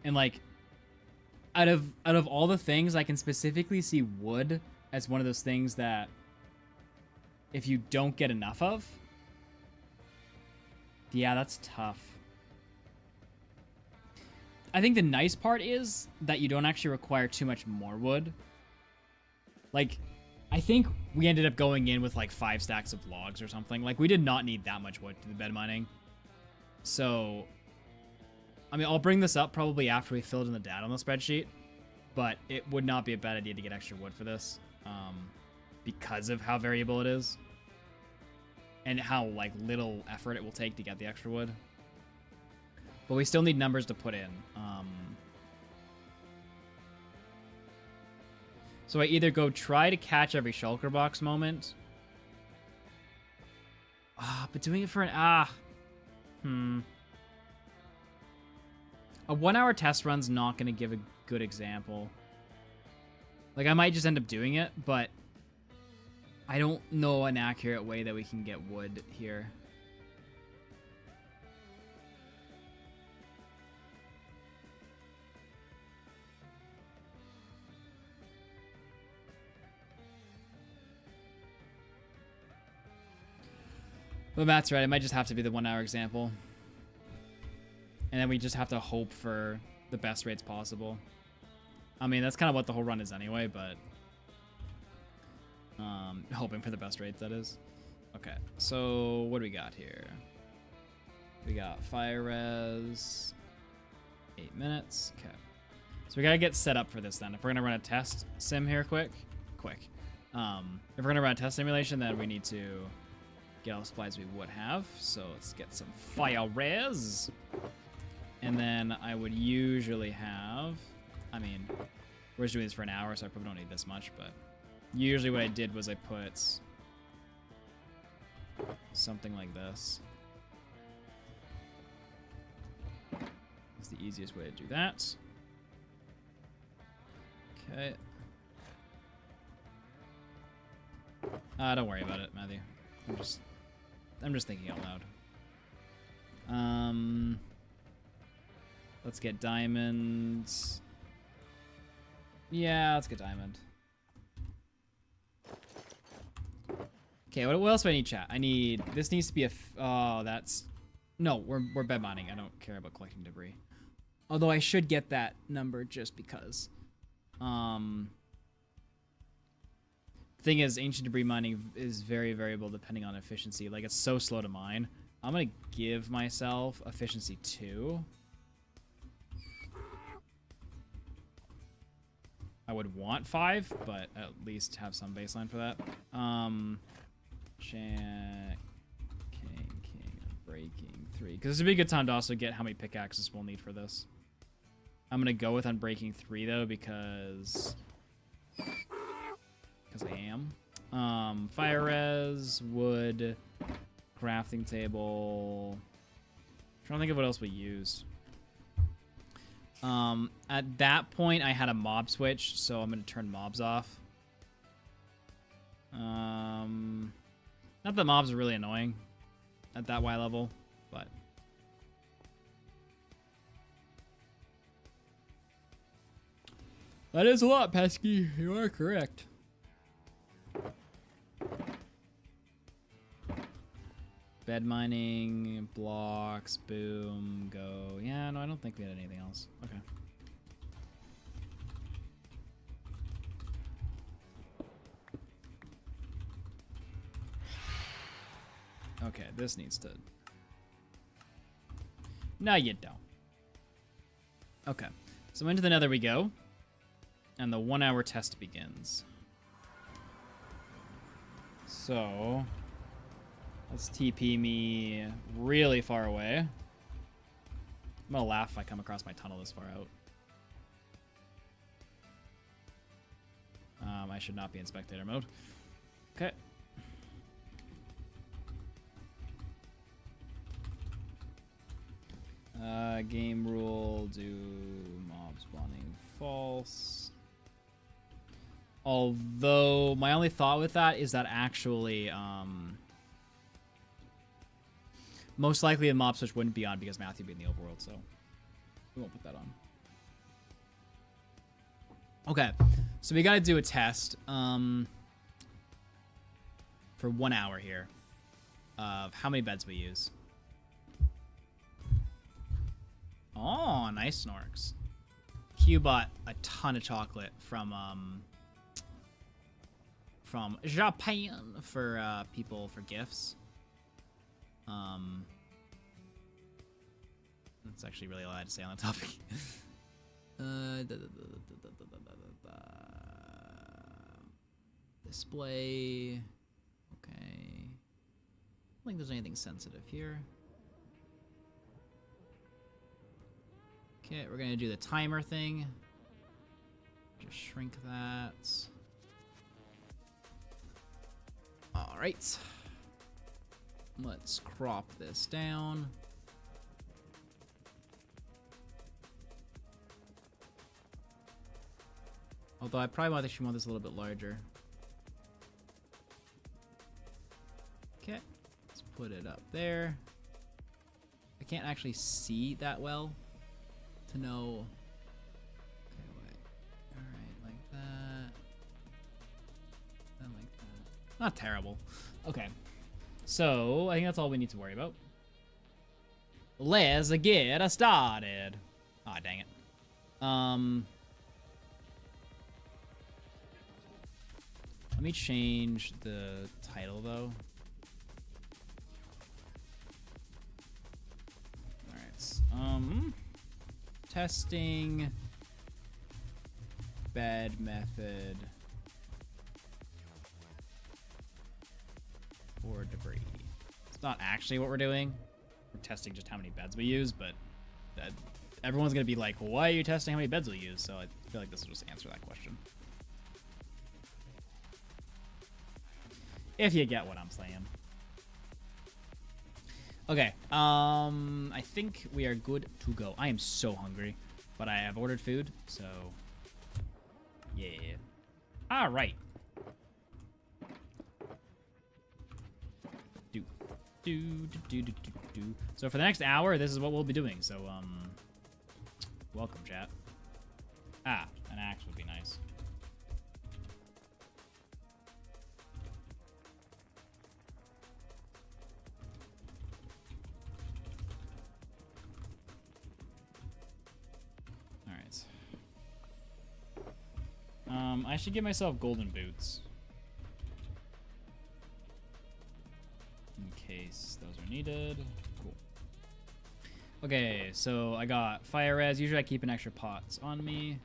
And like out of all the things, I can specifically see wood as one of those things that if you don't get enough of, yeah, that's tough. I think the nice part is that you don't actually require too much more wood. Like, I think we ended up going in with like 5 stacks of logs or something. Like, we did not need that much wood to the bed mining. So, I mean, I'll bring this up probably after we filled in the data on the spreadsheet, but it would not be a bad idea to get extra wood for this, because of how variable it is and how like little effort it will take to get the extra wood. But we still need numbers to put in. So I either go try to catch every shulker box moment. But doing it for an... A 1 hour test run's not going to give a good example. Like, I might just end up doing it, but I don't know an accurate way that we can get wood here. But Matt's right, it might just have to be the 1 hour example. And then we just have to hope for the best rates possible. I mean, that's kind of what the whole run is anyway, but... hoping for the best rates, that is. Okay, so what do we got here? We got fire res... 8 minutes, okay. So we gotta get set up for this then. If we're gonna run a test sim here quick. If we're gonna run a test simulation, then we need to get all the supplies we would have. So let's get some fire res. And then I would usually have, I mean, we're just doing this for an hour, so I probably don't need this much, but usually what I did was I put something like this. It's the easiest way to do that. Okay. Don't worry about it, Matthew. I'm just thinking out loud. Let's get diamonds. Yeah, let's get diamond. Okay, what else do I need, chat? I need... This needs to be a... Oh, that's... No, we're bed mining. I don't care about collecting debris. Although I should get that number just because. Thing is, ancient debris mining is very variable depending on efficiency. Like, it's so slow to mine. I'm going to give myself efficiency 2. I would want 5, but at least have some baseline for that. Check. King, breaking 3. Because this would be a good time to also get how many pickaxes we'll need for this. I'm going to go with unbreaking 3, though, because I am. Fire res, wood, crafting table. I'm trying to think of what else we used. At that point, I had a mob switch, so I'm going to turn mobs off. Not that mobs are really annoying at that Y level, but... That is a lot, Pesky. You are correct. Bed mining, blocks, boom, go. Yeah, no, I don't think we had anything else. Okay. Okay, this needs to... No, you don't. Okay, so into the Nether we go. And the 1 hour test begins. So... Let's TP me really far away. I'm gonna laugh if I come across my tunnel this far out. I should not be in spectator mode. Okay. Game rule, do mob spawning false. Although, my only thought with that is that actually, most likely the mob switch wouldn't be on because Matthew would be in the overworld, so we won't put that on. Okay, so we gotta do a test for 1 hour here of how many beds we use. Oh, nice Snorks. Q bought a ton of chocolate from Japan for people for gifts. That's actually really all I had to say on that topic. Display. Okay. I don't think there's anything sensitive here. Okay, we're gonna do the timer thing. Just shrink that. All right. Let's crop this down. Although I probably want this a little bit larger. Okay, let's put it up there. I can't actually see that well to know. Okay, wait. All right, like that. And like that. Not terrible. Okay. So, I think that's all we need to worry about. Let's get started. Aw, dang it. Let me change the title, though. Alright, testing bed method for debris. It's not actually what we're doing. We're testing just how many beds we use, but everyone's gonna be like, why are you testing how many beds we use? So I feel like this will just answer that question. If you get what I'm saying. Okay, I think we are good to go. I am so hungry, but I have ordered food, so yeah. All right. So for the next hour, this is what we'll be doing. So welcome, chat. Ah, an axe would be nice. I should give myself golden boots. In case those are needed. Cool. Okay, so I got fire res. Usually I keep an extra pots on me.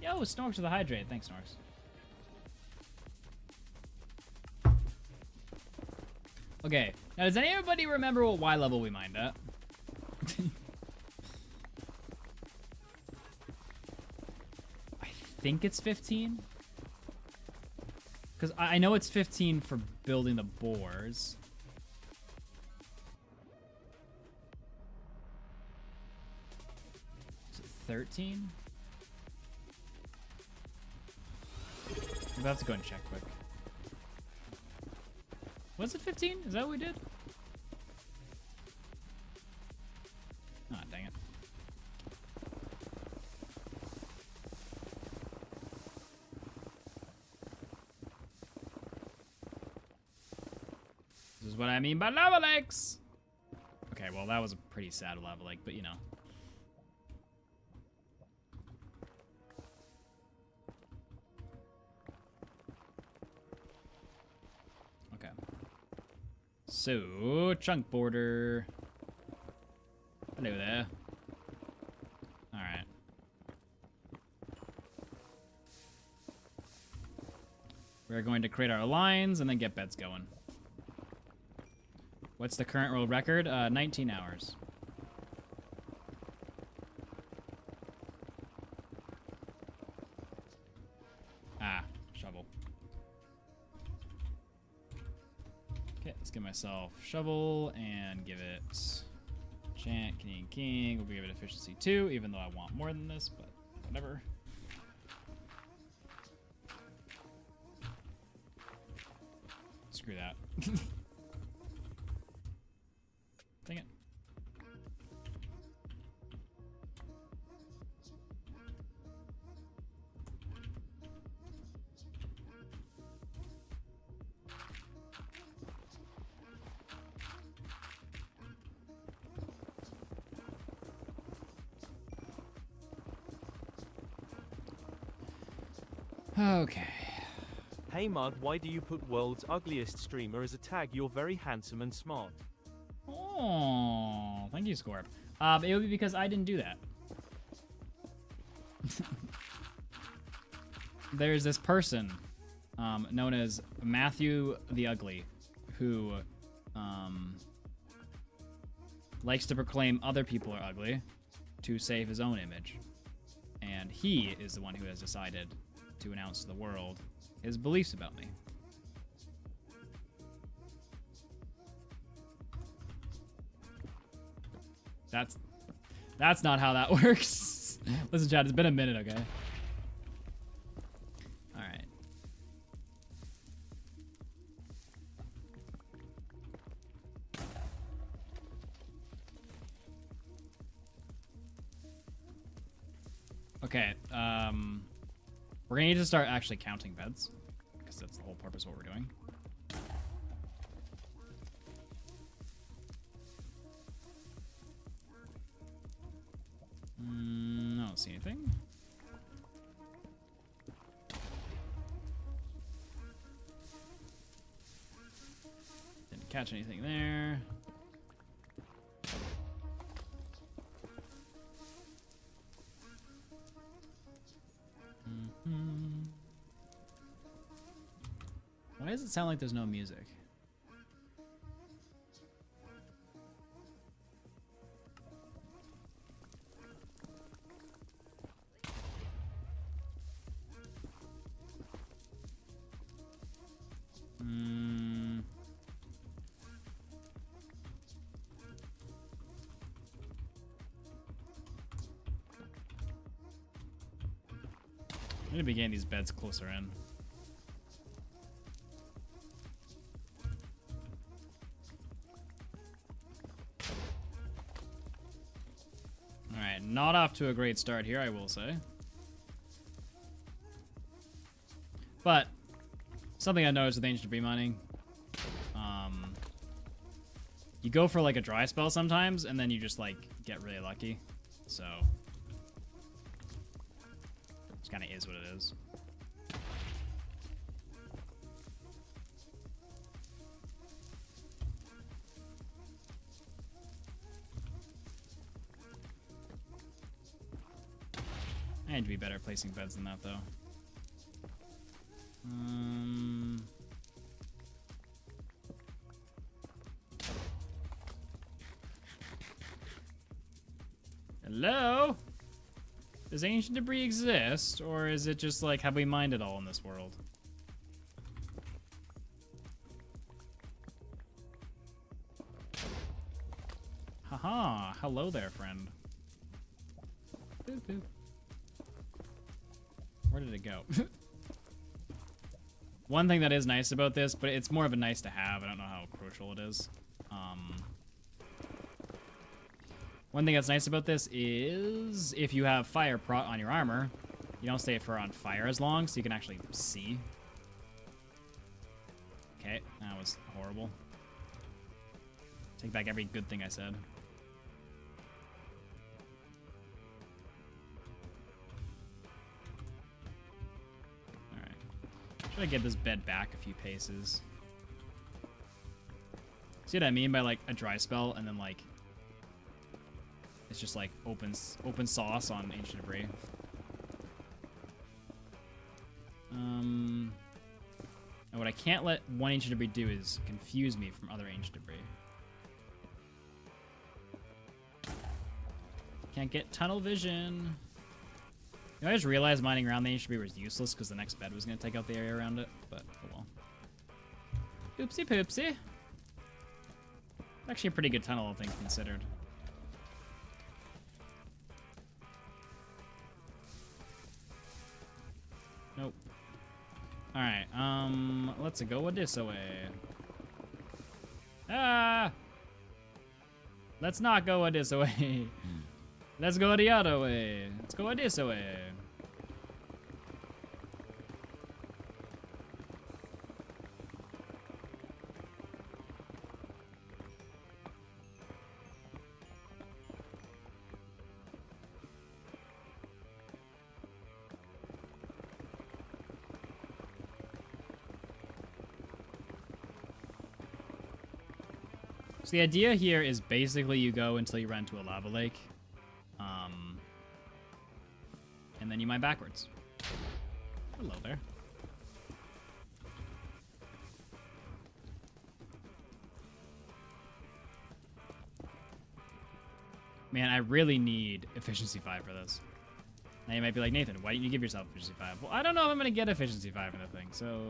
Yo, Snorks with the hydrate. Thanks, Snorks. Okay, now does anybody remember what Y level we mined at? I think it's 15. Because I know it's 15 for building the boars. 13? I'm about to go and check quick. Was it 15? Is that what we did? Ah, dang it. This is what I mean by lava lakes! Okay, well that was a pretty sad lava lake, but you know. Okay. So, chunk border. Hello there. Alright. We're going to create our lines and then get beds going. What's the current world record? 19 hours. Ah, shovel. Okay, let's give myself shovel and give it enchant, king. We'll give it efficiency 2, even though I want more than this, but whatever. Screw that. Dang it. Okay. Hey Mud, why do you put world's ugliest streamer as a tag? You're very handsome and smart. Oh, thank you, Scorp. It would be because I didn't do that. There's this person known as Matthew the Ugly who likes to proclaim other people are ugly to save his own image. And he is the one who has decided to announce to the world his beliefs about me. That's not how that works. Listen, chat, it's been a minute, okay? All right. Okay, we're gonna need to start actually counting beds, because that's the whole purpose of what we're doing. I don't see anything. Didn't catch anything there. Why does it sound like there's no music? I'm gonna be getting these beds closer in. Alright, not off to a great start here, I will say. But, something I noticed with Ancient Debris mining, you go for like a dry spell sometimes, and then you just like get really lucky. So, it kind of is what it is. I need to be better at placing beds than that, though. Hello? Does ancient debris exist, or is it just like, have we mined it all in this world? Haha, hello there, friend. Where did it go? One thing that is nice about this, but it's more of a nice to have. I don't know how crucial it is. One thing that's nice about this is if you have fire prot on your armor, you don't stay on fire as long, so you can actually see. Okay, that was horrible. Take back every good thing I said. Alright. Should I get this bed back a few paces? See what I mean by like a dry spell and then like it's just like open sauce on ancient debris. And what I can't let one ancient debris do is confuse me from other ancient debris. Can't get tunnel vision. You know, I just realized mining around the ancient debris was useless because the next bed was going to take out the area around it, but oh well. Oopsie poopsie. Actually a pretty good tunnel, all things considered. Nope. Alright, let's go this way. Ah! Let's not go this way. Let's go the other way. Let's go this way. So the idea here is basically you go until you run into a lava lake. And then you mine backwards. Hello there. Man, I really need efficiency 5 for this. Now you might be like, Nathan, why didn't you give yourself efficiency 5? Well, I don't know if I'm going to get efficiency 5 in the thing, so...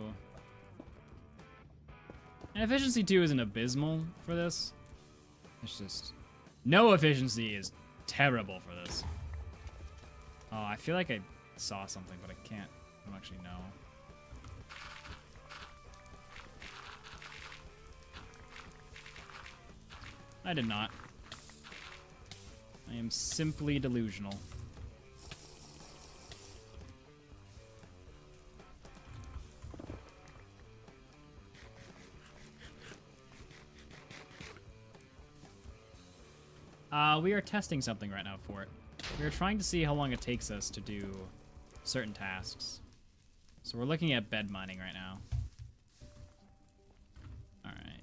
And efficiency 2 isn't abysmal for this. It's just... No efficiency is terrible for this. Oh, I feel like I saw something, but I can't. I don't actually know. I did not. I am simply delusional. We are testing something right now for it. We are trying to see how long it takes us to do certain tasks. So we're looking at bed mining right now. Alright.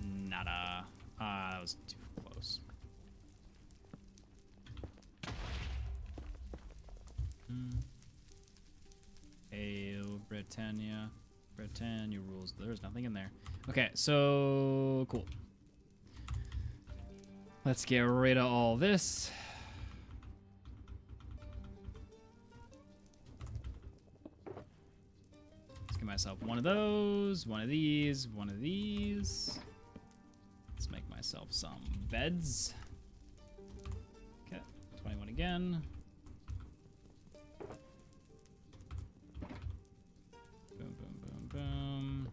Nada. That was too close. Hail, Britannia. Britannia rules. There's nothing in there. Okay, so cool. Let's get rid of all this. Let's get myself one of those, one of these, one of these. Let's make myself some beds. Okay, 21 again. Boom.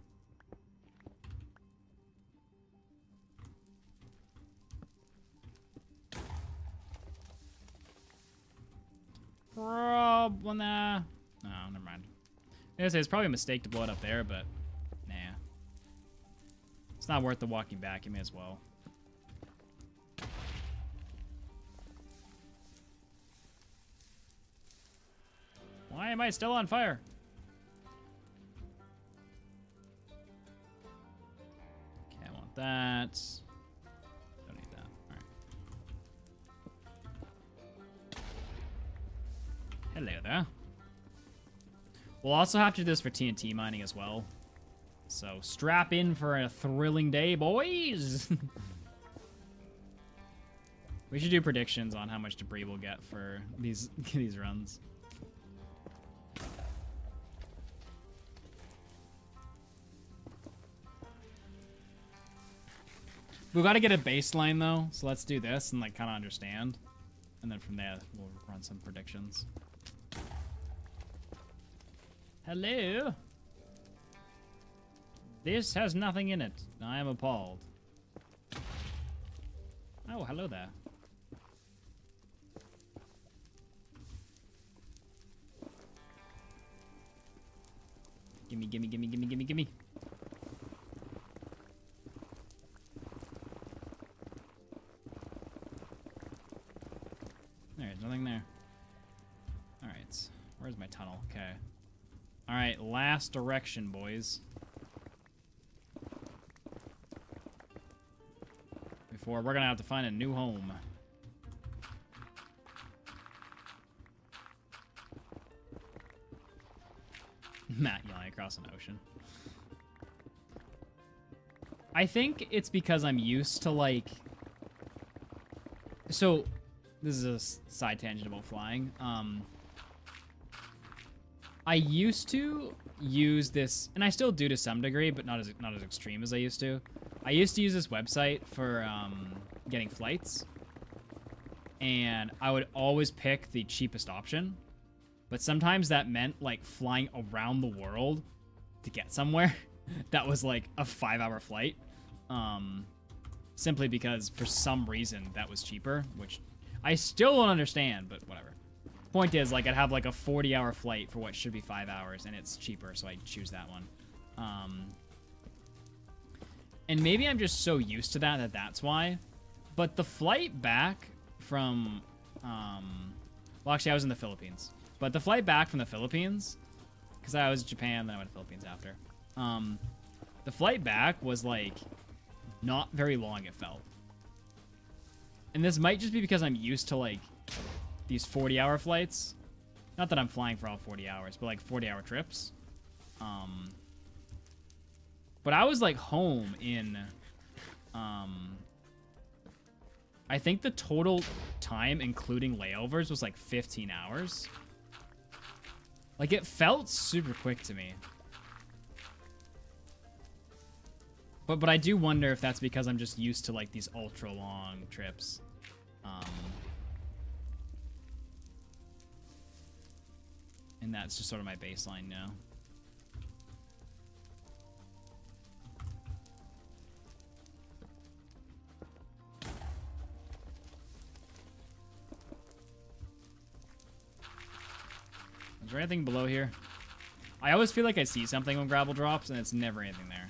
No, never mind. I was gonna say it's probably a mistake to blow it up there, but nah. It's not worth the walking back. You may as well. Why am I still on fire? Okay, I want that. Don't need that. Alright. Hello there. We'll also have to do this for TNT mining as well. So strap in for a thrilling day, boys! We should do predictions on how much debris we'll get for these runs. We got to get a baseline though, so let's do this and like kind of understand, and then from there we'll run some predictions. Hello. This has nothing in it. I am appalled. Oh, hello there. Gimme, gimme, gimme, gimme, gimme, gimme. There's nothing there. Alright, where's my tunnel? Okay. Alright, last direction, boys. Before we're gonna have to find a new home. Matt yelling across an ocean. I think it's because I'm used to, like... So, this is a side tangent about flying. I used to use this, and I still do to some degree, but not as extreme as I used to. I used to use this website for getting flights, and I would always pick the cheapest option. But sometimes that meant, like, flying around the world to get somewhere that was, like, a 5-hour flight. Simply because, for some reason, that was cheaper, which I still don't understand, but whatever. Point is, like, I'd have, like, a 40-hour flight for what should be 5 hours, and it's cheaper, so I choose that one. And maybe I'm just so used to that that's why. But the flight back from... well, actually, I was in the Philippines. But the flight back from the Philippines, because I was in Japan, then I went to the Philippines after. The flight back was, like, not very long, it felt. And this might just be because I'm used to, like, these 40-hour flights. Not that I'm flying for all 40 hours, but, like, 40-hour trips. But I was, like, home in... I think the total time, including layovers, was, like, 15 hours. Like, it felt super quick to me. But I do wonder if that's because I'm just used to, like, these ultra-long trips. And that's just sort of my baseline now. Is there anything below here? I always feel like I see something when gravel drops, and it's never anything there.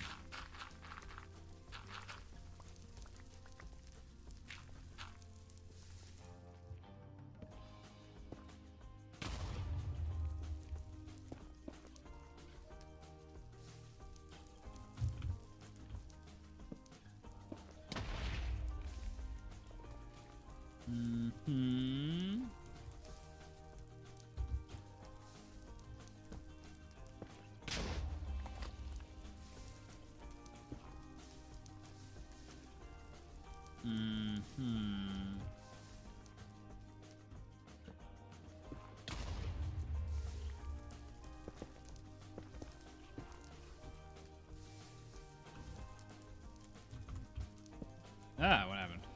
Ah, what happened?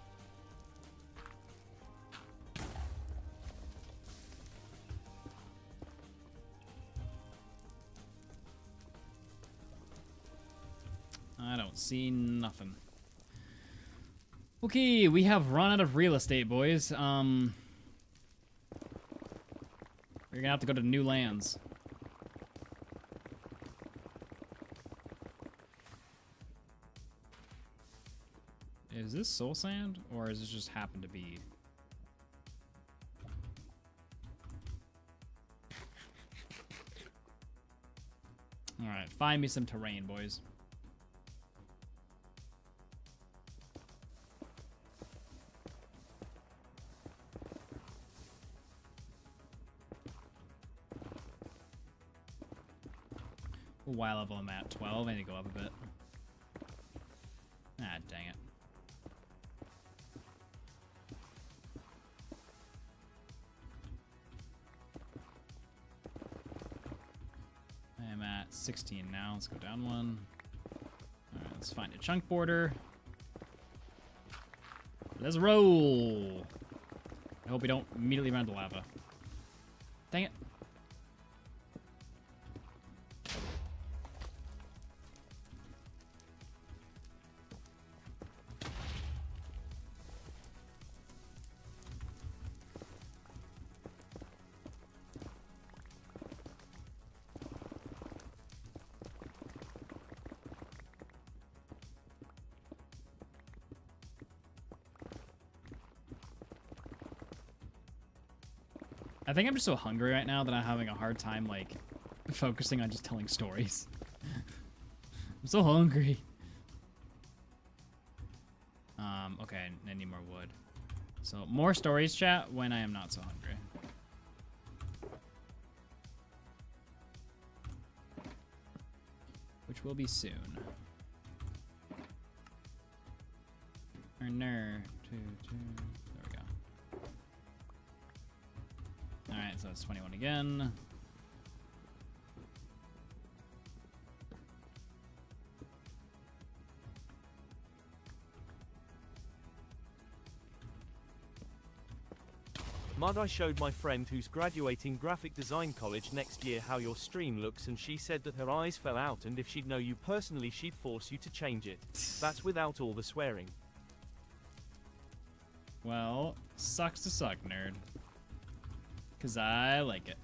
I don't see nothing. Okay, we have run out of real estate, boys. We're gonna have to go to new lands. Is this soul sand, or does it just happen to be? Alright, find me some terrain, boys. Why level I'm at 12? I need to go up a bit. Ah, dang it. I'm at 16 now. Let's go down one. Alright, let's find a chunk border. Let's roll. I hope we don't immediately run into lava. Dang it. I think I'm just so hungry right now that I'm having a hard time, like, focusing on just telling stories. I'm so hungry. Okay, I need more wood. So, more stories, chat, when I am not so hungry. Which will be soon. Or no, there we go. Alright, so it's 21 again. Mud, I showed my friend who's graduating graphic design college next year how your stream looks, and she said that her eyes fell out, and if she'd know you personally she'd force you to change it. That's without all the swearing. Well, sucks to suck, nerd. 'Cause I like it.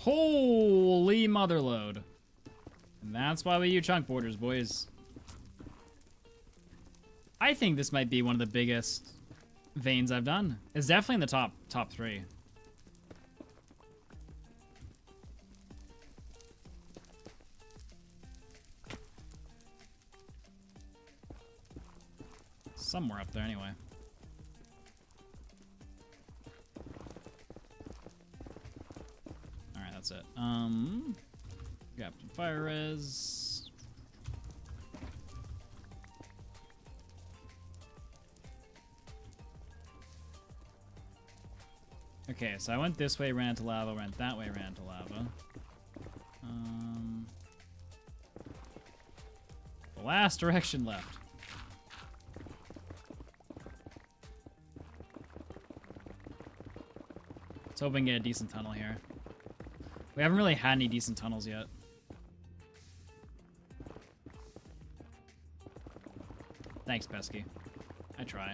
Holy motherload. And that's why we use chunk borders, boys. I think this might be one of the biggest veins I've done. It's definitely in the top 3. Somewhere up there anyway. Alright, that's it. Got some fire res. Okay, so I went this way, ran into lava, went that way, ran into lava. The last direction left. Let's hope we can get a decent tunnel here. We haven't really had any decent tunnels yet. Thanks, Pesky. I try.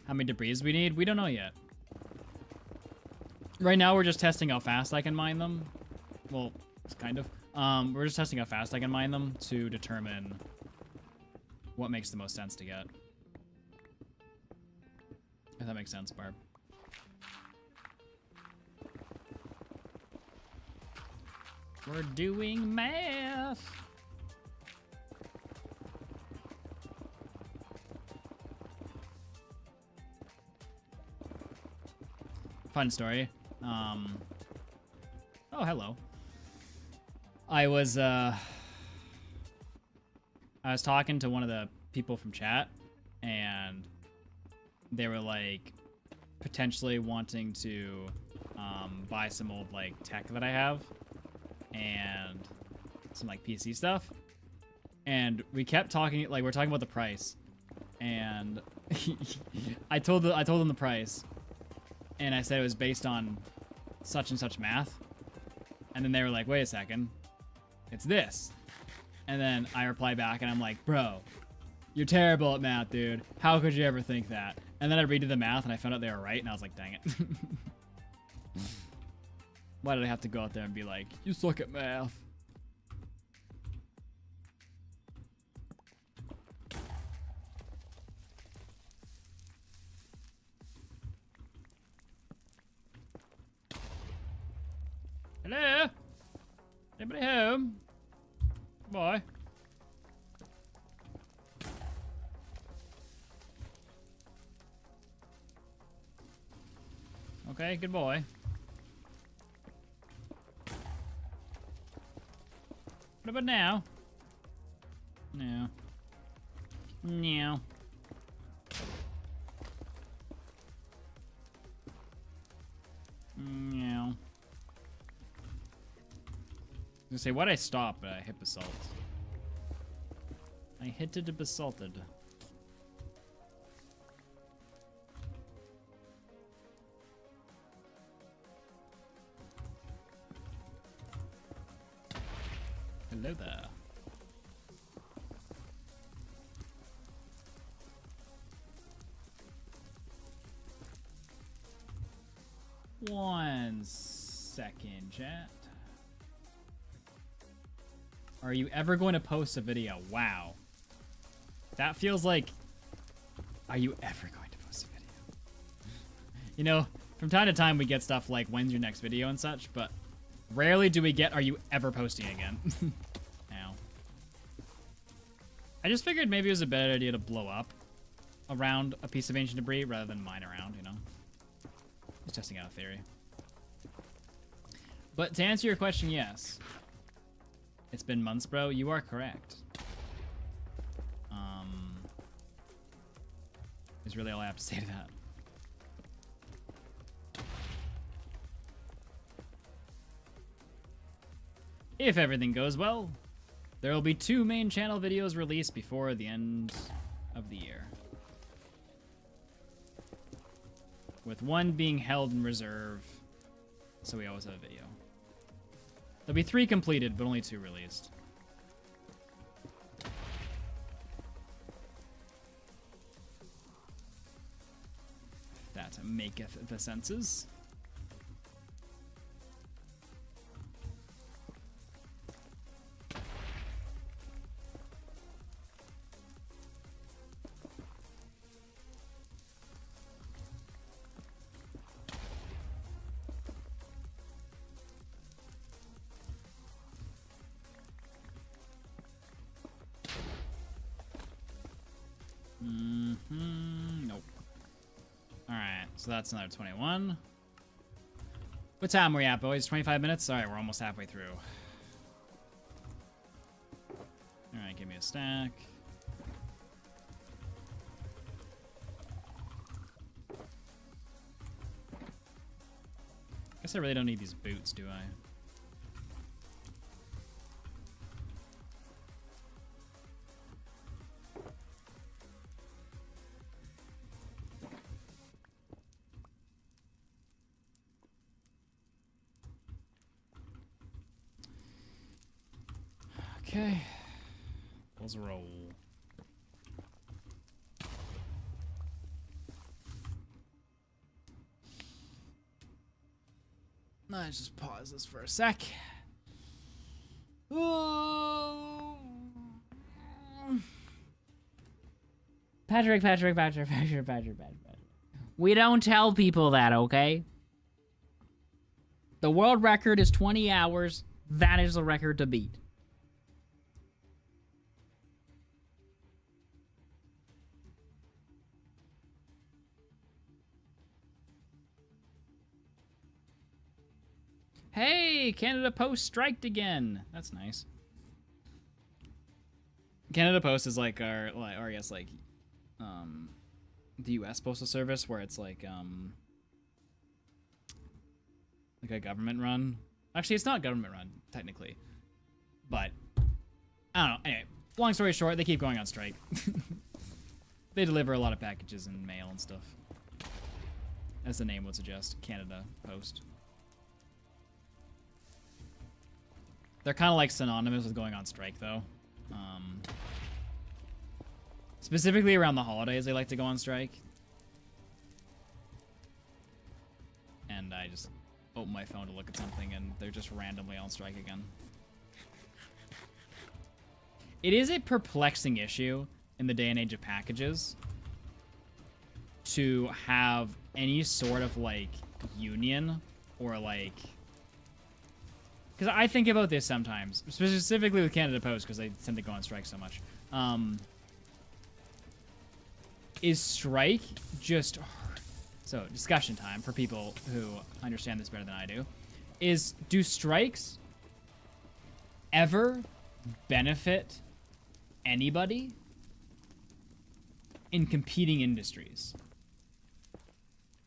How many debris we need? We don't know yet. Right now, we're just testing how fast I can mine them. Well, it's kind of. We're just testing how fast I can mine them to determine what makes the most sense to get. If that makes sense, Barb. We're doing math. Fun story. Oh, hello. I was talking to one of the people from chat, and they were like potentially wanting to buy some old like tech that I have and some like PC stuff. And we kept talking, like we're talking about the price, and I told them the price, and I said it was based on such and such math, and then they were like, wait a second, it's this. And then I replied back and I'm like, bro, you're terrible at math, dude. How could you ever think that? And then I redid the math and I found out they were right, and I was like, dang it. Why did I have to go out there and be like, you suck at math? Hello? Anybody home? Boy. Okay, good boy. What about now? No. No. No. I was gonna say, why'd I stop? But I hit basalt. I hit it basalted. Hello there. One second, chat. Are you ever going to post a video? Wow. That feels like... Are you ever going to post a video? You know, from time to time we get stuff like, when's your next video and such, but rarely do we get, are you ever posting again? Ow. I just figured maybe it was a better idea to blow up around a piece of ancient debris rather than mine around, you know? Just testing out a theory. But to answer your question, yes. It's been months, bro. You are correct. Is really all I have to say to that. If everything goes well, there will be 2 main channel videos released before the end of the year. With 1 being held in reserve, so we always have a video. There'll be 3 completed, but only 2 released. That maketh the senses. Nope. Alright, so that's another 21. What time are we at, boys? 25 minutes? Alright, we're almost halfway through. Alright, give me a stack. Guess I really don't need these boots, do I? Okay, let's roll. Let's just pause this for a sec. Patrick. We don't tell people that, okay? The world record is 20 hours. That is the record to beat. Hey, Canada Post striked again. That's nice. Canada Post is like our, or I guess like, the U.S. Postal Service, where it's like a government run. Actually, it's not government run technically, but I don't know. Anyway, long story short, they keep going on strike. They deliver a lot of packages and mail and stuff, as the name would suggest. Canada Post. They're kind of like synonymous with going on strike, though. Specifically around the holidays, they like to go on strike. And I just open my phone to look at something and they're just randomly on strike again. It is a perplexing issue in the day and age of packages to have any sort of like union or like, because I think about this sometimes, specifically with Canada Post because they tend to go on strike so much. Is strike just, so discussion time for people who understand this better than I do, is do strikes ever benefit anybody in competing industries?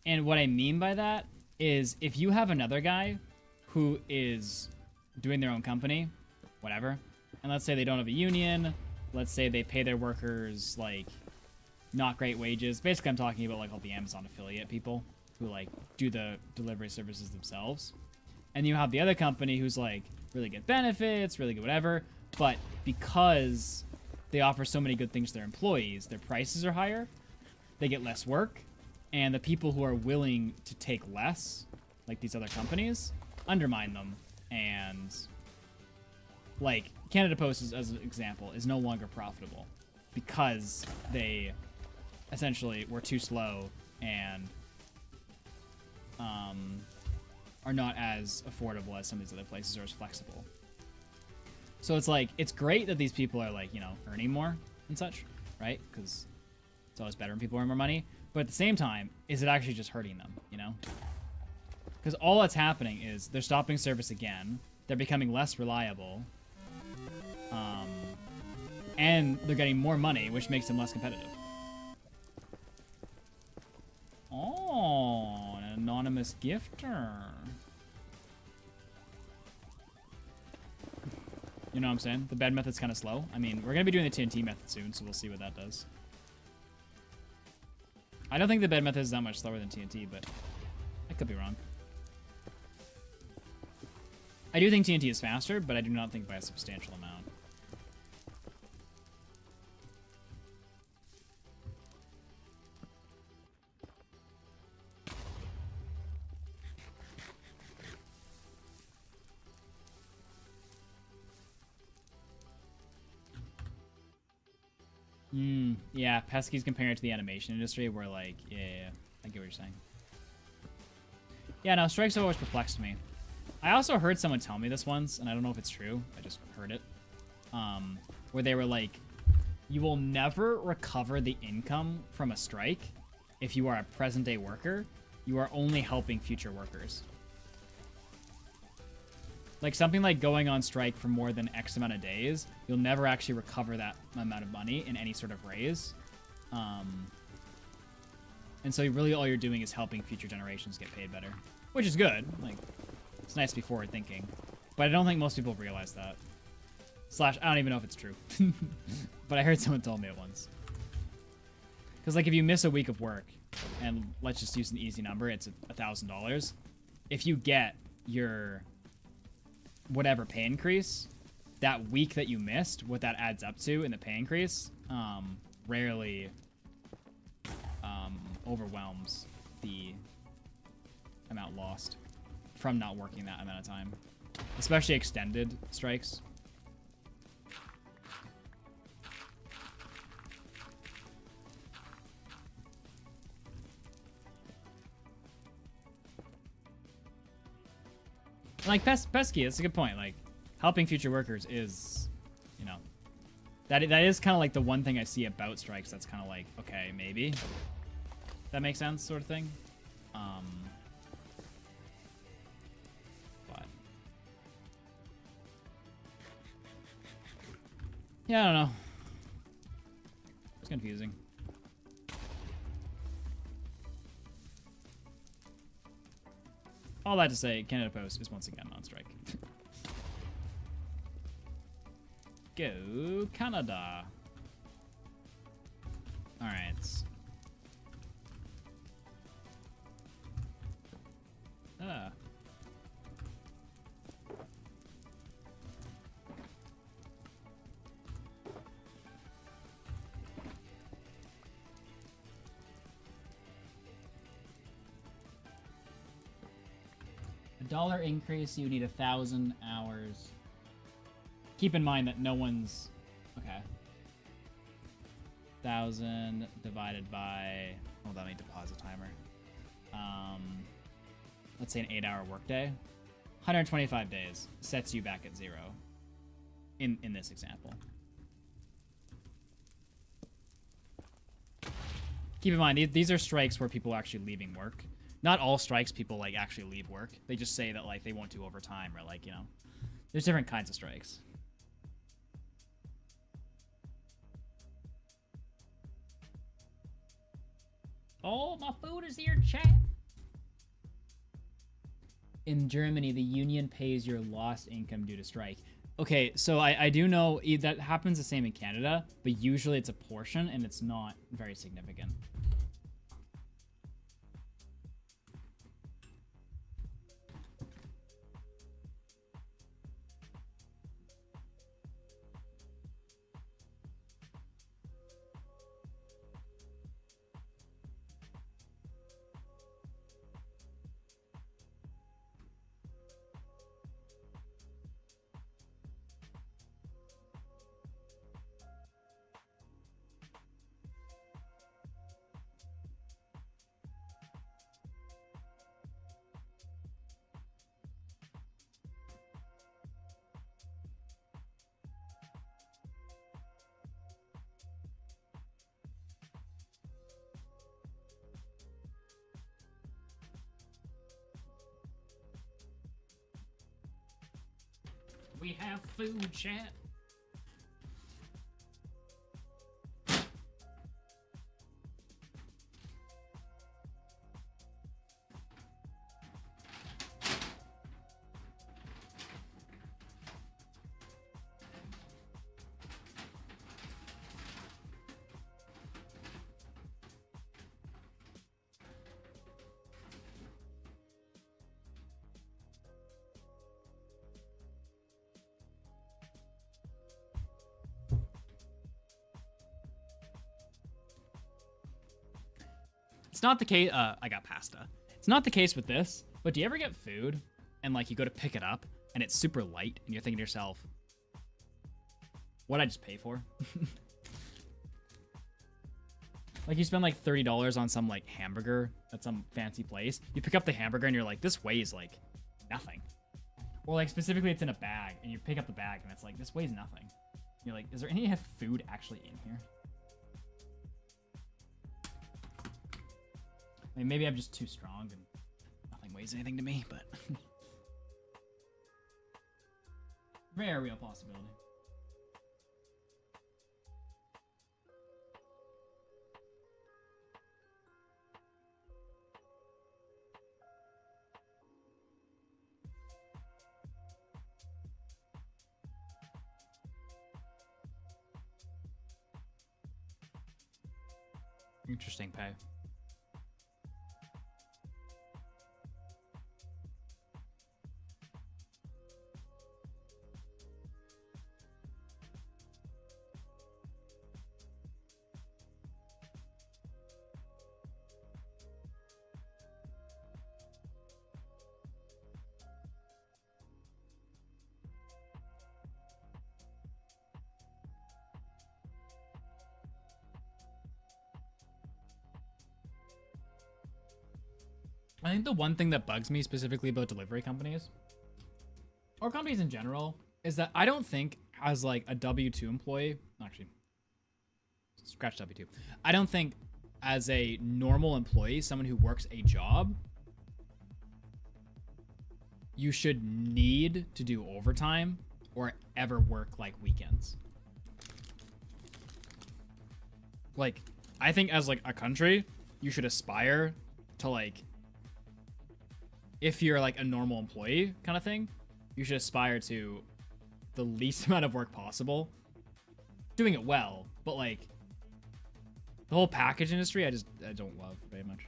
And what I mean by that is if you have another guy who is doing their own company, whatever, and let's say they don't have a union, let's say they pay their workers like not great wages. Basically, I'm talking about like all the Amazon affiliate people who like do the delivery services themselves. And you have the other company who's like really good benefits, really good whatever, but because they offer so many good things to their employees, their prices are higher, they get less work, and the people who are willing to take less, like these other companies, undermine them. And like Canada Post, is, as an example, is no longer profitable because they essentially were too slow and are not as affordable as some of these other places or as flexible. So it's like, it's great that these people are like, you know, earning more and such, right? Because it's always better when people earn more money. But at the same time, is it actually just hurting them, you know? Because all that's happening is they're stopping service again, they're becoming less reliable, and they're getting more money, which makes them less competitive. Oh, an anonymous gifter. You know what I'm saying? The bed method's kind of slow. I mean, we're going to be doing the TNT method soon, so we'll see what that does. I don't think the bed method is that much slower than TNT, but I could be wrong. I do think TNT is faster, but I do not think by a substantial amount. Yeah, Pesky's comparing it to the animation industry where, like, yeah, I get what you're saying. Yeah, no, strikes have always perplexed me. I also heard someone tell me this once, and I don't know if it's true, I just heard it, where they were like, you will never recover the income from a strike if you are a present-day worker. You are only helping future workers. Like, something like going on strike for more than X amount of days, you'll never actually recover that amount of money in any sort of raise. And so really all you're doing is helping future generations get paid better. Which is good. Like, it's nice to be forward-thinking. But I don't think most people realize that. Slash, I don't even know if it's true. But I heard someone told me it once. Because, like, if you miss a week of work, and let's just use an easy number, it's $1,000. If you get your whatever pay increase, that week that you missed, what that adds up to in the pay increase, rarely overwhelms the amount lost from not working that amount of time. Especially extended strikes. Like, Pesky, that's a good point. Like, helping future workers is, you know, that is kind of like the one thing I see about strikes that's kind of like, okay, maybe. That makes sense, sort of thing. But yeah, I don't know. It's confusing. All that to say, Canada Post is once again on strike. Go Canada. All right. dollar increase, you need 1,000 hours. Keep in mind that no one's... Okay. 1,000 divided by... Hold on, I need to pause the timer. Let's say an 8-hour workday. 125 days sets you back at 0 in this example. Keep in mind, these are strikes where people are actually leaving work. Not all strikes people, like, actually leave work. They just say that, like, they won't do overtime or, like, you know. There's different kinds of strikes. Oh, my food is here, chat. In Germany, the union pays your lost income due to strike. Okay, so I do know that happens the same in Canada, but usually it's a portion and it's not very significant. We have food, chat. It's not the case. I got pasta. It's not the case with this, but do you ever get food and like you go to pick it up and it's super light and you're thinking to yourself, what'd I just pay for? Like you spend like $30 on some like hamburger at some fancy place. You pick up the hamburger and you're like, this weighs like nothing. Or like specifically it's in a bag and you pick up the bag and it's like, this weighs nothing. You're like, is there any food actually in here? I mean, maybe I'm just too strong and nothing weighs anything to me, but very real possibility. Interesting pay. I think the one thing that bugs me specifically about delivery companies, or companies in general, is that I don't think as like a W-2 employee, actually, scratch W-2. I don't think as a normal employee, someone who works a job, you should need to do overtime or ever work like weekends. Like, I think as like a country, you should aspire to like, if you're like a normal employee kind of thing, you should aspire to the least amount of work possible, doing it well, but like the whole package industry, I don't love very much.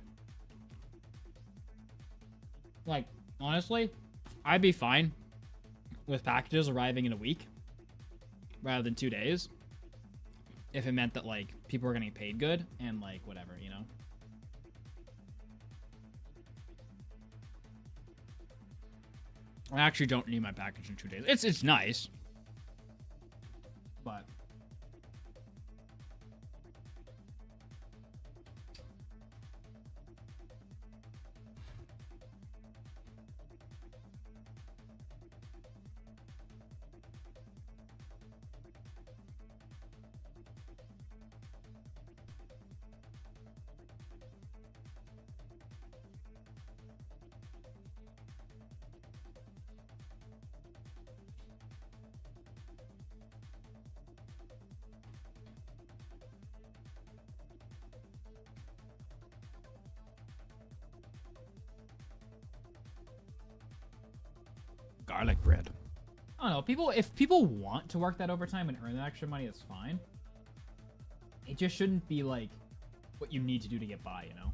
Like, honestly, I'd be fine with packages arriving in a week rather than 2 days if it meant that like people were getting paid good and like whatever, you know? I actually don't need my package in 2 days. It's nice. But garlic bread. I don't know. If people want to work that overtime and earn that extra money, that's fine. It just shouldn't be like what you need to do to get by, you know?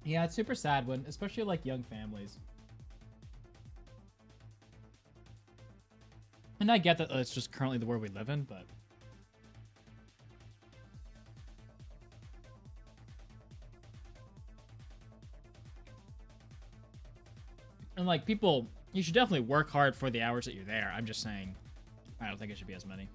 Yeah, it's super sad when, especially like young families. And I get that it's just currently the world we live in, but and like people, you should definitely work hard for the hours that you're there. I'm just saying, I don't think it should be as many.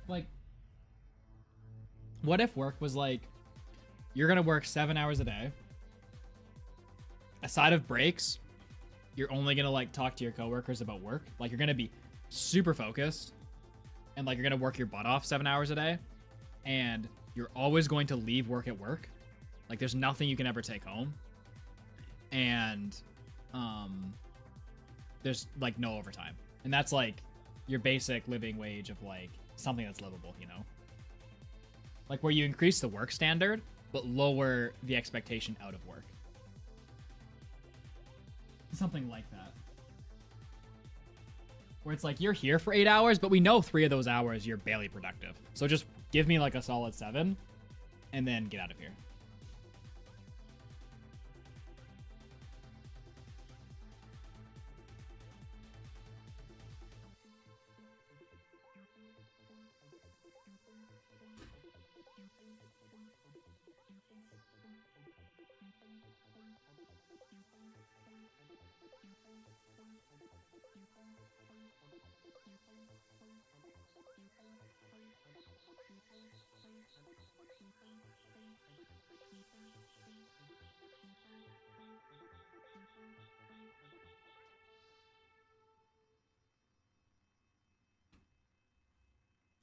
Like, what if work was like, you're gonna work 7 hours a day. Aside of breaks, you're only gonna like talk to your coworkers about work. Like, you're gonna be super focused, and like you're gonna work your butt off 7 hours a day, and you're always going to leave work at work. Like, there's nothing you can ever take home, and there's like no overtime, and that's like your basic living wage of like something that's livable, you know? Like, where you increase the work standard, but lower the expectation out of work. Something like that. Where it's like, you're here for 8 hours, but we know 3 of those hours you're barely productive. So just give me like a solid 7, and then get out of here.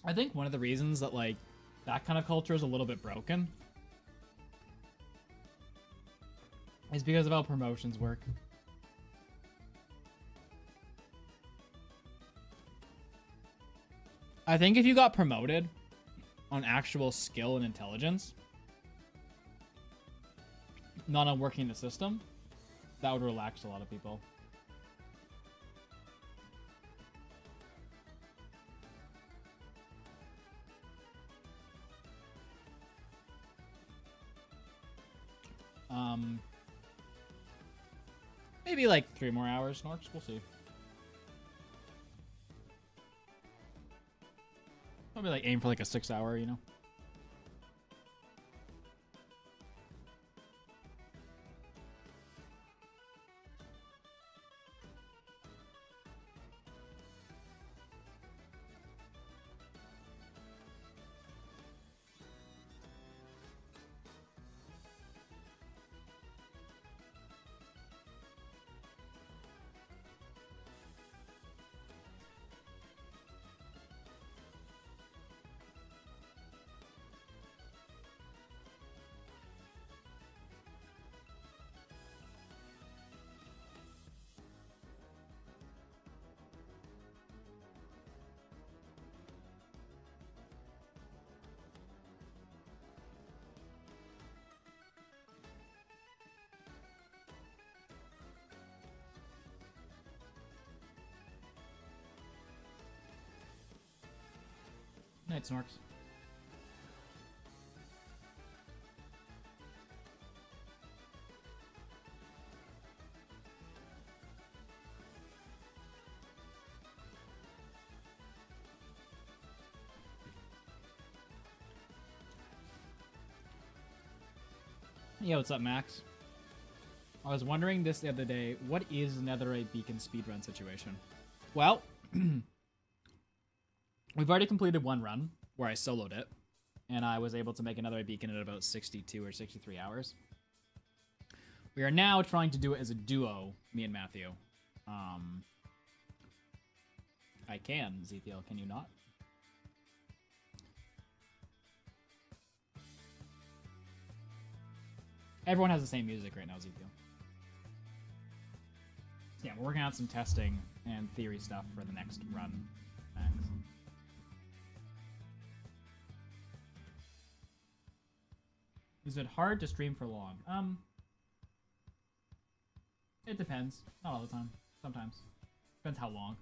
I think one of the reasons that like that kind of culture is a little bit broken is because of how promotions work. I think if you got promoted on actual skill and intelligence, not on working the system, that would relax a lot of people. Maybe like 3 more hours, Norks. We'll see. Probably like aim for like a 6 hour, you know? Night, Snorks. Yeah, what's up, Max? I was wondering this the other day, what is Netherite Beacon Speedrun situation? Well, we've already completed one run where I soloed it, and I was able to make another beacon in about 62 or 63 hours. We are now trying to do it as a duo, me and Matthew. I can, Zethiel, can you not? Everyone has the same music right now, Zethiel. Yeah, we're working on some testing and theory stuff for the next run, Max. Is it hard to stream for long? It depends. Not all the time. Sometimes. Depends how long.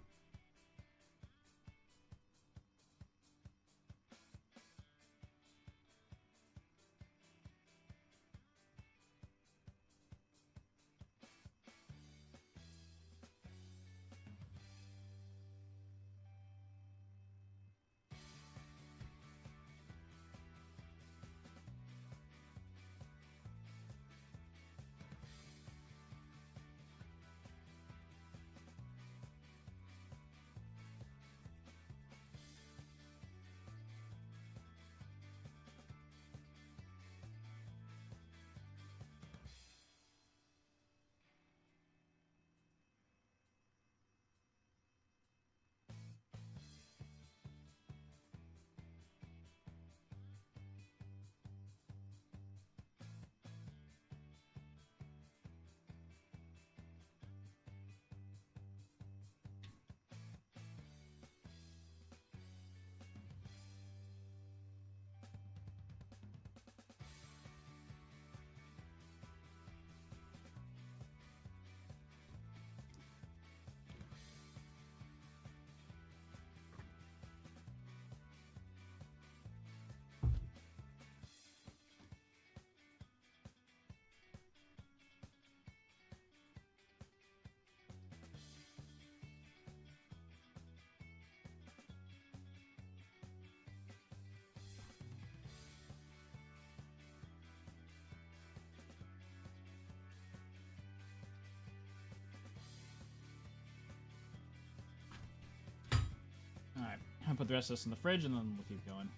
Alright, I'll put the rest of this in the fridge and then we'll keep going.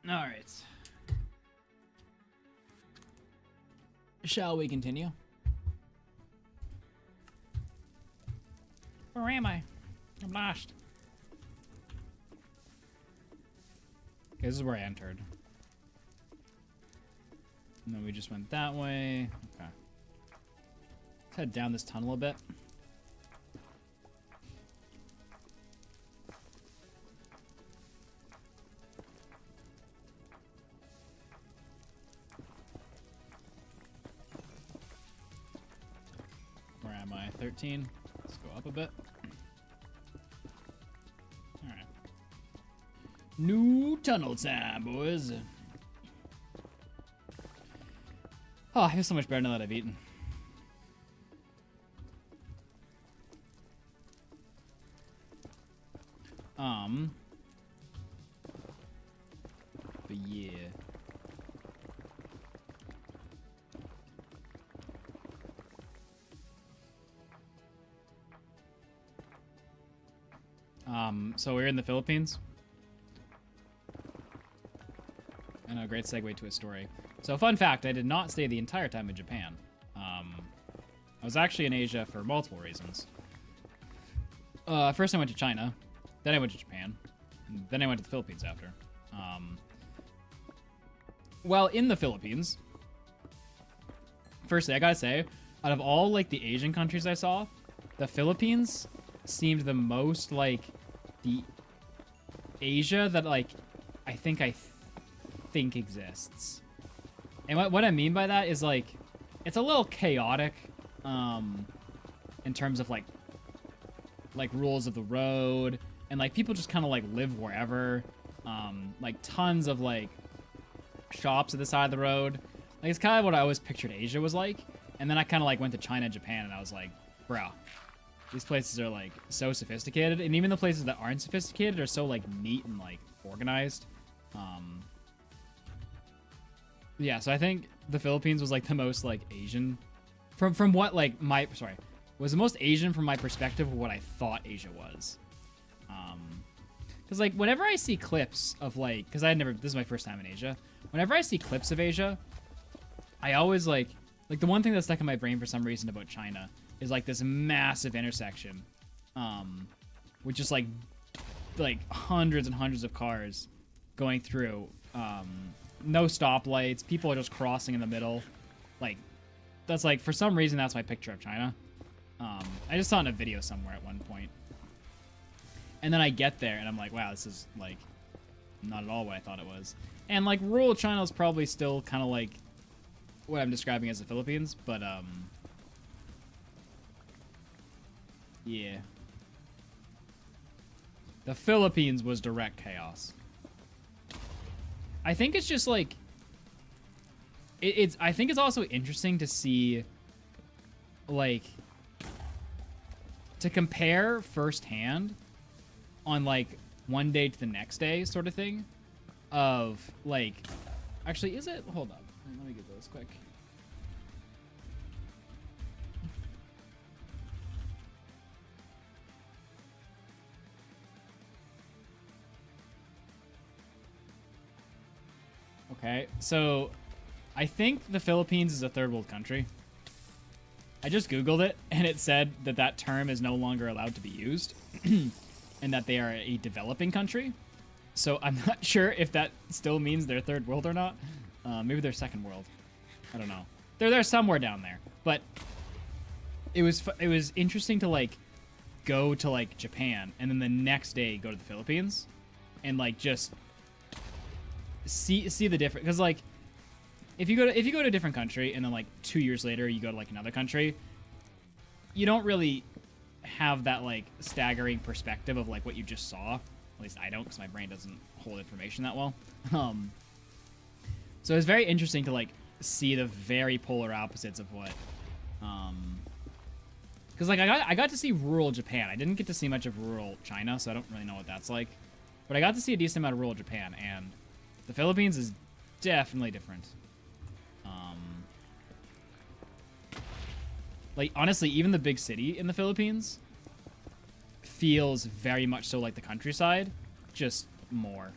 Alright. Shall we continue? Where am I? I'm lost. Okay, this is where I entered. And then we just went that way. Okay. Let's head down this tunnel a bit. Where am I? 13. Let's go up a bit. Alright. New tunnel time, boys. Oh, I feel so much better now that I've eaten. But yeah. So we're in the Philippines. And a great segue to a story. So fun fact, I did not stay the entire time in Japan. I was actually in Asia for multiple reasons. First I went to China, then I went to Japan, and then I went to the Philippines after. Well, in the Philippines, firstly, I gotta say, out of all like the Asian countries I saw, the Philippines seemed the most like the Asia that like I think exists. And what I mean by that is like it's a little chaotic in terms of like rules of the road, and like people just kind of like live wherever. Like tons of like shops at the side of the road. Like it's kind of what I always pictured Asia was like. And then I kind of like went to China and Japan and I was like, bro, these places are like so sophisticated, and even the places that aren't sophisticated are so like neat and like organized. Yeah, so I think the Philippines was like the most like Asian from what like was the most Asian from my perspective of what I thought Asia was. Because like whenever I see clips of like, because this is my first time in Asia. Whenever I see clips of Asia, I always like the one thing that's stuck in my brain for some reason about China is like this massive intersection, with just like hundreds and hundreds of cars going through. No stoplights. People are just crossing in the middle. Like, that's like, for some reason, that's my picture of China. I just saw it in a video somewhere at one point. And then I get there, and I'm like, wow, this is, like, not at all what I thought it was. And, like, rural China is probably still kind of like what I'm describing as the Philippines, but, yeah. The Philippines was direct chaos. I think it's just like I think it's also interesting to see like to compare firsthand on like one day to the next day sort of thing of like actually is it hold up let me get those quick. Okay, so I think the Philippines is a third world country. I just Googled it, and it said that that term is no longer allowed to be used, and that they are a developing country. So I'm not sure if that still means they're third world or not. Maybe they're second world. I don't know. They're somewhere down there. But it was interesting to like go to like Japan, and then the next day go to the Philippines, and like just see the difference, because like if you go to a different country and then like 2 years later you go to like another country, you don't really have that like staggering perspective of like what you just saw. At least I don't, because my brain doesn't hold information that well. So it's very interesting to like see the very polar opposites of what because like I got to see rural Japan. I didn't get to see much of rural China, so I don't really know what that's like, but I got to see a decent amount of rural Japan, and the Philippines is definitely different. Like, honestly, even the big city in the Philippines feels very much so like the countryside, just more.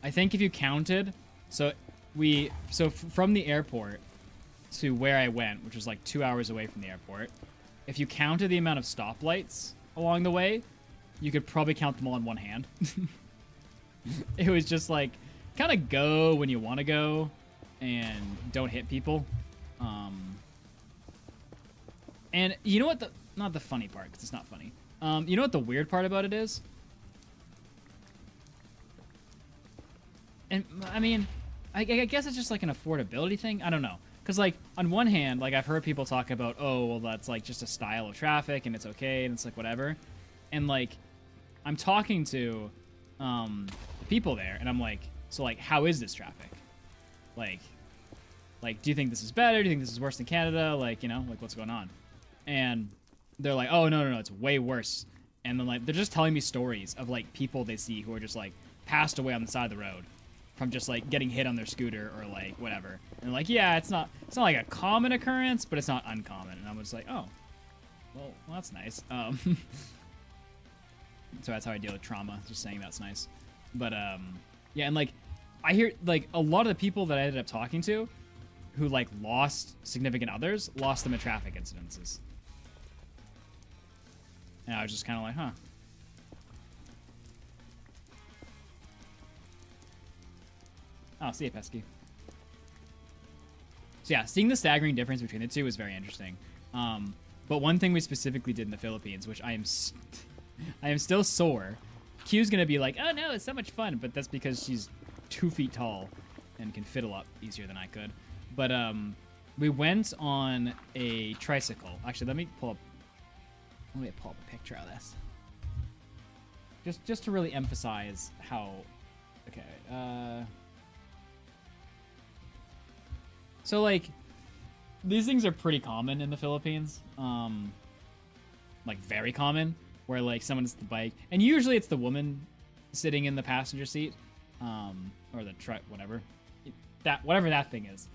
I think if you counted, from the airport to where I went, which was like 2 hours away from the airport, if you counted the amount of stoplights along the way, you could probably count them all in one hand. It was just like, kind of go when you want to go and don't hit people. And you know what not the funny part, because it's not funny. You know what the weird part about it is? And I mean, I guess it's just like an affordability thing. I don't know. Because like on one hand, like I've heard people talk about, oh, well, that's like just a style of traffic and it's okay and it's like whatever. And like I'm talking to people there and I'm like, so like, how is this traffic? Like, do you think this is better? Do you think this is worse than Canada? Like, you know, like what's going on? And they're like, oh, no, it's way worse. And then like, they're just telling me stories of like people they see who are just like passed away on the side of the road from just like getting hit on their scooter or like whatever. And like, yeah, it's not like a common occurrence, but it's not uncommon. And I was like, oh, well that's nice. So that's how I deal with trauma, just saying that's nice. But yeah, and like I hear like a lot of the people that I ended up talking to who like lost significant others lost them in traffic incidences. And I was just kind of like, huh. Oh, see you, Pesky. So yeah, seeing the staggering difference between the two was very interesting. But one thing we specifically did in the Philippines, which I am still sore. Q's gonna be like, oh no, it's so much fun, but that's because she's 2 feet tall and can fiddle up easier than I could. But we went on a tricycle. Actually, let me pull up a picture of this. Just to really emphasize how. Okay. So like, these things are pretty common in the Philippines. Like very common, where like someone's the bike, and usually it's the woman sitting in the passenger seat, or the whatever that thing is.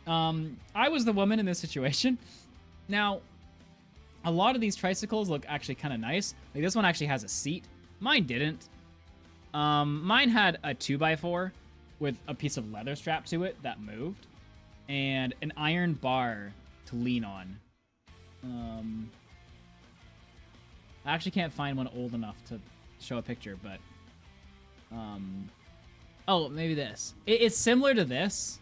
I was the woman in this situation. Now, a lot of these tricycles look actually kind of nice. Like this one actually has a seat. Mine didn't. Mine had a 2x4 with a piece of leather strapped to it that moved, and an iron bar to lean on. I actually can't find one old enough to show a picture, but oh, maybe this. It's similar to this,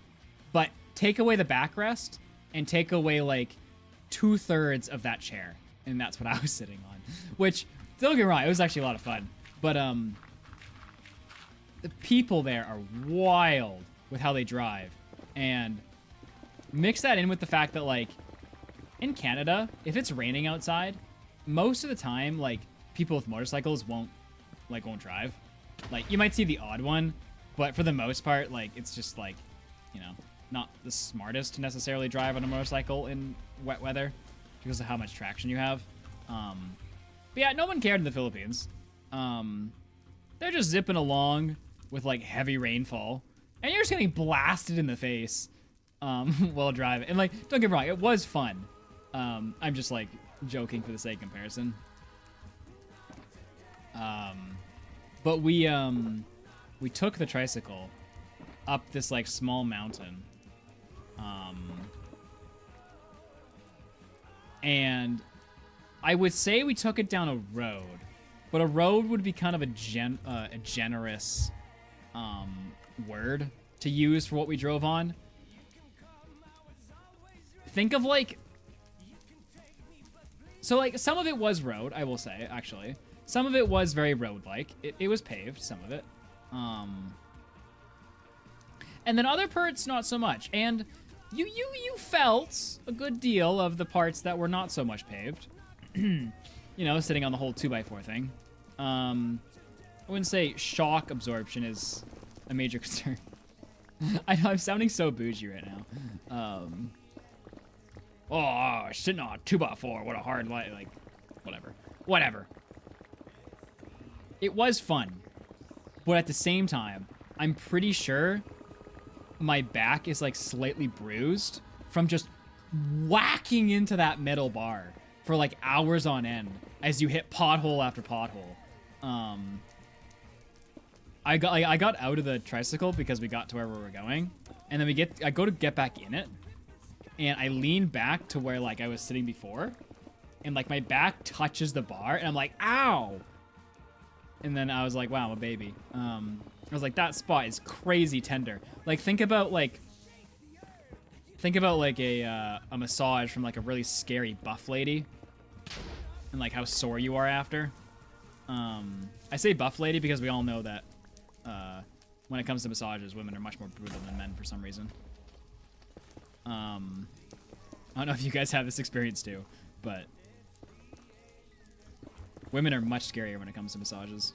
but take away the backrest and take away like 2/3 of that chair, and that's what I was sitting on. Which, don't get me wrong, it was actually a lot of fun, but the people there are wild with how they drive, and mix that in with the fact that like in Canada, if it's raining outside, most of the time like people with motorcycles won't drive. Like you might see the odd one, but for the most part, like it's just like, you know, not the smartest to necessarily drive on a motorcycle in wet weather because of how much traction you have. But yeah, no one cared in the Philippines. They're just zipping along with like heavy rainfall, and you're just getting blasted in the face while driving. And like, don't get me wrong, it was fun. I'm just like joking for the sake of comparison. But we took the tricycle up this like small mountain, and I would say we took it down a road, but a road would be kind of a generous word to use for what we drove on. Think of like, so like some of it was road, I will say, actually. Some of it was very road-like. It was paved, some of it. And then other parts, not so much. And you felt a good deal of the parts that were not so much paved. You know, sitting on the whole 2x4 thing. I wouldn't say shock absorption is a major concern. I know I'm sounding so bougie right now. Oh, sitting on a 2x4, what a hard life. Like, whatever. It was fun, but at the same time, I'm pretty sure my back is like slightly bruised from just whacking into that metal bar for like hours on end as you hit pothole after pothole. I got out of the tricycle because we got to where we were going, and then I go to get back in it, and I lean back to where like I was sitting before, and like my back touches the bar, and I'm like, ow! And then I was like, wow, I'm a baby. I was like, that spot is crazy tender. Like think about like a massage from like a really scary buff lady, and like how sore you are after. I say buff lady because we all know that when it comes to massages, women are much more brutal than men for some reason. I don't know if you guys have this experience too, but women are much scarier when it comes to massages.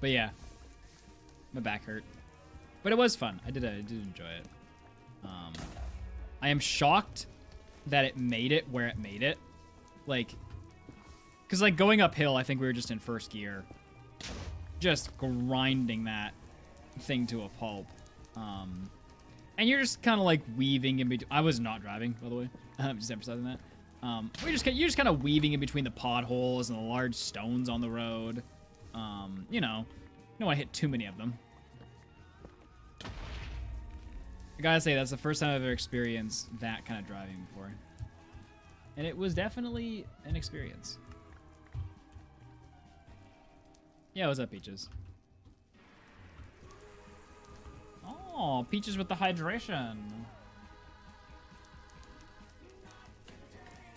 But yeah, my back hurt, but it was fun. I did enjoy it. I am shocked that it made it where it made it, like, cause like going uphill, I think we were just in first gear, just grinding that thing to a pulp. And you're just kind of like weaving in between. I was not driving, by the way. I'm just emphasizing that. You're just kind of weaving in between the potholes and the large stones on the road. You know, you don't want to hit too many of them. I gotta say, that's the first time I've ever experienced that kind of driving before. And it was definitely an experience. Yeah, what's up, Peaches? Oh, Peaches with the hydration.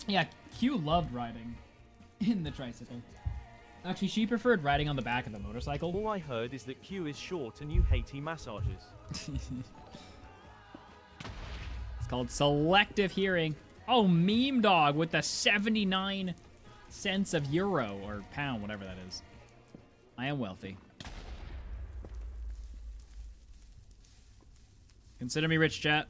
Yeah, Q loved riding in the tricycle. Actually, she preferred riding on the back of the motorcycle. All I heard is that Q is short and you hate he massages. It's called selective hearing. Oh, Meme Dog with the 79 cents of euro or pound, whatever that is. I am wealthy. Consider me rich, chat.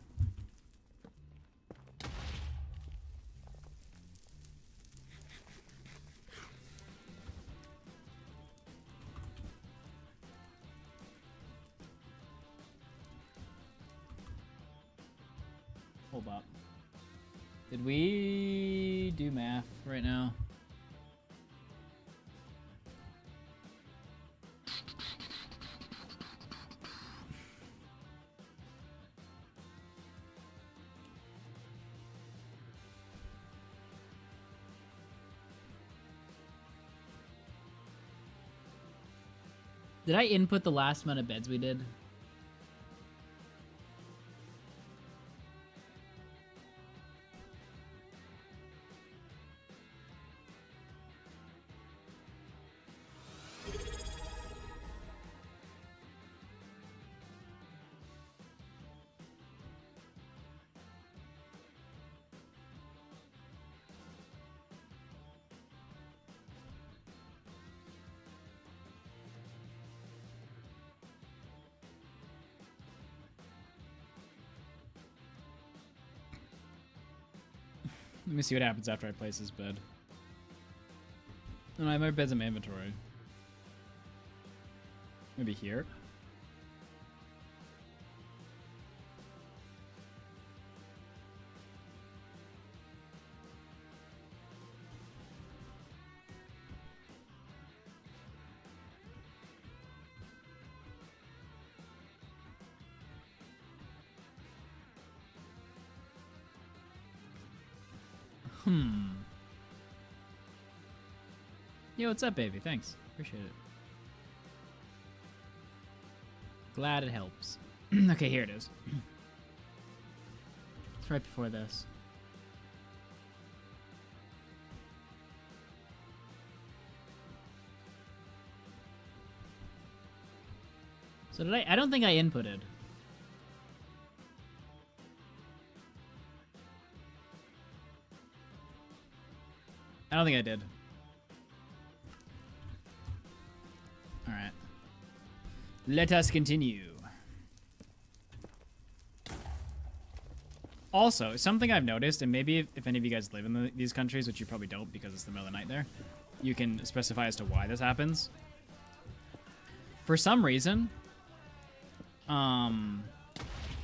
Hold up. Did we do math right now? Did I input the last amount of beds we did? Let me see what happens after I place this bed. No, I have my beds in my inventory. Maybe here. Yo, what's up, baby? Thanks. Appreciate it. Glad it helps. Okay, here it is. It's right before this. So did I don't think I inputted. I don't think I did. Alright. Let us continue. Also, something I've noticed, and maybe if any of you guys live in these countries, which you probably don't because it's the middle of the night there, you can specify as to why this happens. For some reason,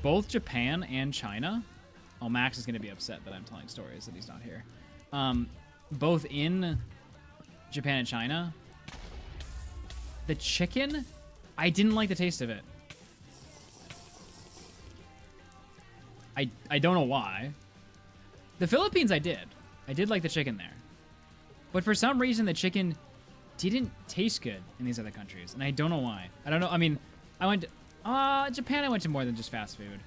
both Japan and China. Oh, Max is going to be upset that I'm telling stories that he's not here. Both in Japan and China, the chicken, I didn't like the taste of it. I don't know why. The Philippines, I did. I did like the chicken there. But for some reason, the chicken didn't taste good in these other countries. And I don't know why. I don't know. I mean, I went to... Japan, I went to more than just fast food.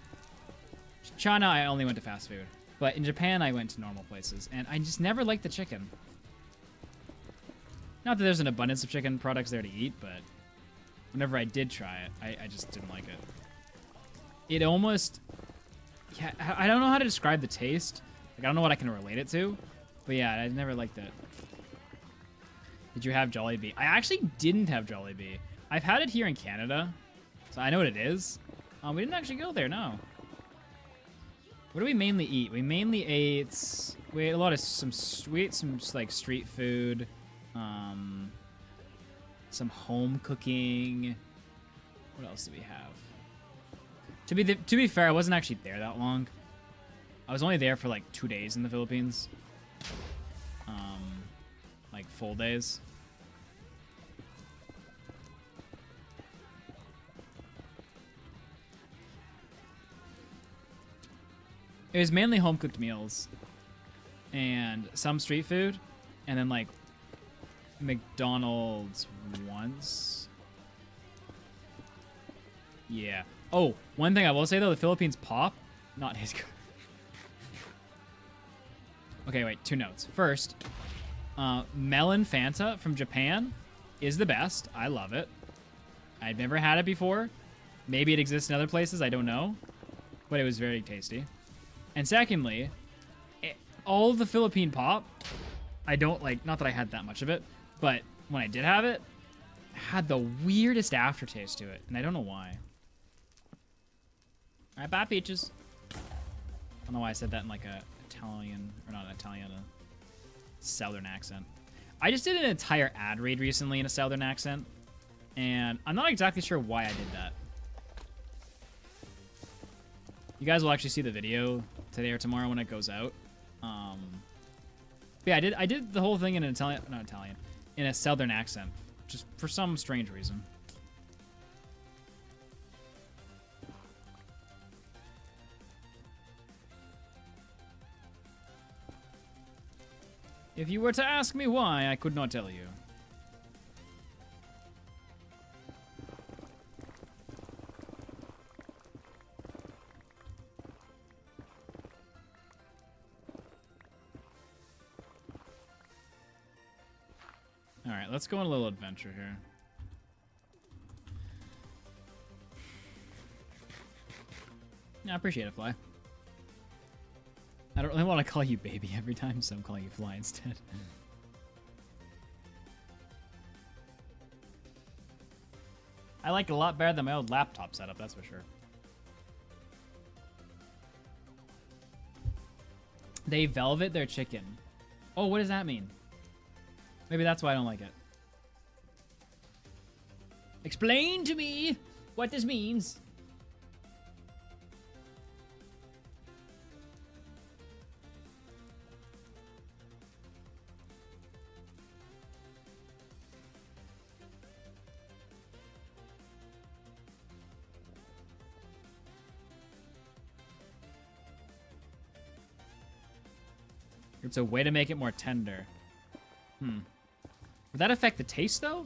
China, I only went to fast food. But in Japan, I went to normal places. And I just never liked the chicken. Not that there's an abundance of chicken products there to eat, but whenever I did try it, I just didn't like it. It almost... Yeah, I don't know how to describe the taste. Like, I don't know what I can relate it to. But yeah, I never liked it. Did you have Jollibee? I actually didn't have Jollibee. I've had it here in Canada, so I know what it is. We didn't actually go there, no. What do we mainly eat? We mainly ate... We ate a lot of some like street food. Some home cooking. What else do we have? To be fair, I wasn't actually there that long. I was only there for like 2 days in the Philippines. Like full days. It was mainly home cooked meals and some street food, and then like McDonald's once. Yeah. Oh, one thing I will say though, the Philippines pop, not his. Okay, wait, 2 notes. First, melon Fanta from Japan is the best. I love it. I've never had it before. Maybe it exists in other places, I don't know. But it was very tasty. And secondly, all the Philippine pop, I don't like, not that I had that much of it, but when I did have it, had the weirdest aftertaste to it, and I don't know why. Alright, bye, peaches. I don't know why I said that in like a Italian, or not Italian, a Southern accent. I just did an entire ad read recently in a Southern accent, and I'm not exactly sure why I did that. You guys will actually see the video today or tomorrow when it goes out. But yeah, I did the whole thing in an in a Southern accent, just for some strange reason. If you were to ask me why, I could not tell you. Alright, let's go on a little adventure here. Yeah, I appreciate it, Fly. I don't really want to call you baby every time, so I'm calling you Fly instead. I like it a lot better than my old laptop setup, that's for sure. They velvet their chicken. Oh, what does that mean? Maybe that's why I don't like it. Explain to me what this means. It's a way to make it more tender. Would that affect the taste, though?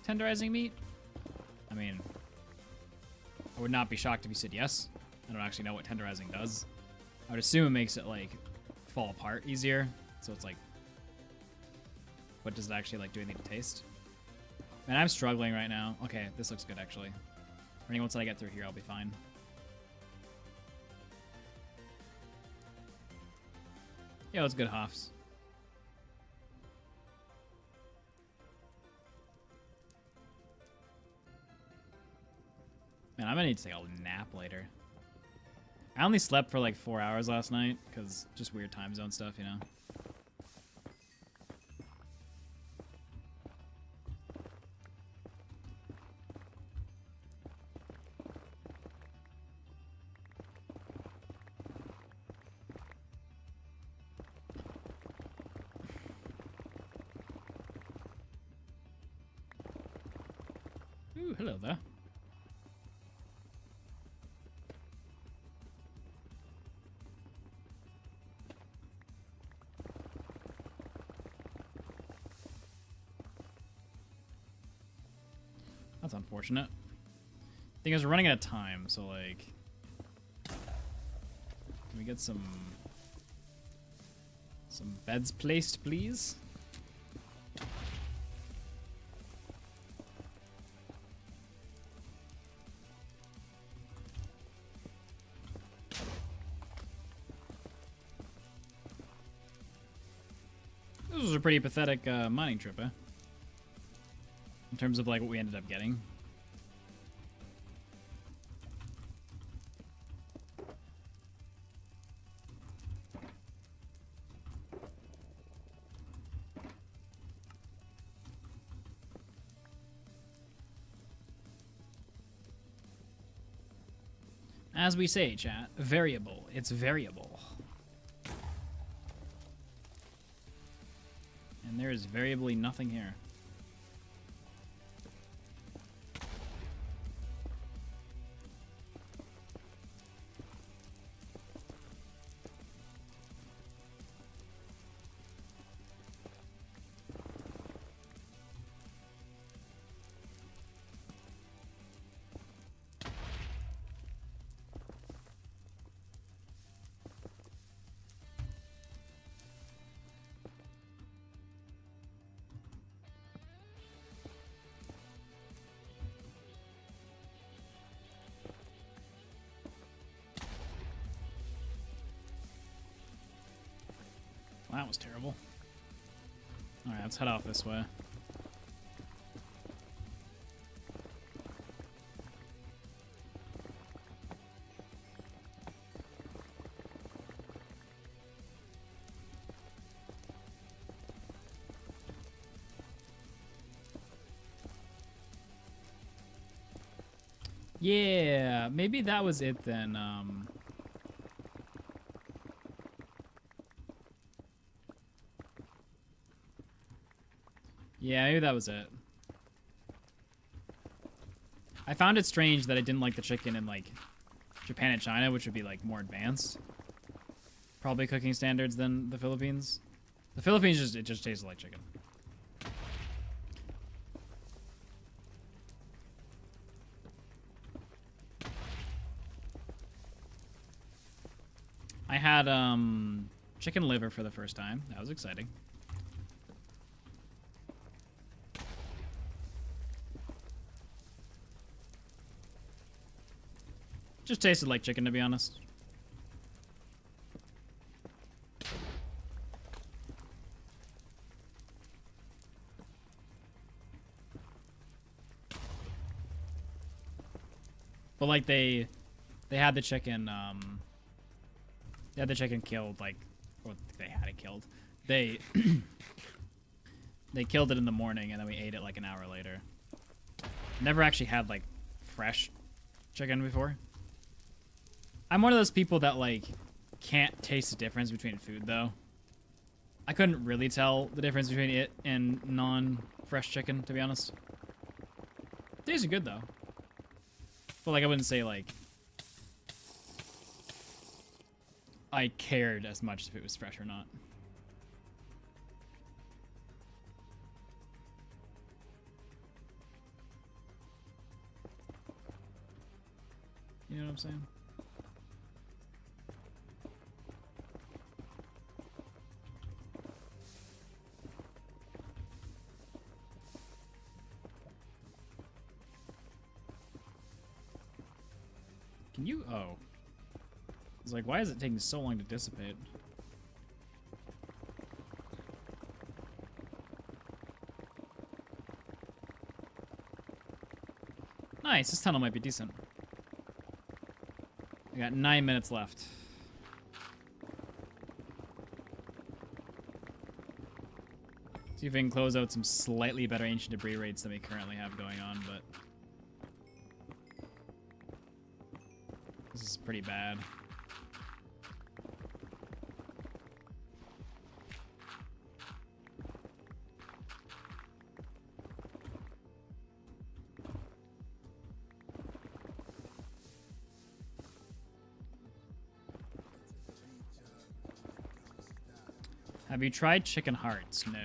Tenderizing meat? I mean, I would not be shocked if you said yes. I don't actually know what tenderizing does. I would assume it makes it, like, fall apart easier. So it's like, what does it actually, like, do anything to taste? Man, I'm struggling right now. Okay, this looks good, actually. I think once I get through here, I'll be fine. Yeah, it's good, Hoffs. Man, I'm gonna need to take a nap later. I only slept for like 4 hours last night, because just weird time zone stuff, you know? Ooh, hello there. That's unfortunate. Thing is, we're running out of time, so like, can we get some beds placed, please? This was a pretty pathetic mining trip, eh? In terms of like what we ended up getting. As we say, chat, variable. It's variable. And there is variably nothing here. Well, that was terrible. Alright, let's head off this way. Yeah, maybe that was it then. Yeah, maybe that was it. I found it strange that I didn't like the chicken in, like, Japan and China, which would be, like, more advanced. Probably cooking standards than the Philippines. The Philippines, it just tasted like chicken. I had, chicken liver for the first time. That was exciting. Just tasted like chicken, to be honest. But like they had the chicken, they had the chicken killed, like, or they had it killed. They they killed it in the morning, and then we ate it like an hour later. Never actually had like fresh chicken before. I'm one of those people that, like, can't taste the difference between food, though. I couldn't really tell the difference between it and non-fresh chicken, to be honest. It tasted good, though. But, like, I wouldn't say, like, I cared as much if it was fresh or not. You know what I'm saying? Can you? Oh. It's like, why is it taking so long to dissipate? Nice, this tunnel might be decent. We got 9 minutes left. See if we can close out some slightly better ancient debris rates than we currently have going on, but this is pretty bad. Have you tried chicken hearts? No.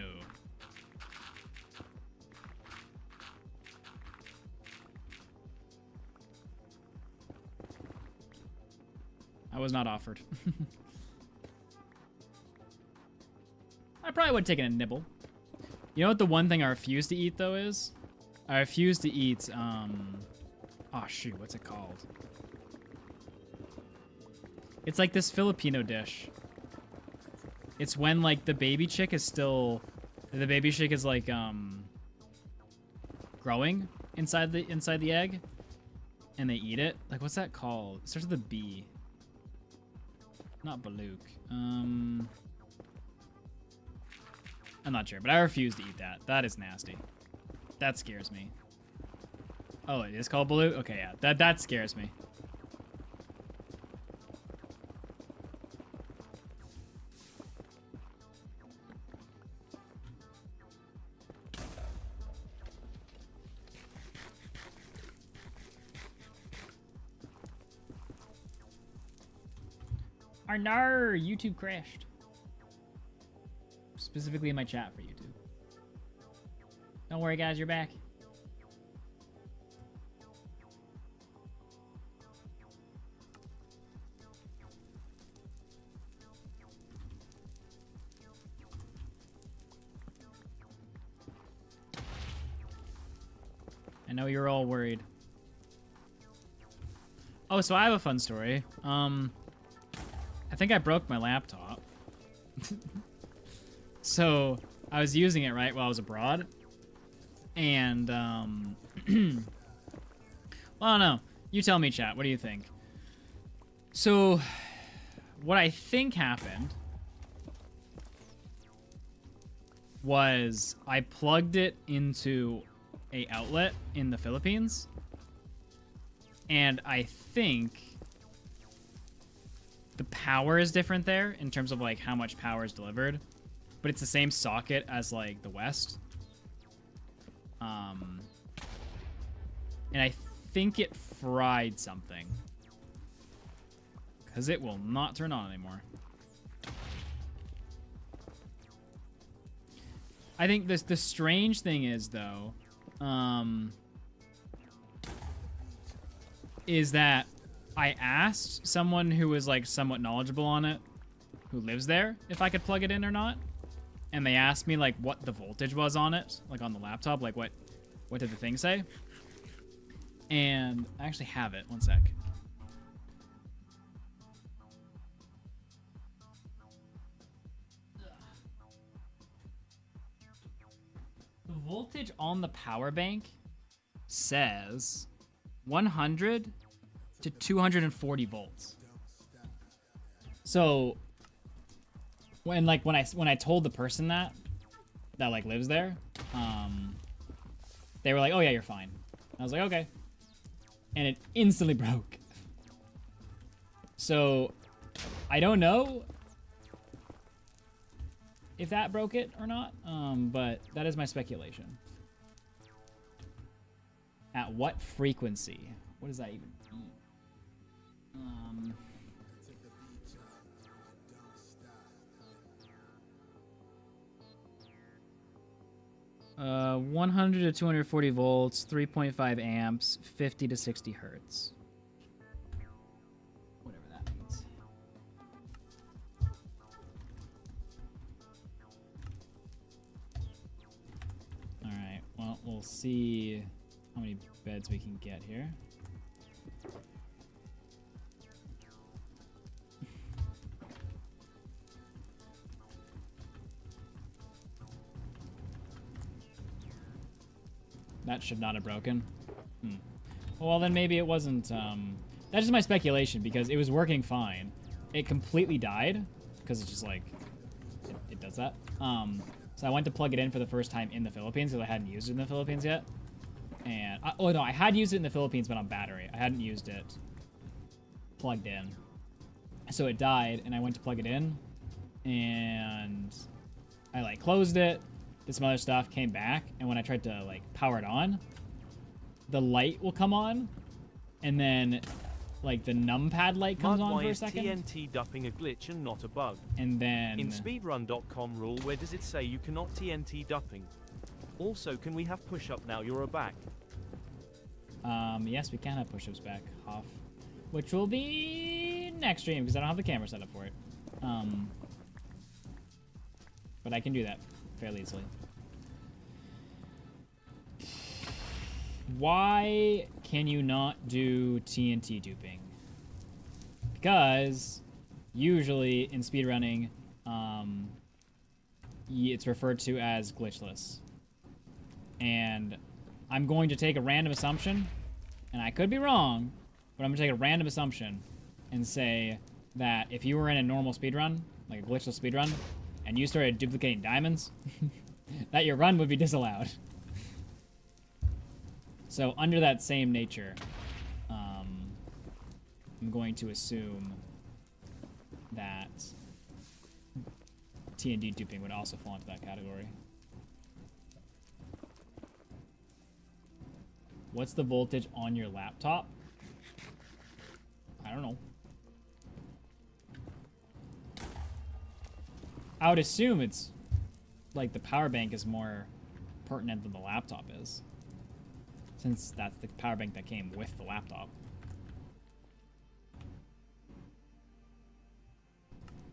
I was not offered. I probably would have taken a nibble. You know what the one thing I refuse to eat, though, is? I refuse to eat, oh, shoot, what's it called? It's like this Filipino dish. It's when, like, the baby chick is still... The baby chick is, like, growing inside the egg. And they eat it. Like, what's that called? It starts with a B. Not Balut. I'm not sure, but I refuse to eat that. That is nasty. That scares me. Oh, it is called Balut? Okay, yeah. That scares me. Arnar, YouTube crashed. Specifically in my chat for YouTube. Don't worry, guys, you're back. I know you're all worried. Oh, so I have a fun story. I think I broke my laptop. So I was using it right while I was abroad. And, well, I don't know. You tell me, chat. What do you think? So what I think happened was I plugged it into a outlet in the Philippines. And I think the power is different there in terms of like how much power is delivered, but it's the same socket as like the West. And I think it fried something because it will not turn on anymore. I think the strange thing is though, is that I asked someone who was like somewhat knowledgeable on it, who lives there, if I could plug it in or not. And they asked me like what the voltage was on it, like on the laptop, like what did the thing say? And I actually have it, one sec. The voltage on the power bank says 100 to 240 volts. So when I told the person that like lives there, they were like, "Oh yeah, you're fine." I was like, "Okay," and it instantly broke. So I don't know if that broke it or not, but that is my speculation. At what frequency? What does that even mean? 100 to 240 volts, 3.5 amps, 50 to 60 hertz. Whatever that means. Alright, well, we'll see how many beds we can get here. That should not have broken. Well, then maybe it wasn't... That's just my speculation, because it was working fine. It completely died, because it's just like... It does that. So I went to plug it in for the first time in the Philippines, because I hadn't used it in the Philippines yet. And... oh, no, I had used it in the Philippines, but on battery. I hadn't used it plugged in. So it died, and I went to plug it in, and I, like, closed it. Did some other stuff, came back, and when I tried to like power it on, the light will come on, and then like the numpad light comes Mud, on why for a is second, TNT dupping a glitch and not a bug? and then In speedrun.com rule, where does it say you cannot TNT dupping? Also, can we have push-up now you're back? Yes, we can have push-ups back, Hoff, which will be next stream because I don't have the camera set up for it. But I can do that fairly easily. Why can you not do TNT duping? Because usually in speedrunning, it's referred to as glitchless. And I'm going to take a random assumption, and I could be wrong, but I'm going to take a random assumption and say that if you were in a normal speedrun, like a glitchless speedrun, and you started duplicating diamonds, that your run would be disallowed. So under that same nature, I'm going to assume that TNT duping would also fall into that category. What's the voltage on your laptop? I don't know. I would assume it's like the power bank is more pertinent than the laptop is, since that's the power bank that came with the laptop.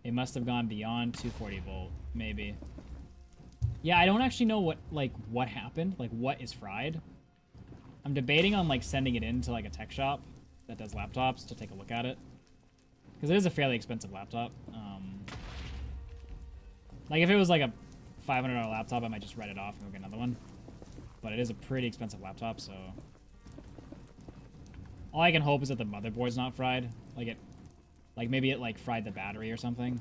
It must have gone beyond 240 volt, maybe. Yeah, I don't actually know what happened, like what is fried. I'm debating on like sending it into like a tech shop that does laptops to take a look at it, because it is a fairly expensive laptop. Like if it was like a $500 laptop, I might just write it off and go get another one. But it is a pretty expensive laptop, so all I can hope is that the motherboard's not fried. Like maybe it like fried the battery or something,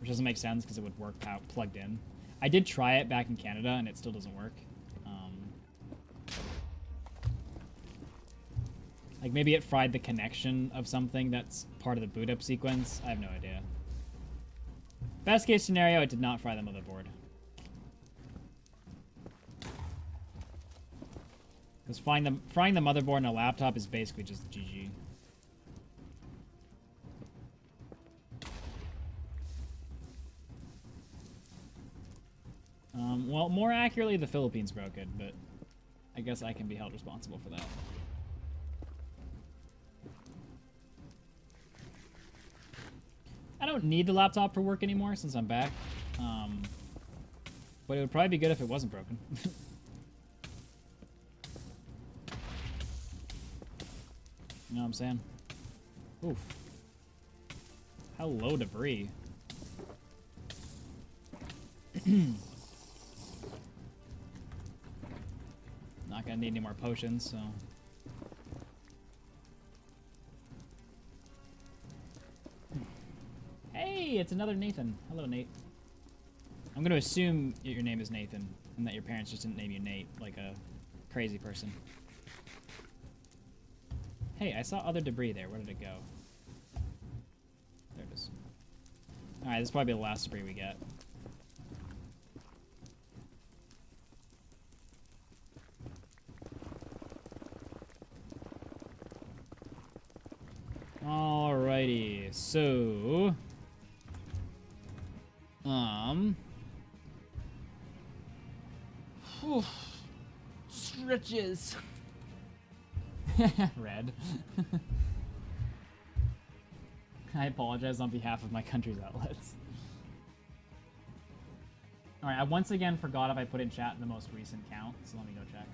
which doesn't make sense because it would work plugged in. I did try it back in Canada and it still doesn't work. Like maybe it fried the connection of something that's part of the boot up sequence. I have no idea. Best case scenario, it did not fry the motherboard. Because frying the motherboard in a laptop is basically just GG. Well, more accurately, the Philippines broke it, but I guess I can be held responsible for that. I don't need the laptop for work anymore since I'm back. But it would probably be good if it wasn't broken. You know what I'm saying? Oof. Hello, debris. Not gonna need any more potions, so... Hey, it's another Nathan. Hello, Nate. I'm gonna assume your name is Nathan, and that your parents just didn't name you Nate, like a crazy person. Hey, I saw other debris there. Where did it go? There it is. Alright, this will probably be the last debris we get. Alrighty, so... Whew. Stretches. Red. I apologize on behalf of my country's outlets. Alright, I once again forgot if I put in chat the most recent count, so let me go check.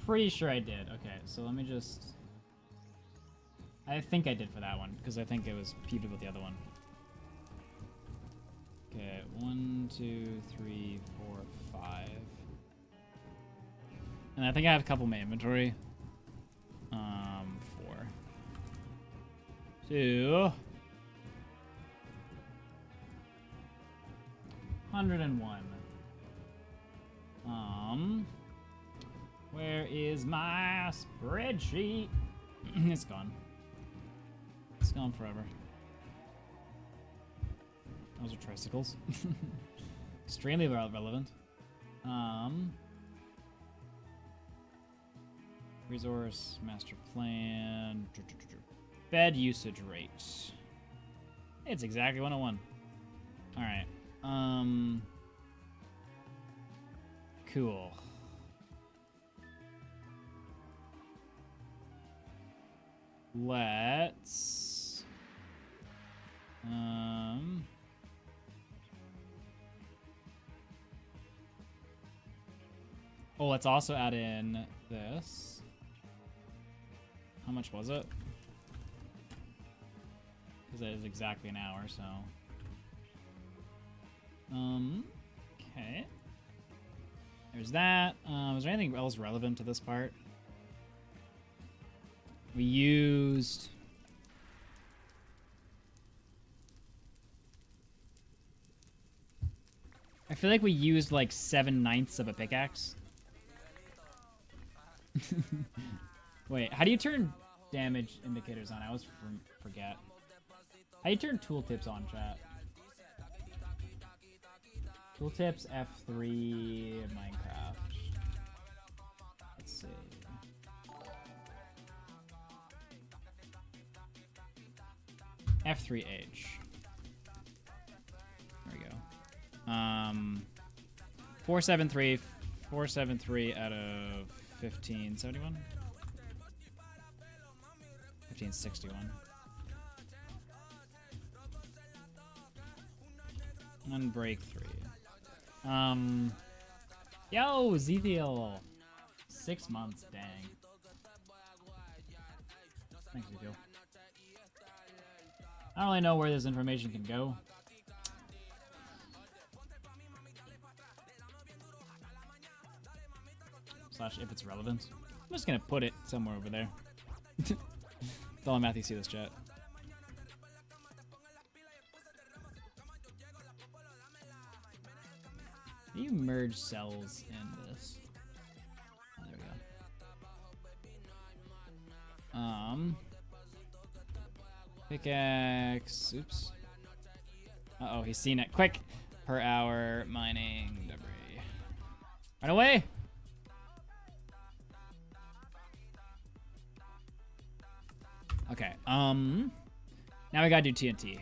pretty sure I did. Okay, so let me just... I think I did for that one, because I think it was peeved with the other one. Okay, 1, 2, 3, 4, 5. And I think I have a couple in my inventory. 4. 2. 101. Where is my spreadsheet? It's gone. It's gone forever. Those are tricycles. Extremely relevant. Resource, master plan. Bed usage rate. It's exactly 101. Alright. Cool. Let's oh, let's also add in this. How much was it? Because that is exactly an hour, so. Okay. There's that. Is there anything else relevant to this part? We used... I feel like we used like 7/9 of a pickaxe. Wait, how do you turn damage indicators on? I always forget. How do you turn tooltips on, chat? Tooltips F3 Minecraft. Let's see. F3H. There we go. 473 out of 1571. 1561. One break 3. Yo, Zethiel. 6 months, dang. Thanks, Zethiel. I don't really know where this information can go. Slash if it's relevant. I'm just gonna put it somewhere over there. Don't let Matthew see this chat. Can you merge cells in this? Oh, there we go. Pickaxe. Oops. Uh-oh, he's seen it. Quick! Per hour mining debris. Run away! Okay, now we gotta do TNT.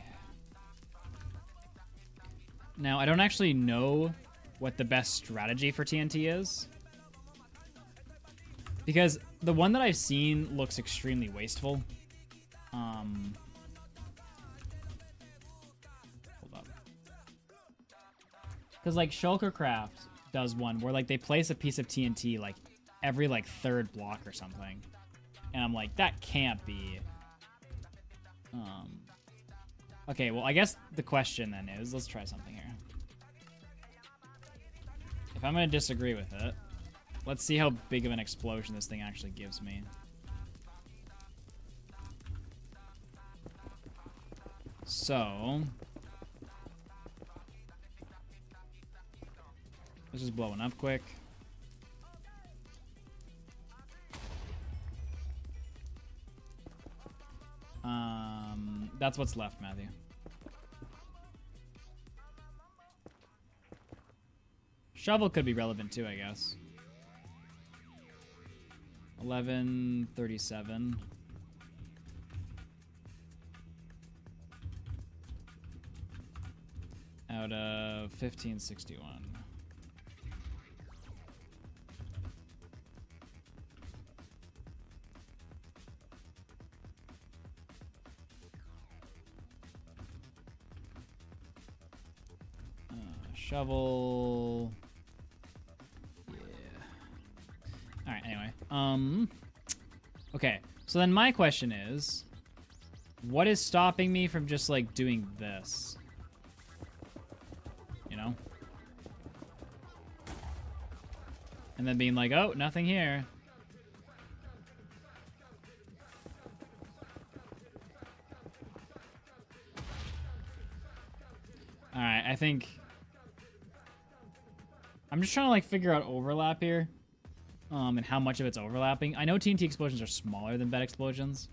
Now, I don't actually know what the best strategy for TNT is. Because the one that I've seen looks extremely wasteful. Hold up. Because, like, Shulkercraft does one where, like, they place a piece of TNT, like, every, like, 3rd block or something. And I'm like, that can't be... Okay, well, I guess the question then is, let's try something here. If I'm going to disagree with it, let's see how big of an explosion this thing actually gives me. So... let's just blow one up quick. That's what's left, Matthew. Shovel could be relevant too, I guess. 1137. Out of 1561. Shovel. Yeah. Alright. anyway. Okay, so then my question is, what is stopping me from just, like, doing this? You know? And then being like, oh, nothing here. Alright, I think... I'm just trying to, like, figure out overlap here. And how much of it's overlapping. I know TNT explosions are smaller than bed explosions.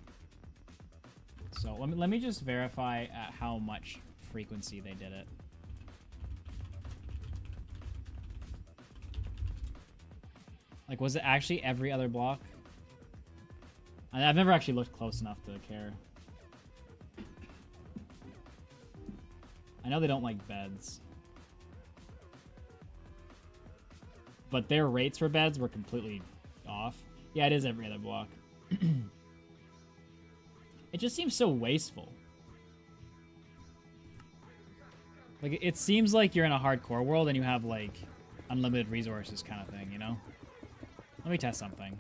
So let me just verify at how much frequency they did it. Like, was it actually every other block? I've never actually looked close enough to care. I know they don't like beds. But their rates for beds were completely off. Yeah, it is every other block. It just seems so wasteful. Like, it seems like you're in a hardcore world and you have, like, unlimited resources kind of thing, you know? Let me test something.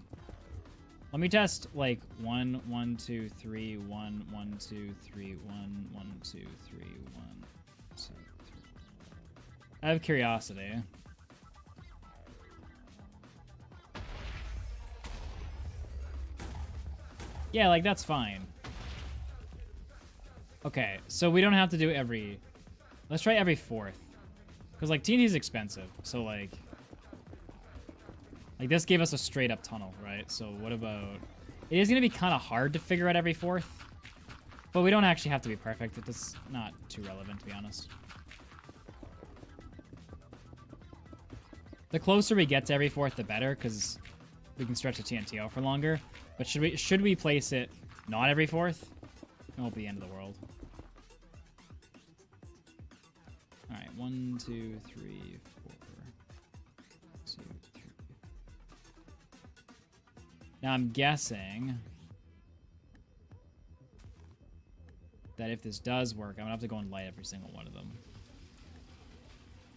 Let me test, like, 1, 1, 2, 3, 1, 1, 2, 3, 1, 1, 2, 3, 1, 2, 3. I have curiosity. Yeah, like, that's fine. Okay, so we don't have to do every... Let's try every 4th. Because, like, TNT is expensive. So, like... Like, this gave us a straight-up tunnel, right? So what about... It is going to be kind of hard to figure out every 4th. But we don't actually have to be perfect. It's not too relevant, to be honest. The closer we get to every 4th, the better, because we can stretch the TNT out for longer. But should we place it not every 4th? It won't be the end of the world. Alright, 1, 2, 3, 4. 2, 3. Now I'm guessing that if this does work, I'm gonna have to go and light every single one of them.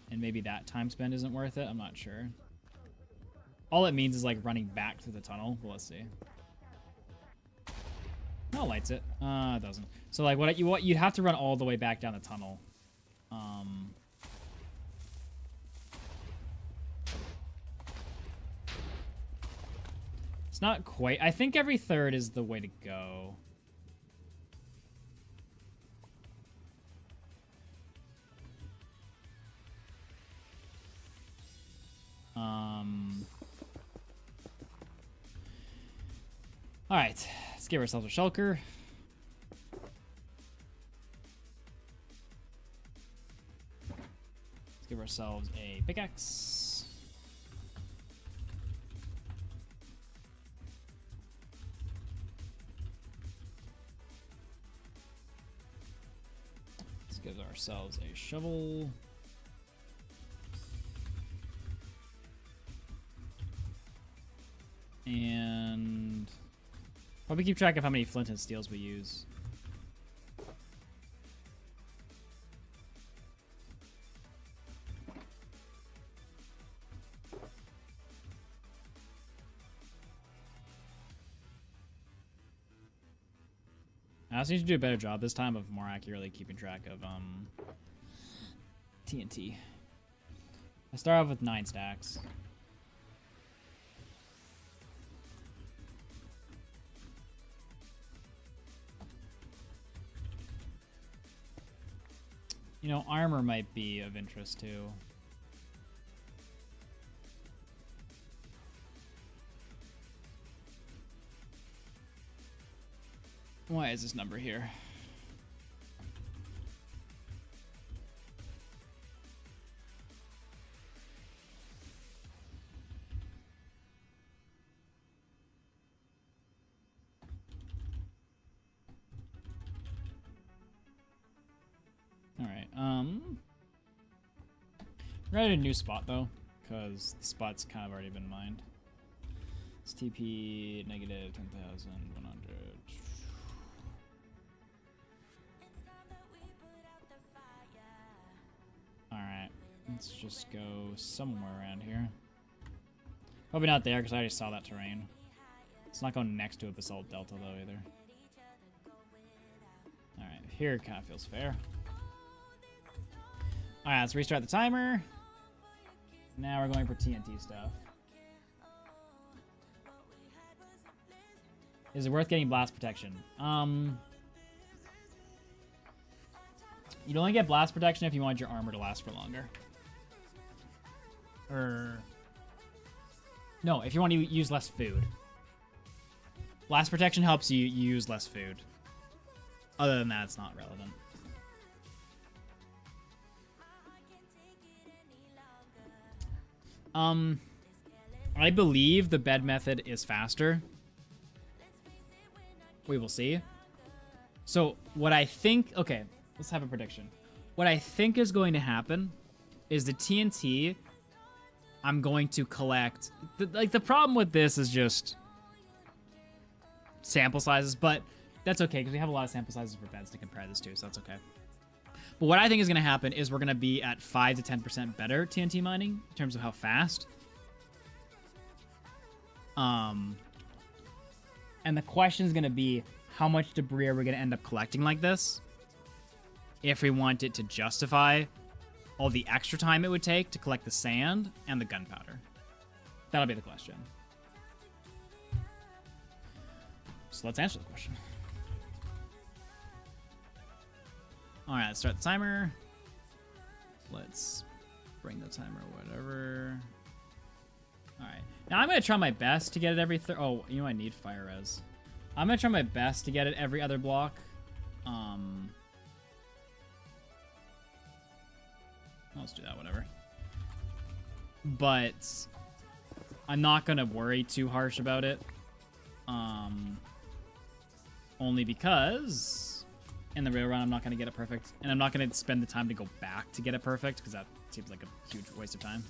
And maybe that time spent isn't worth it, I'm not sure. All it means is like running back through the tunnel, but let's see. No, it lights it. It doesn't. So like what you'd have to run all the way back down the tunnel. It's not quite. I think every 3rd is the way to go. All right, let's give ourselves a shulker. Let's give ourselves a pickaxe. Let's give ourselves a shovel. And probably keep track of how many flint and steels we use. I also need to do a better job this time of more accurately keeping track of TNT. I start off with 9 stacks. You know, armor might be of interest too. Why is this number here? Alright, we're at a new spot though, because the spot's kind of already been mined. It's TP negative 10,100. Alright, let's just go somewhere around here. Probably not there because I already saw that terrain. It's not going next to a basalt delta though either. Alright, here kind of feels fair. Alright, let's restart the timer. Now we're going for TNT stuff. Is it worth getting blast protection? You'd only get blast protection if you want your armor to last for longer. No, if you want to use less food. Blast protection helps you use less food. Other than that, it's not relevant. I believe the bed method is faster. We will see. So what I think, okay, let's have a prediction. What I think is going to happen is the TNT, I'm going to collect, the problem with this is just sample sizes, but that's okay because we have a lot of sample sizes for beds to compare this to, so that's okay. But what I think is going to happen is we're going to be at 5 to 10% better TNT mining in terms of how fast. And the question is going to be, how much debris are we going to end up collecting like this? If we want it to justify all the extra time it would take to collect the sand and the gunpowder. That'll be the question. So let's answer the question. All right, let's start the timer. Let's bring the timer, whatever. All right. Now I'm going to try my best to get it every oh, you know I need fire res. I'm going to try my best to get it every other block. Let's do that, whatever. But I'm not going to worry too harsh about it. Only because in the real run, I'm not going to get it perfect. And I'm not going to spend the time to go back to get it perfect because that seems like a huge waste of time.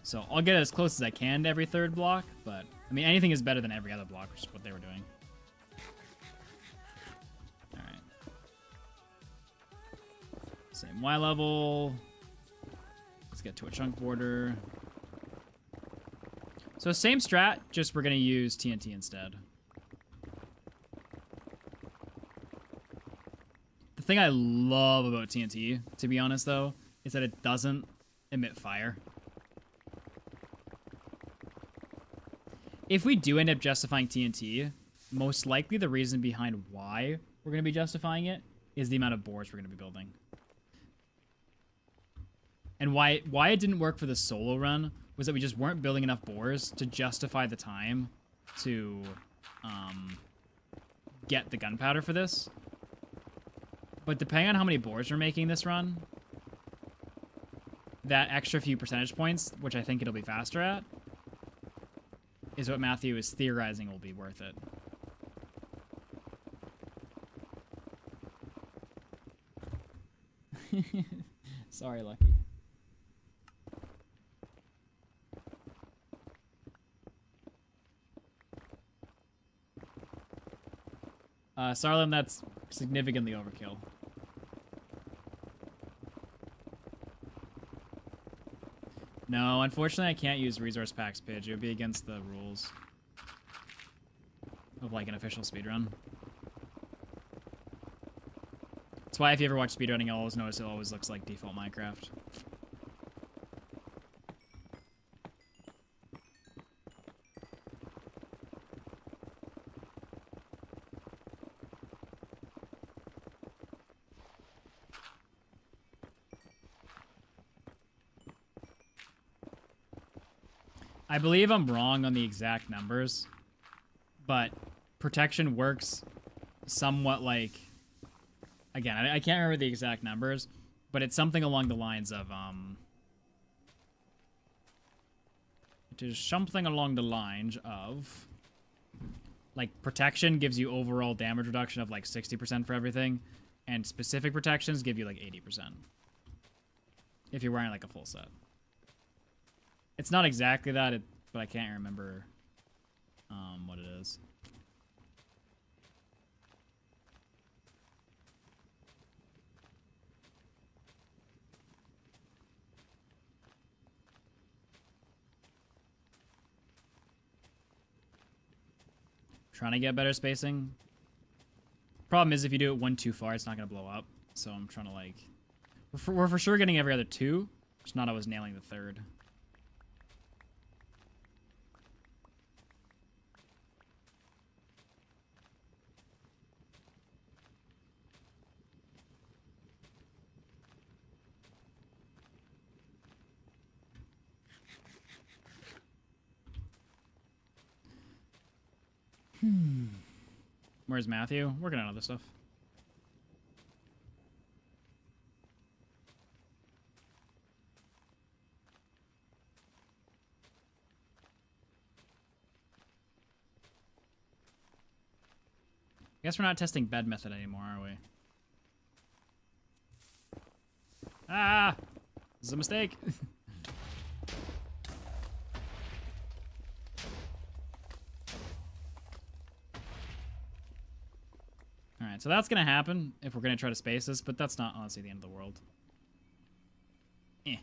So I'll get it as close as I can to every third block, but I mean, anything is better than every other block, which is what they were doing. All right. Same Y level. Let's get to a chunk border. So same strat, just we're going to use TNT instead. The thing I love about TNT, to be honest though, is that it doesn't emit fire. If we do end up justifying TNT, most likely the reason behind why we're going to be justifying it is the amount of boards we're going to be building. And why it didn't work for the solo run was that we just weren't building enough boars to justify the time to get the gunpowder for this. But depending on how many boars we're making this run, that extra few percentage points, which I think it'll be faster at, is what Matthew is theorizing will be worth it. Sorry, Lucky. Sarlim, that's significantly overkill. No, unfortunately I can't use resource packs, Pidge. It would be against the rules of like an official speedrun. That's why if you ever watch speedrunning, you'll always notice it always looks like default Minecraft. I believe I'm wrong on the exact numbers, but protection works somewhat like, again, I can't remember the exact numbers, but it's something along the lines of, it is something along the lines of, like, protection gives you overall damage reduction of like 60% for everything, and specific protections give you like 80% if you're wearing like a full set. It's not exactly that, but I can't remember what it is. trying to get better spacing. Problem is, if you do it one too far, it's not going to blow up. So I'm trying to, like... We're for sure getting every other 2. Just not always nailing the 3rd. Where's Matthew? Working on other stuff. Guess we're not testing bed method anymore, are we? Ah! This is a mistake. Alright, so that's going to happen if we're going to try to space this, but that's not honestly the end of the world. Eh.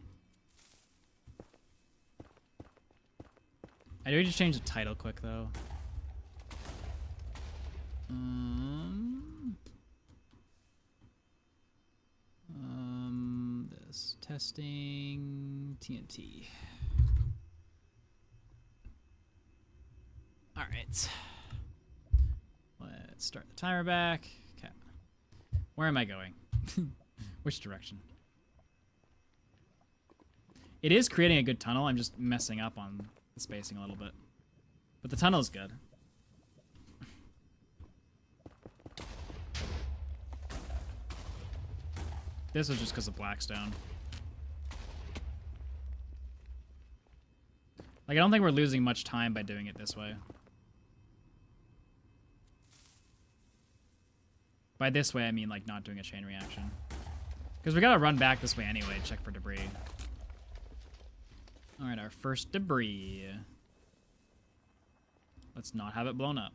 I do just change the title quick, though. This testing TNT. All right. Let's start the timer back. Okay. Where am I going? Which direction? It is creating a good tunnel. I'm just messing up on the spacing a little bit. But the tunnel is good. This was just because of Blackstone. Like, I don't think we're losing much time by doing it this way. By this way, I mean, like, not doing a chain reaction. Because we gotta run back this way anyway, check for debris. Alright, our first debris. Let's not have it blown up.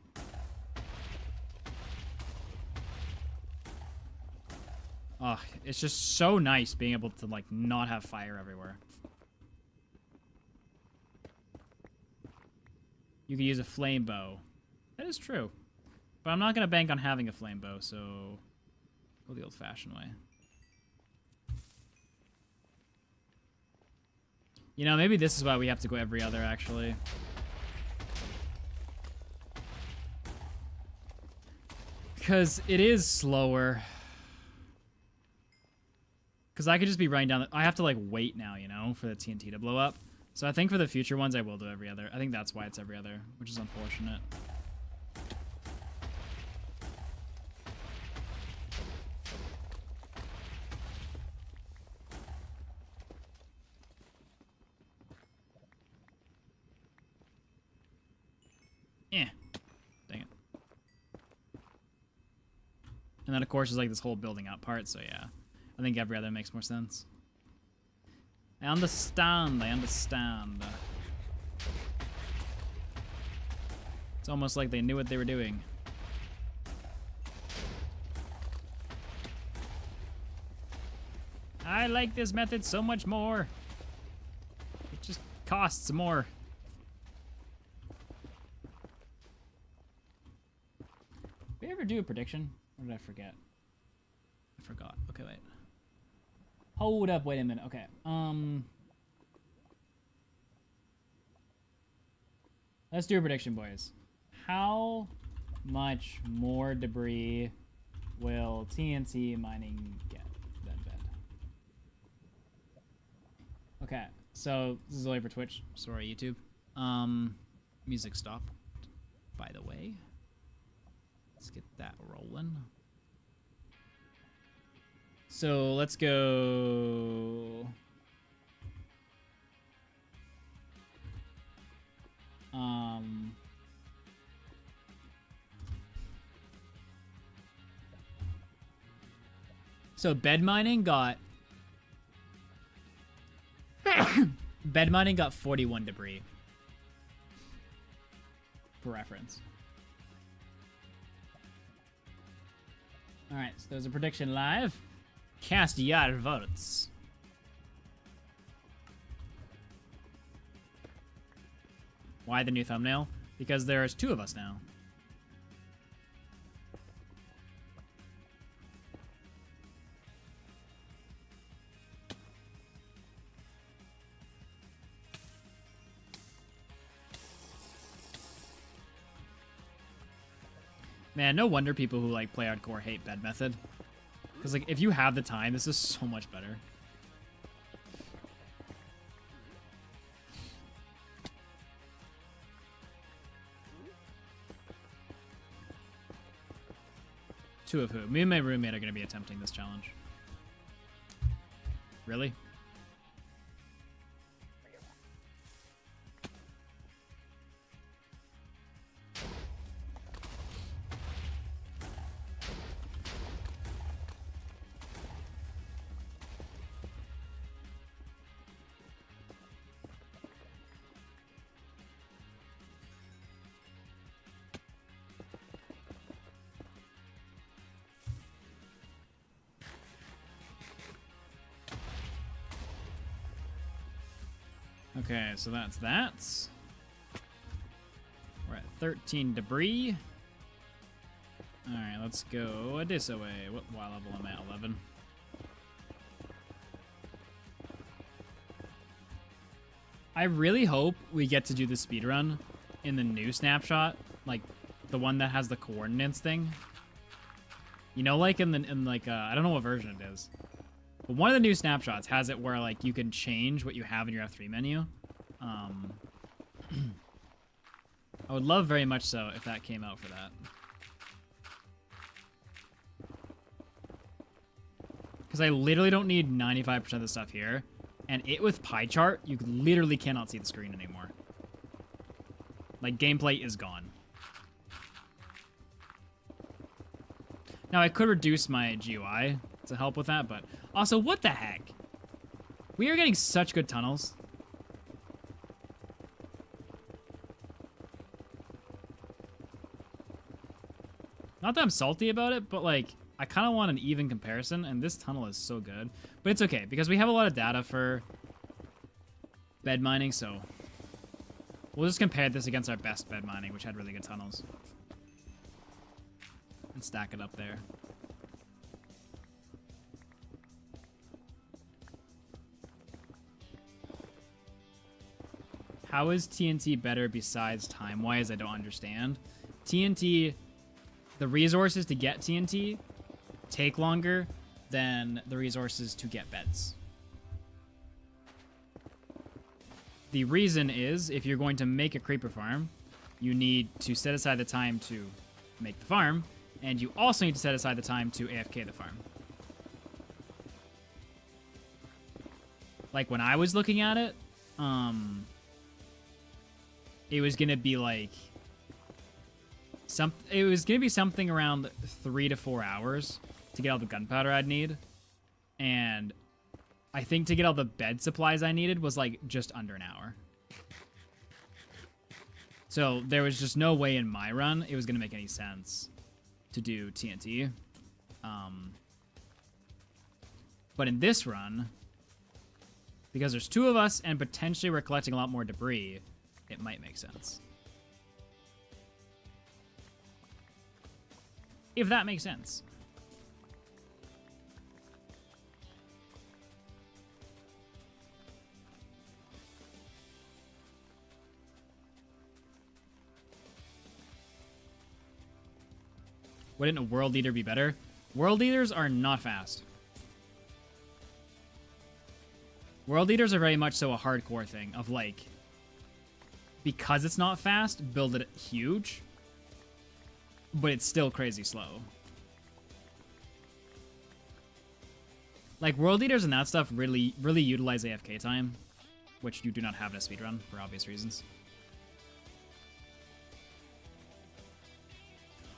Oh, it's just so nice being able to, like, not have fire everywhere. You can use a flame bow. That is true. But I'm not going to bank on having a flame bow, so go the old-fashioned way. You know, maybe this is why we have to go every other, actually. Because it is slower. Because I could just be running down... I have to, like, wait now, you know, for the TNT to blow up. So I think for the future ones, I will do every other. I think that's why it's every other, which is unfortunate. Yeah. Dang it. And then, of course, there's, like, this whole building up part, so yeah. I think every other makes more sense. I understand, I understand. It's almost like they knew what they were doing. I like this method so much more. It just costs more. Did we ever do a prediction? Or did I forget? I forgot. Okay, wait. Hold up, wait a minute. Okay. Let's do a prediction, boys. How much more debris will TNT mining get than bed? Okay, so this is only for Twitch. Sorry, YouTube. Music stopped, by the way. Let's get that rolling. So let's go. So bed mining got 41 debris. For reference. All right, so there's a prediction live. Cast your votes. Why the new thumbnail? Because there's 2 of us now. Man, no wonder people who like play hardcore hate bed method. Because like if you have the time, this is so much better. Two of who? Me and my roommate are going to be attempting this challenge. Really? Okay, so that's that. We're at 13 debris. Alright, let's go this way. What level am I at? 11. I really hope we get to do the speedrun in the new snapshot, like the one that has the coordinates thing. You know, like I don't know what version it is. But one of the new snapshots has it where like you can change what you have in your F3 menu. I would love very much so if that came out for that. Because I literally don't need 95% of the stuff here. And it with pie chart, you literally cannot see the screen anymore. Like, gameplay is gone. Now, I could reduce my GUI to help with that, but... Also, what the heck? We are getting such good tunnels. Not that I'm salty about it, but, like, I kind of want an even comparison, and this tunnel is so good. But it's okay, because we have a lot of data for bed mining, so... We'll just compare this against our best bed mining, which had really good tunnels. And stack it up there. How is TNT better besides time-wise? I don't understand. TNT, the resources to get TNT take longer than the resources to get beds. The reason is, if you're going to make a creeper farm, you need to set aside the time to make the farm, and you also need to set aside the time to AFK the farm. Like, when I was looking at it, it was gonna be like it was gonna be something around 3 to 4 hours to get all the gunpowder I'd need, and I think to get all the bed supplies I needed was like just under an hour. So there was just no way in my run it was gonna make any sense to do TNT. But in this run, because there's 2 of us and potentially we're collecting a lot more debris, it might make sense. If that makes sense. Wouldn't a world leader be better? World leaders are not fast. World leaders are very much so a hardcore thing of like, because it's not fast, build it huge, but it's still crazy slow. Like, world leaders and that stuff really utilize AFK time, which you do not have in a speedrun for obvious reasons.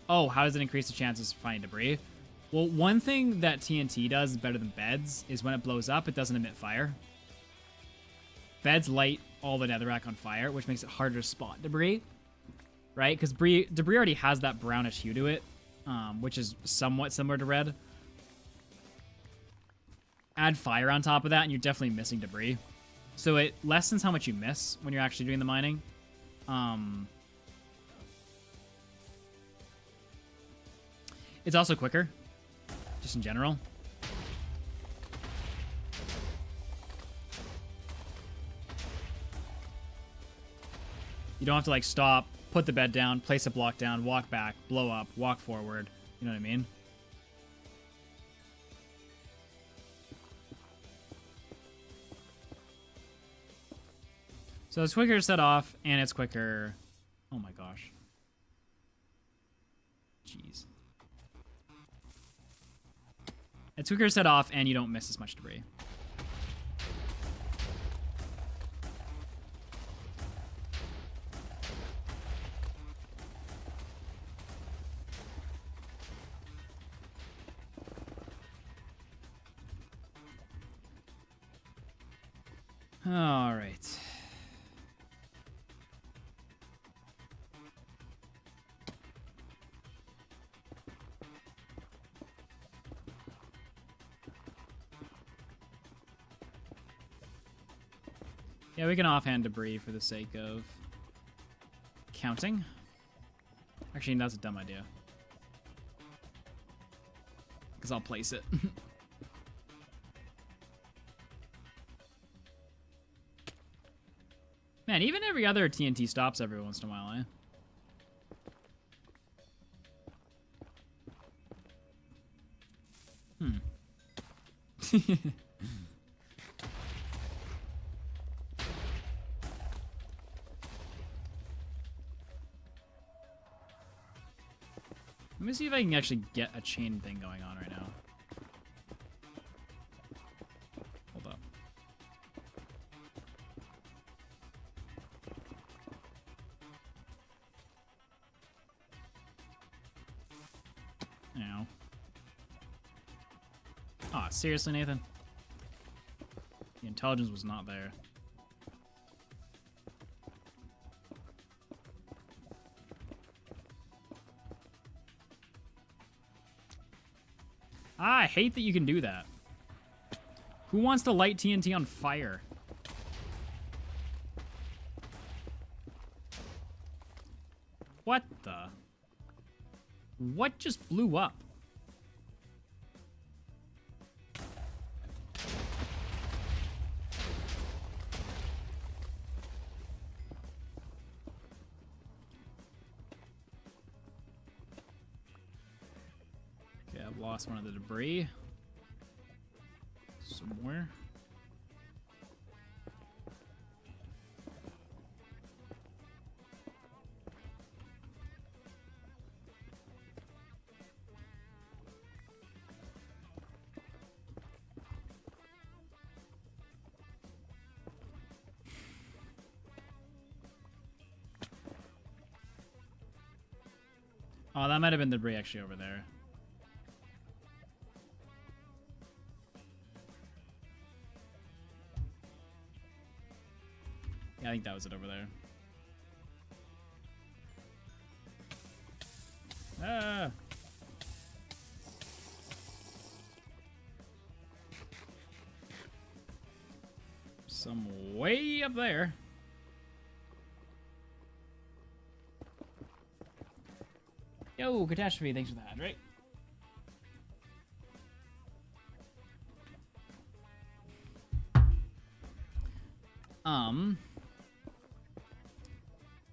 Oh, how does it increase the chances of finding debris? Well, one thing that TNT does better than beds is when it blows up, it doesn't emit fire. Beds light all the netherrack on fire, which makes it harder to spot debris, right? Because debris already has that brownish hue to it, which is somewhat similar to red. Add fire on top of that, and you're definitely missing debris. So it lessens how much you miss when you're actually doing the mining. It's also quicker, just in general. You don't have to like stop, put the bed down, place a block down, walk back, blow up, walk forward. You know what I mean? So it's quicker to set off, and it's quicker... Oh my gosh. Jeez. It's quicker to set off, and you don't miss as much debris. All right. Yeah, we can offhand debris for the sake of counting. Actually, that's a dumb idea. Because I'll place it. Man, even every other TNT stops every once in a while, eh? Let me see if I can actually get a chain thing going on right now. Hold up. Ow. Aw, seriously, Nathan? The intelligence was not there. I hate that you can do that. Who wants to light TNT on fire? What the? What just blew up? I've lost one of the debris somewhere. Oh, that might have been the debris actually over there. Yeah, I think that was it over there. Ah! Some way up there. Yo, Catastrophe, thanks for the hydrate.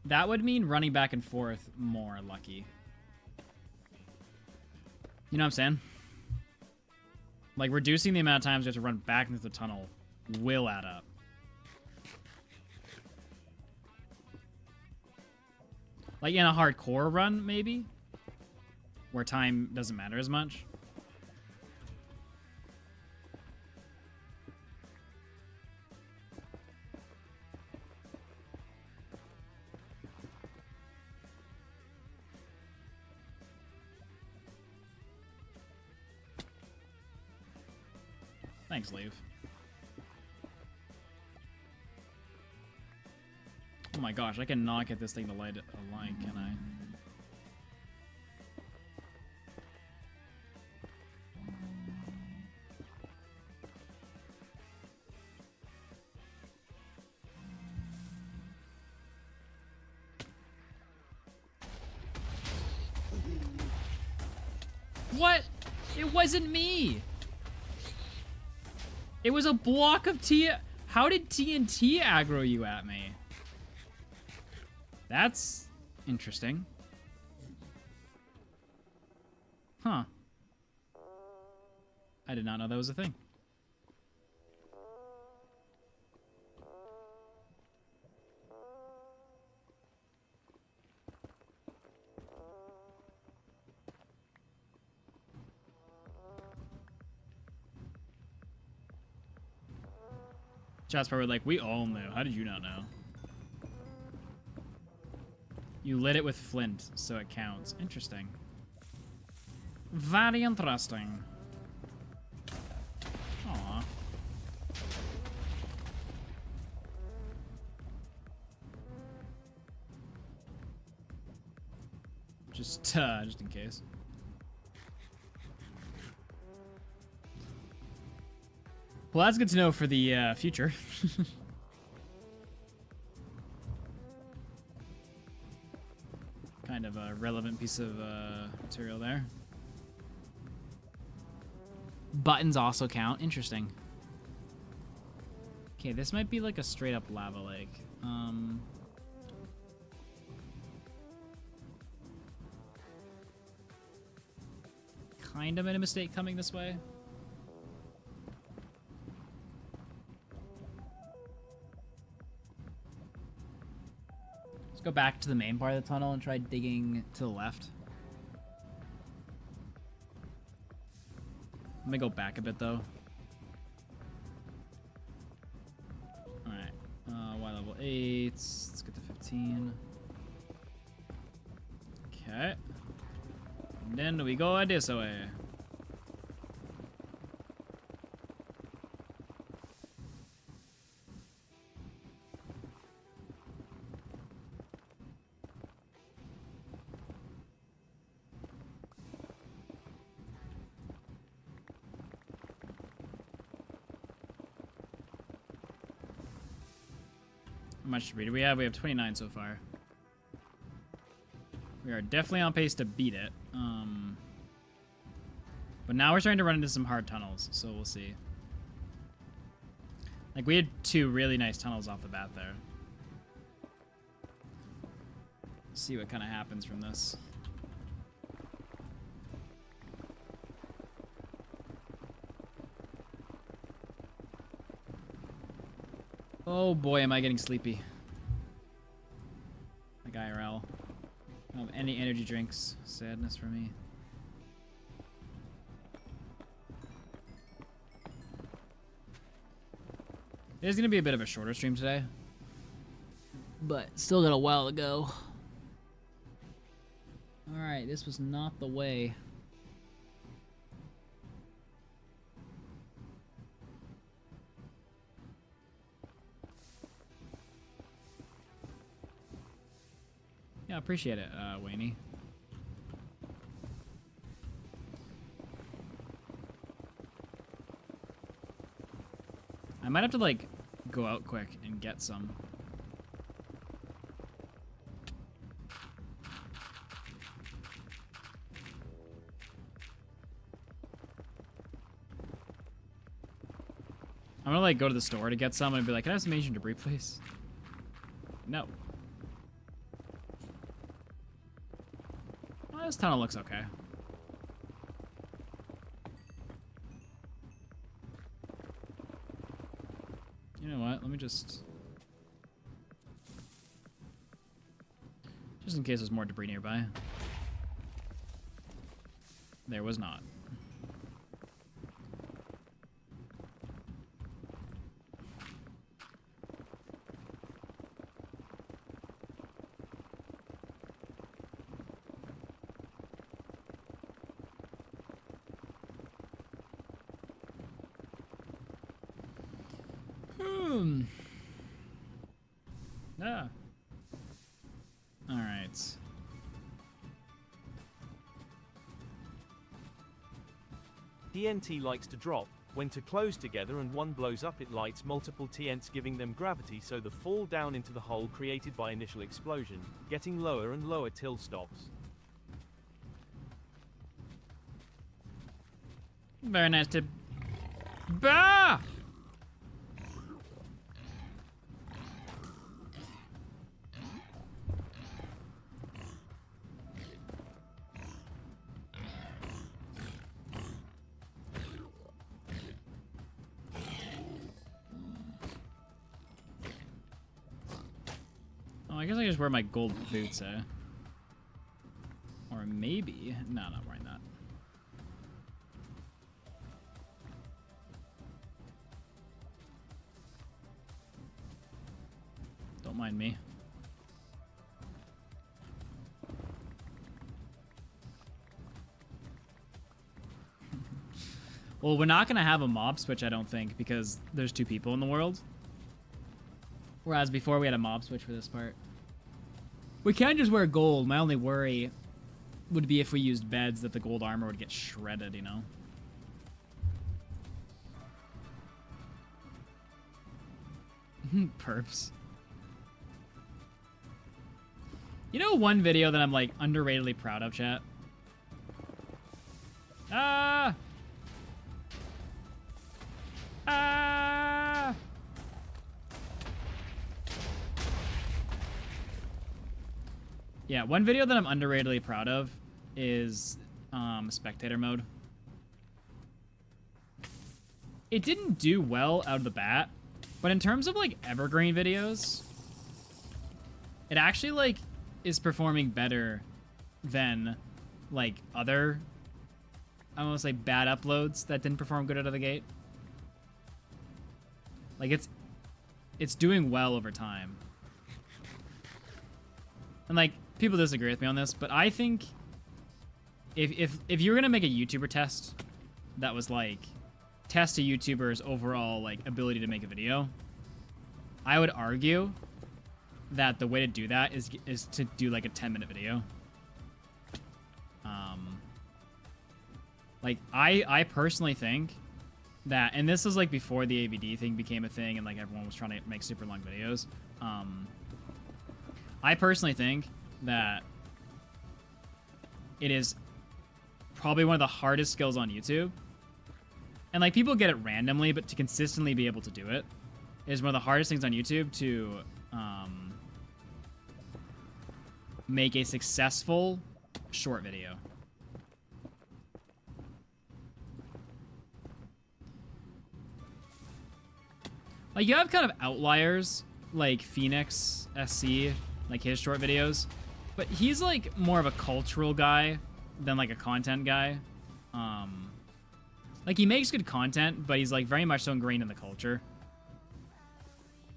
That would mean running back and forth more lucky. You know what I'm saying? Like, reducing the amount of times you have to run back into the tunnel will add up. Like, in a hardcore run, maybe? Where time doesn't matter as much. Thanks, Leave. Oh my gosh, I cannot get this thing to light a line, can I? What? It wasn't me! It was a block of T... How did TNT aggro you at me? That's Interesting. Huh. I did not know that was a thing. Chat's probably like, we all knew. How did you not know? You lit it with flint, so it counts. Interesting. Very interesting. Aw. Just in case. Well, that's good to know for the future. Kind of a relevant piece of material there. Buttons also count. Interesting. Okay, this might be like a straight up lava lake. Kind of made a mistake coming this way. Let's go back to the main part of the tunnel and try digging to the left. Let me go back a bit though. Alright. Y level 8. Let's get to 15. Okay. And then we go this way. How much debris do we have? We have 29 so far. We are definitely on pace to beat it. But now we're starting to run into some hard tunnels, so we'll see. Like, we had 2 really nice tunnels off the bat there. See what kind of happens from this. Oh boy, am I getting sleepy. Like IRL. I don't have any energy drinks. Sadness for me. It is going to be a bit of a shorter stream today. But still got a while to go. Alright, this was not the way. Yeah, appreciate it, Wayne. I might have to, like, go out quick and get some. I'm gonna, like, go to the store to get some and be like, can I have some Asian debris, please? No. Well, this tunnel looks okay. You know what? Let me just in case there's more debris nearby. There was not. Ah. All right. TNT likes to drop. When two close together and one blows up, it lights multiple TNTs, giving them gravity, so they fall down into the hole created by initial explosion, getting lower and lower till stops. Very nice tip. Bah! I guess I just wear my gold boots, eh? Or maybe... No, not wearing that. Don't mind me. Well, we're not going to have a mob switch, I don't think, because there's 2 people in the world. Whereas before we had a mob switch for this part. We can just wear gold. My only worry would be if we used beds that the gold armor would get shredded, you know? Perps. You know one video that I'm, like, underratedly proud of, chat? Ah! Ah! Yeah, one video that I'm underratedly proud of is spectator mode. It didn't do well out of the bat, but in terms of like evergreen videos, it actually like is performing better than like other, I want to say bad uploads that didn't perform good out of the gate. Like it's doing well over time. And like people disagree with me on this, but I think if you were gonna make a YouTuber test that was like test a YouTuber's overall like ability to make a video, I would argue that the way to do that is to do like a 10-minute video. Like I personally think that, and this was like before the AVD thing became a thing and like everyone was trying to make super long videos. I personally think that it is probably one of the hardest skills on YouTube. And like people get it randomly, but to consistently be able to do it is one of the hardest things on YouTube to make a successful short video. Like you have kind of outliers like Phoenix SC, like his short videos, but he's like more of a cultural guy than like a content guy. Like he makes good content, but he's like very much so ingrained in the culture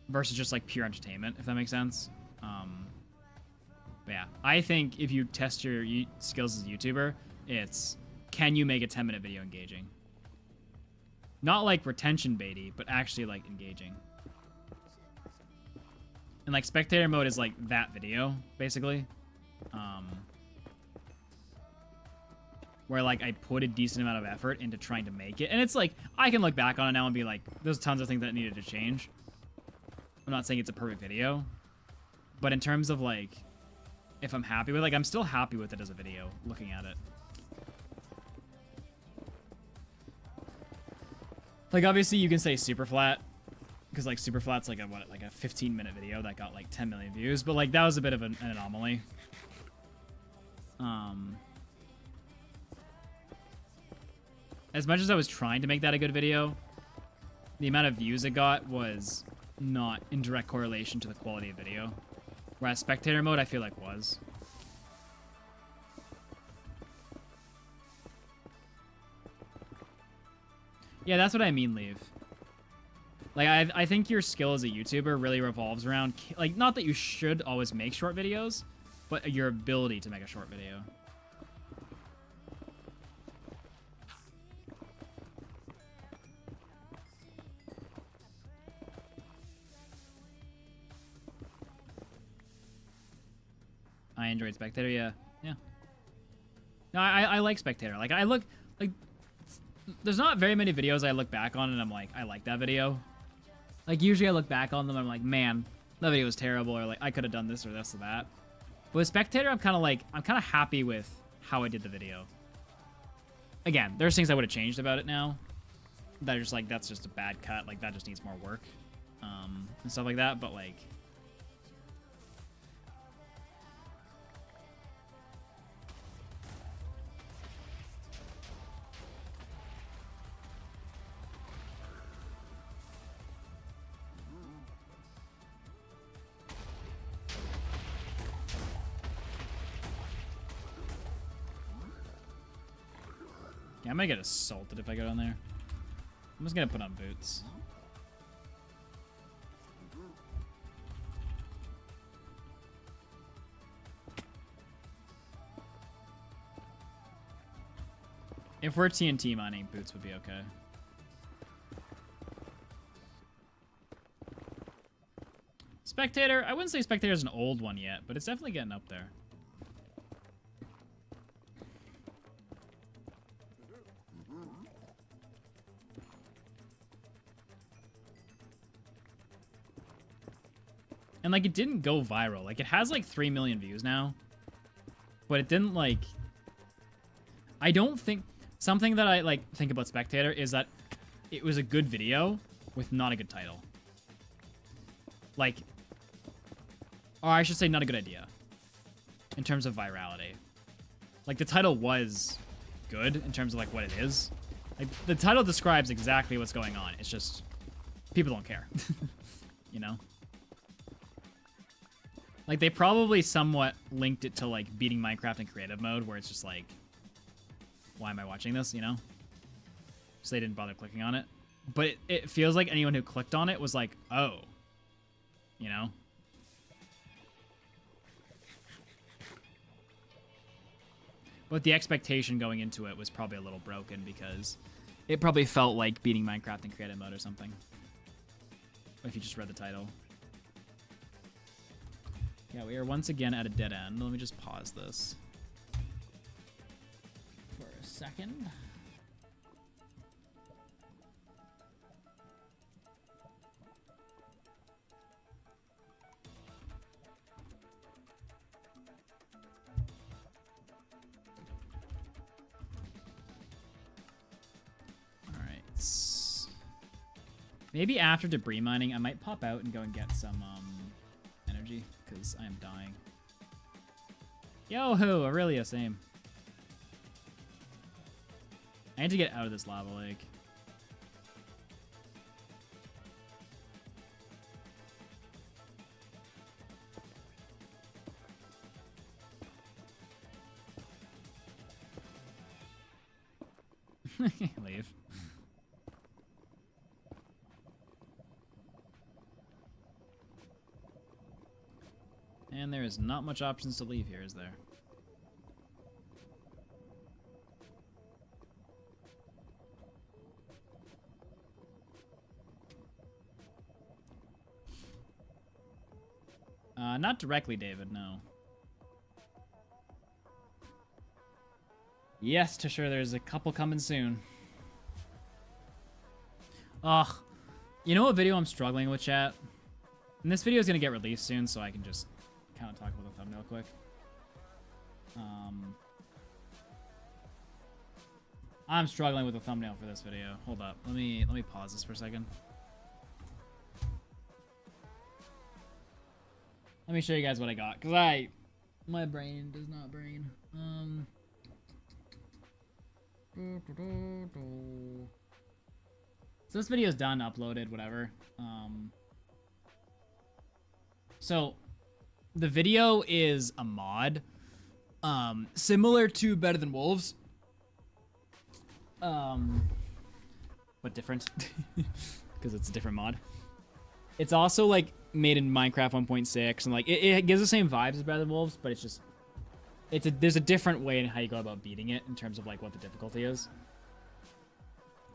versus just like pure entertainment, if that makes sense. But yeah, I think if you test your skills as a YouTuber, it's can you make a 10-minute video engaging? Not like retention baity, but actually like engaging. And like spectator mode is like that video, basically. Where like I put a decent amount of effort into trying to make it. And it's like, I can look back on it now and be like, there's tons of things that needed to change. I'm not saying it's a perfect video. But in terms of like, if I'm happy with it, like I'm still happy with it as a video, looking at it. Like obviously you can say super flat, because like super flat's like a what, like a 15-minute video that got like 10 million views, but like that was a bit of an anomaly. As much as I was trying to make that a good video, the amount of views it got was not in direct correlation to the quality of video. Whereas spectator mode, I feel like was. Yeah, that's what I mean, Leave. Like, I think your skill as a YouTuber really revolves around, like, not that you should always make short videos, but your ability to make a short video. I enjoyed Spectator, yeah. No, I like Spectator. Like, I look, like, there's not very many videos I look back on and I'm like, I like that video. Like, usually I look back on them and I'm like, man, that video was terrible, or like, I could have done this or this or that. But with Spectator, I'm kind of happy with how I did the video. Again, there's things I would have changed about it now. That are just like, that's just a bad cut, like, that just needs more work. And stuff like that, but like... Yeah, I might get assaulted if I go down there. I'm just gonna put on boots. If we're TNT mining, boots would be okay. Spectator, I wouldn't say Spectator's an old one yet, but it's definitely getting up there. And, like, it didn't go viral. Like, it has, like, 3 million views now. But it didn't, like... I don't think... Something that I, like, think about Spectator is that it was a good video with not a good title. Like... Or I should say not a good idea. In terms of virality. Like, the title was good in terms of, like, what it is. Like, the title describes exactly what's going on. It's just... People don't care. You know? Like, they probably somewhat linked it to, like, beating Minecraft in creative mode, where it's just like, why am I watching this, you know? So they didn't bother clicking on it. But it feels like anyone who clicked on it was like, oh. You know? But the expectation going into it was probably a little broken, because it probably felt like beating Minecraft in creative mode or something. If you just read the title. Yeah, we are once again at a dead end. Let me just pause this for a second. All right. Maybe after debris mining, I might pop out and go and get some energy, because I am dying. Yo-ho, Aurelia, same. I need to get out of this lava lake. Leave. And there is not much options to leave here, is there? Not directly, David, no. Yes, to sure, there's a couple coming soon. Ugh. You know what video I'm struggling with, chat? And this video is going to get released soon, so I can just kind of talk about the thumbnail quick. I'm struggling with the thumbnail for this video. Hold up. Let me pause this for a second. Let me show you guys what I got, because my brain does not brain. So this video is done, uploaded, whatever. So the video is a mod, similar to Better Than Wolves, but different, because it's a different mod. It's also like made in Minecraft 1.6, and like it gives the same vibes as Better Than Wolves, but it's just there's a different way in how you go about beating it in terms of like what the difficulty is.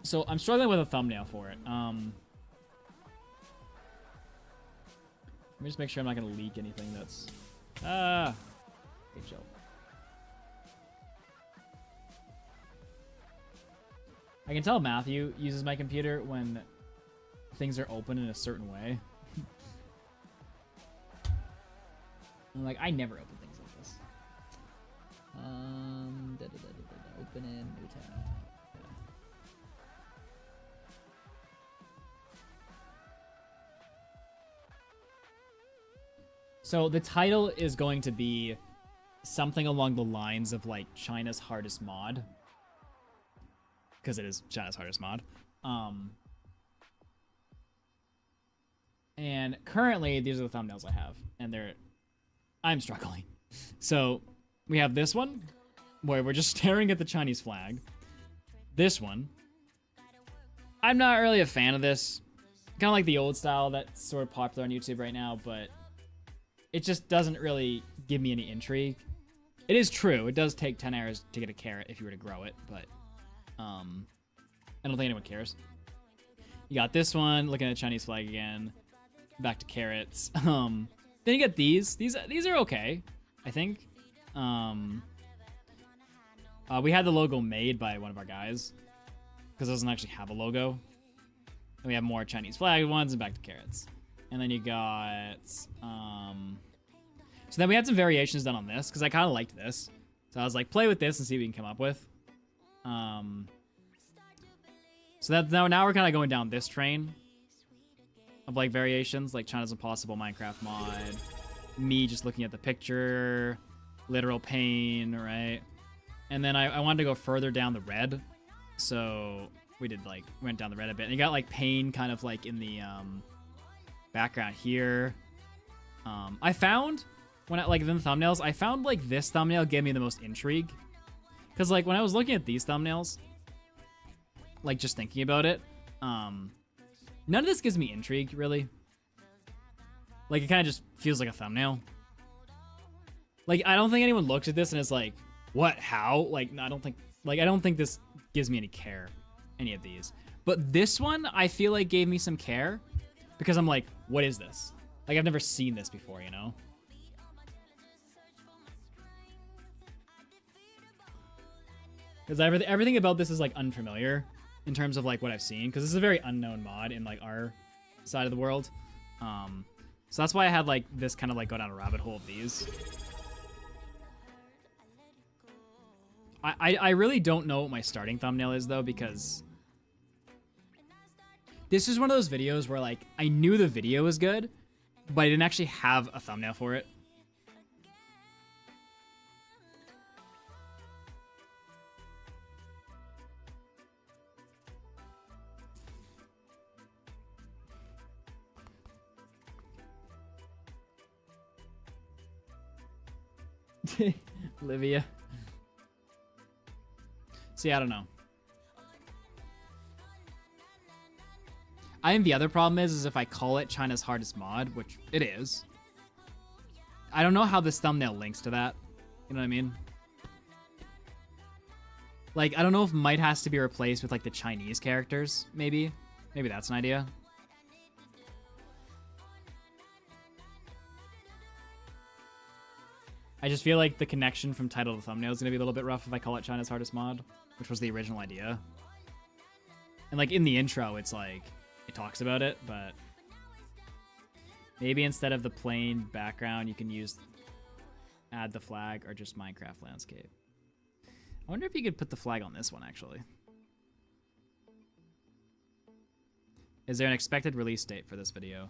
So I'm struggling with a thumbnail for it. Let me just make sure I'm not gonna leak anything that's hey, chill. I can tell Matthew uses my computer when things are open in a certain way. I'm like, I never open things like this. Open in new tab. Yeah. So the title is going to be something along the lines of like China's hardest mod, because it is China's hardest mod. And currently these are the thumbnails I have, and I'm struggling. So we have this one where we're just staring at the Chinese flag. this one. I'm not really a fan of this. Kind of like the old style that's sort of popular on YouTube right now, but it just doesn't really give me any intrigue. It is true. It does take 10 hours to get a carrot if you were to grow it, but I don't think anyone cares. You got this one, looking at the Chinese flag again. Back to carrots. Then you get these. These are okay, I think. We had the logo made by one of our guys because it doesn't actually have a logo. And we have more Chinese flag ones and back to carrots. And then you got so then we had some variations done on this because I kind of liked this. So I was like, play with this and see what we can come up with. So that now we're kind of going down this train of like variations, like China's Impossible Minecraft mod, me just looking at the picture, literal pain, right? And then I wanted to go further down the red, so we went down the red a bit. And you got like pain kind of like in the background here. I found when in the thumbnails, I found like this thumbnail gave me the most intrigue, because like when I was looking at these thumbnails, like just thinking about it, none of this gives me intrigue really. Like it kind of just feels like a thumbnail. Like I don't think anyone looks at this and is like, what, how? Like I don't think this gives me any care, any of these. But this one I feel like gave me some care because I'm like, what is this? Like I've never seen this before, you know? Because everything about this is like unfamiliar in terms of like what I've seen, because this is a very unknown mod in like our side of the world. So that's why I had like this kind of like go down a rabbit hole of these. I really don't know what my starting thumbnail is though, because this is one of those videos where like I knew the video was good, but I didn't actually have a thumbnail for it. Olivia. See, I don't know. I think the other problem is if I call it China's hardest mod, which it is, I don't know how this thumbnail links to that. You know what I mean? Like, I don't know if might has to be replaced with like the Chinese characters, maybe. Maybe that's an idea. I just feel like the connection from title to thumbnail is going to be a little bit rough if I call it China's hardest mod, which was the original idea. And like in the intro, it's like, it talks about it, but maybe instead of the plain background, you can add the flag or just Minecraft landscape. I wonder if you could put the flag on this one, actually. Is there an expected release date for this video?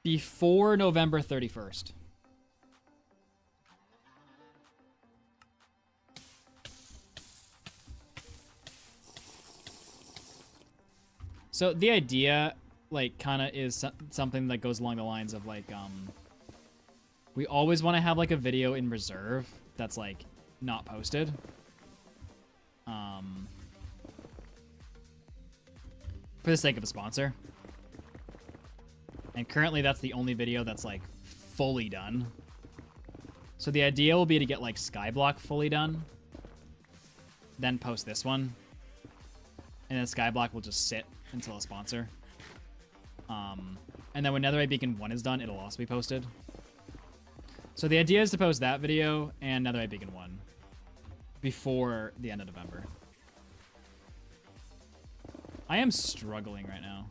Before November 31st. So the idea, like, kind of is something that goes along the lines of, like, we always want to have, like, a video in reserve that's, like, not posted. For the sake of a sponsor. And currently that's the only video that's, like, fully done. So the idea will be to get, like, Skyblock fully done. Then post this one. And then Skyblock will just sit until a sponsor. And then when Netherite Beacon 1 is done, it'll also be posted. So the idea is to post that video and Netherite Beacon 1 before the end of November. I am struggling right now.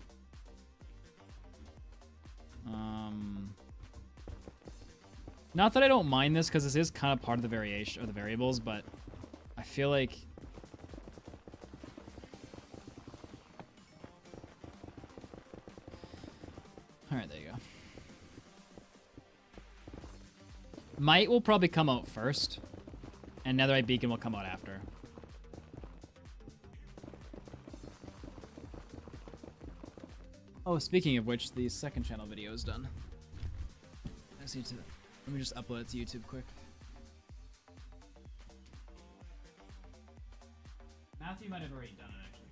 Not that I don't mind this, because this is kind of part of the variation or the variables, but I feel like alright, there you go. Might will probably come out first, and Netherite Beacon will come out after. Oh, speaking of which, the second channel video is done. I just need to... Let me just upload it to YouTube quick. Matthew might have already done it, actually.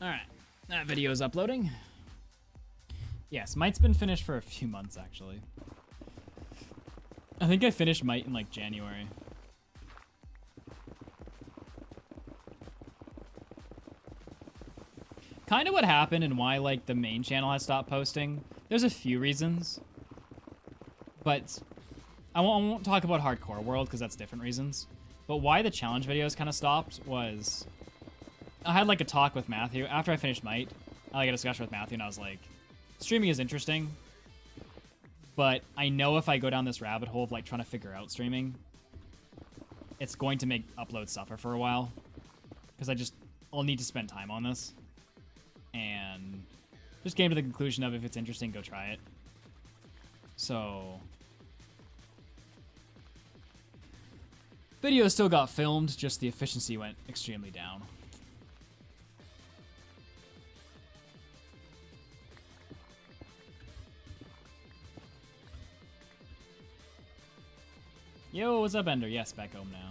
Alright, that video is uploading. Yes, Mite's been finished for a few months, actually. I think I finished Mite in, like, January. Kind of what happened and why, like, the main channel has stopped posting. There's a few reasons. But I won't talk about Hardcore World, because that's different reasons. But why the challenge videos kind of stopped was... I had like a talk with Matthew after I finished Mite. I had a discussion with Matthew and I was like, streaming is interesting, but I know if I go down this rabbit hole of like trying to figure out streaming, it's going to make uploads suffer for a while because I'll need to spend time on this, and just came to the conclusion of if it's interesting, go try it. So video still got filmed, just the efficiency went extremely down. Yo, what's up, Ender? Yes, back home now.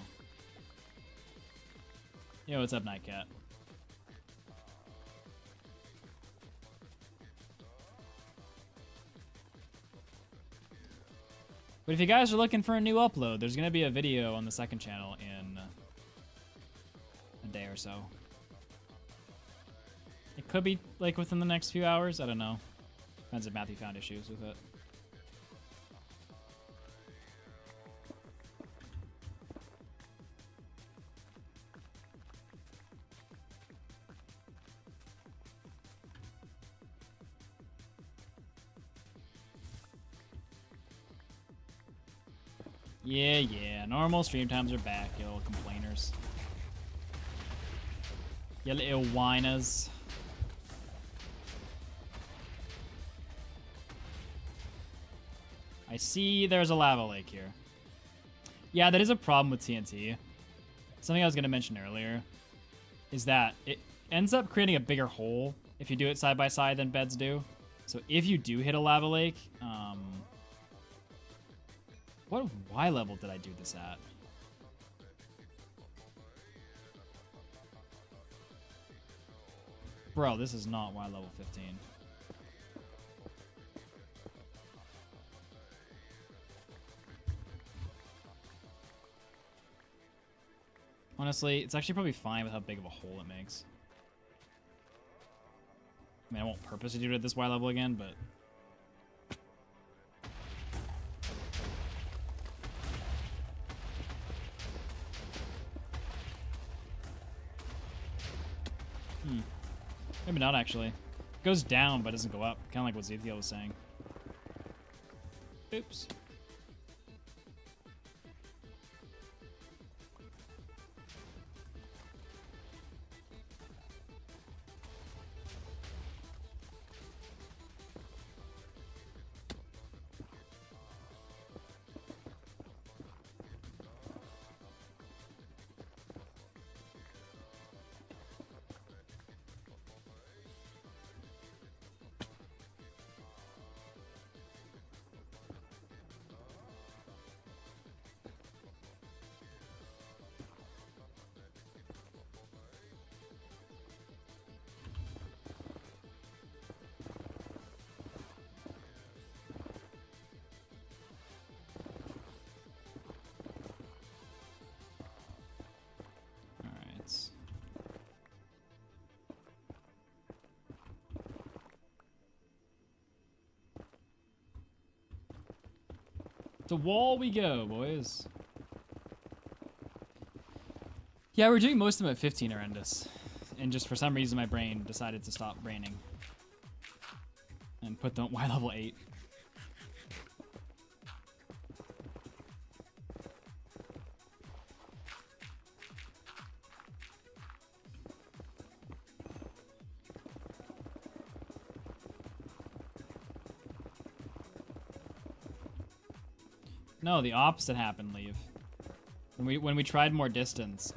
Yo, what's up, Nightcat? But if you guys are looking for a new upload, there's going to be a video on the second channel in a day or so. It could be, like, within the next few hours. I don't know. Depends if Matthew found issues with it. Yeah, normal stream times are back, you little complainers. You little whiners. I see there's a lava lake here. Yeah, that is a problem with TNT. Something I was going to mention earlier is that it ends up creating a bigger hole if you do it side by side than beds do. So if you do hit a lava lake, what Y level did I do this at? Bro, this is not Y level 15. Honestly, it's actually probably fine with how big of a hole it makes. I mean, I won't purposely do it at this Y level again, but... Maybe not, actually. It goes down, but doesn't go up. Kind of like what Zethiel was saying. Oops. To wall we go, boys. Yeah, we're doing most of them at 15 horrendous. And just for some reason my brain decided to stop braining. And put them at Y level 8. No, the opposite happened, Leave. When we tried more distance,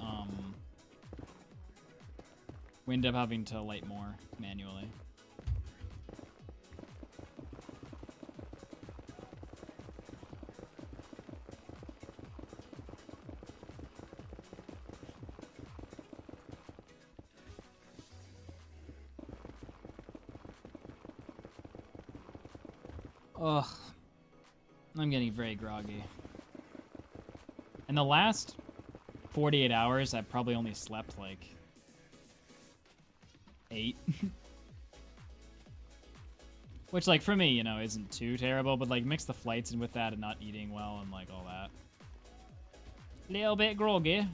we ended up having to light more manually. Ugh. I'm getting very groggy. In the last 48 hours, I probably only slept like 8. Which, like, for me, you know, isn't too terrible, but, like, mix the flights in with that and not eating well and, like, all that. Little bit groggy.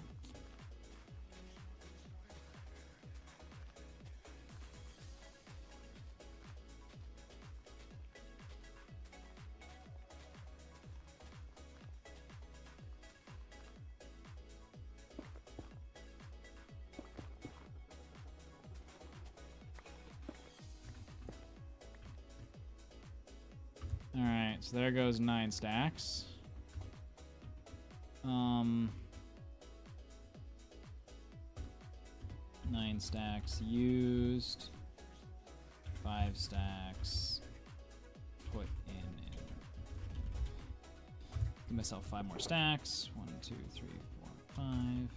Alright, so there goes 9 stacks. 9 stacks used. 5 stacks put in. Give myself 5 more stacks. 1, 2, 3, 4, 5.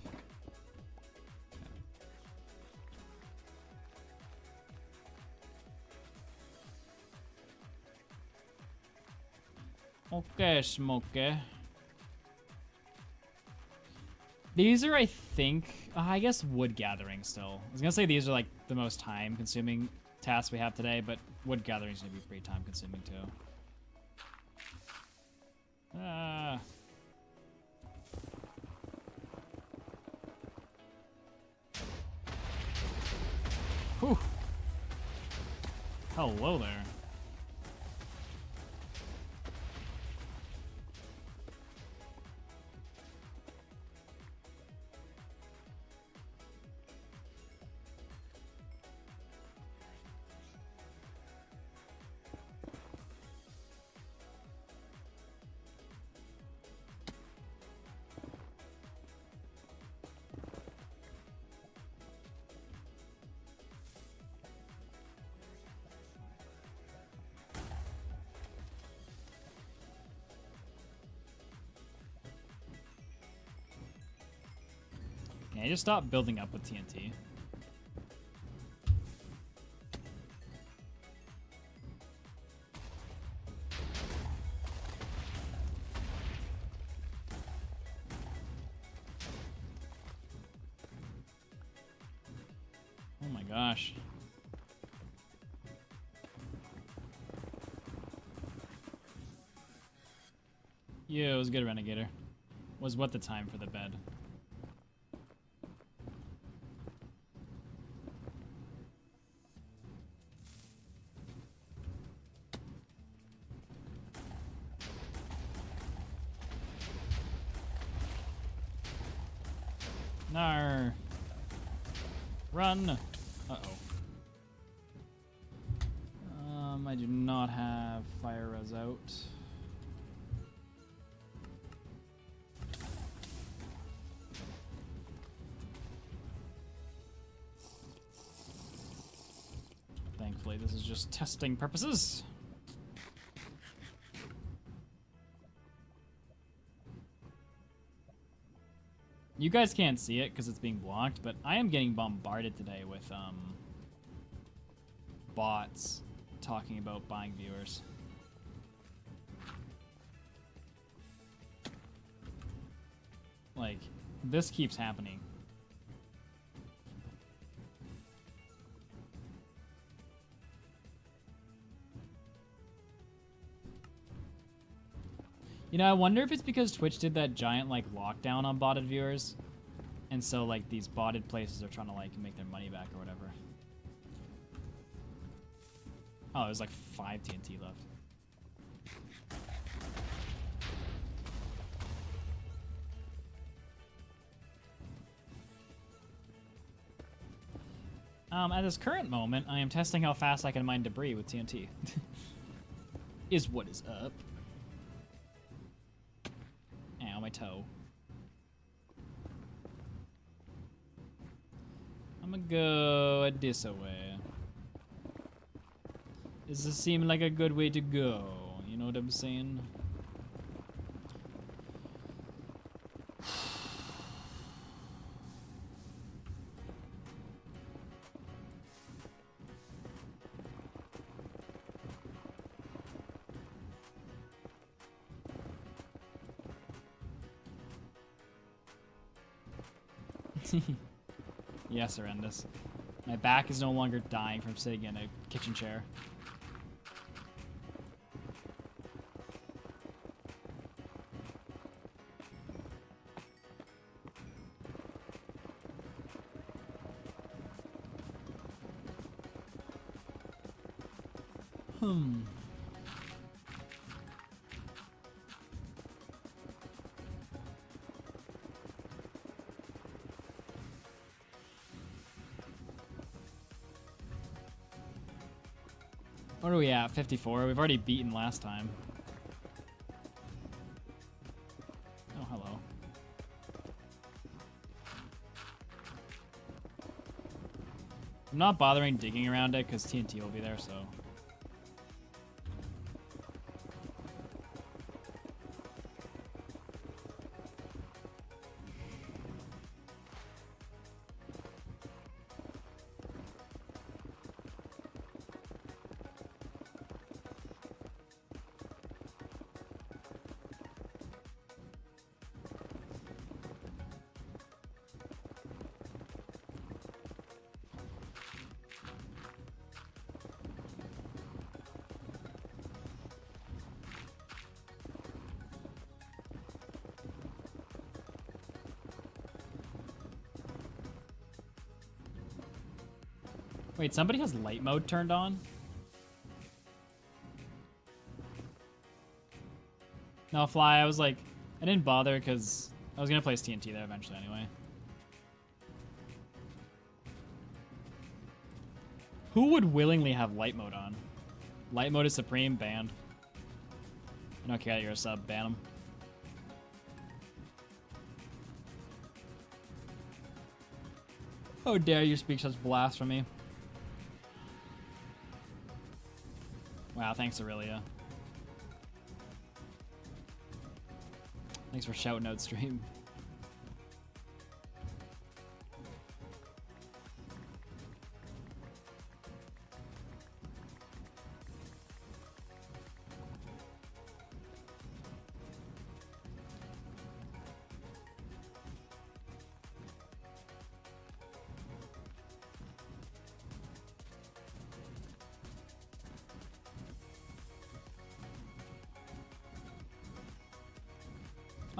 Okay, Smokey. These are, I think, I guess wood gathering still. I was gonna say these are like the most time consuming tasks we have today, but wood gathering is gonna be pretty time consuming too. Whew. Hello there. Can I just stop building up with TNT? Oh my gosh. Yeah, it was a good Renegator. Was what the time for the bed? No. Run. Uh-oh. I do not have fire res out. Thankfully, this is just testing purposes. You guys can't see it because it's being blocked, but I am getting bombarded today with bots talking about buying viewers. Like, this keeps happening. You know, I wonder if it's because Twitch did that giant, like, lockdown on botted viewers. And so, like, these botted places are trying to, like, make their money back or whatever. Oh, there's, like, 5 TNT left. At this current moment, I am testing how fast I can mine debris with TNT. Is what is up. my toe. I'm gonna go this way. Does this seem like a good way to go? You know what I'm saying? Yes, horrendous. My back is no longer dying from sitting in a kitchen chair. What are we at? 54? We've already beaten last time. Oh, hello. I'm not bothering digging around it because TNT will be there, so... Wait, somebody has light mode turned on? No, Fly, I was like... I didn't bother because I was going to place TNT there eventually anyway. Who would willingly have light mode on? Light mode is supreme, banned. I don't care that you're a sub, ban him. How dare you speak such blasphemy? Wow, thanks, Aurelia. Thanks for shouting out stream.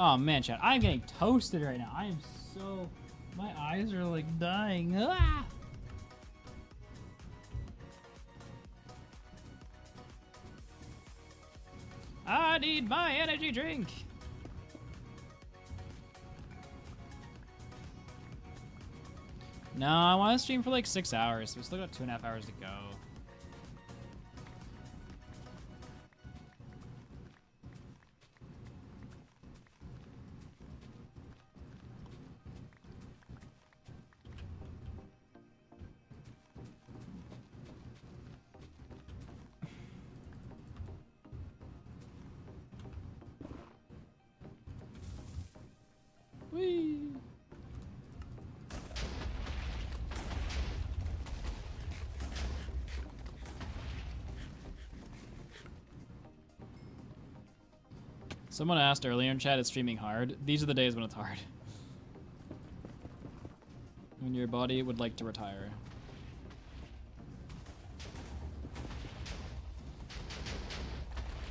Oh man, chat, I'm getting toasted right now. I am so... My eyes are like dying. Ah! I need my energy drink. No, I want to stream for like 6 hours. We still got 2.5 hours to go. Whee! Someone asked earlier in chat, is streaming hard? These are the days when it's hard. When your body would like to retire.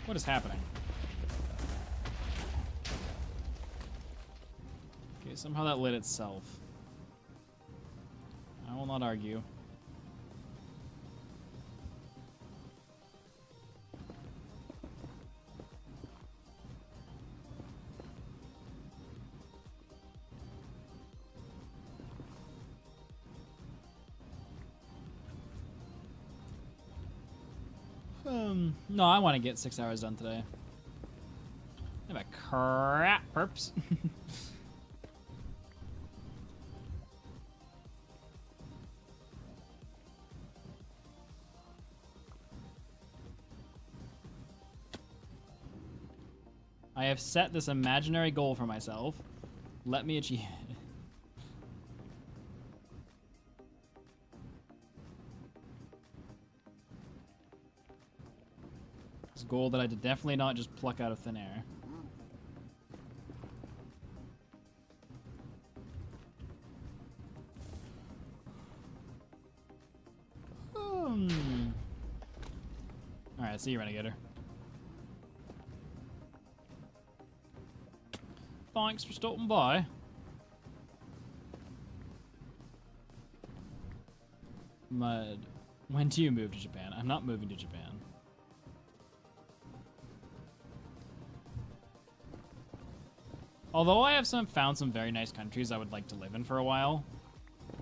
What is happening? Okay, somehow that lit itself. I will not argue. No, I want to get 6 hours done today. Have a crap perps. I have set this imaginary goal for myself. Let me achieve it. This goal that I did definitely not just pluck out of thin air. Alright, see you, Renegator. Thanks for stopping by. Mud. When do you move to Japan? I'm not moving to Japan. Although I have found some very nice countries I would like to live in for a while.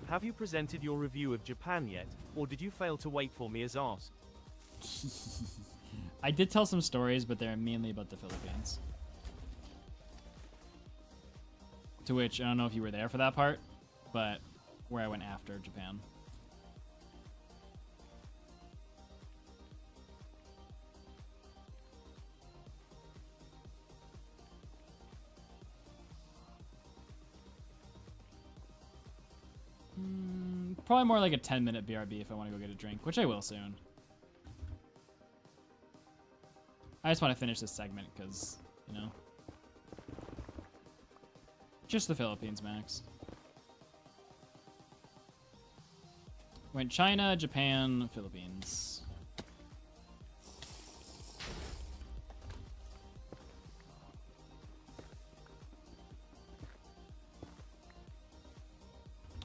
Have you presented your review of Japan yet, or did you fail to wait for me as asked? I did tell some stories, but they're mainly about the Philippines. To which, I don't know if you were there for that part, but where I went after Japan. Probably more like a 10-minute BRB if I want to go get a drink, which I will soon. I just want to finish this segment because, you know. Just the Philippines, Max. Went China, Japan, Philippines.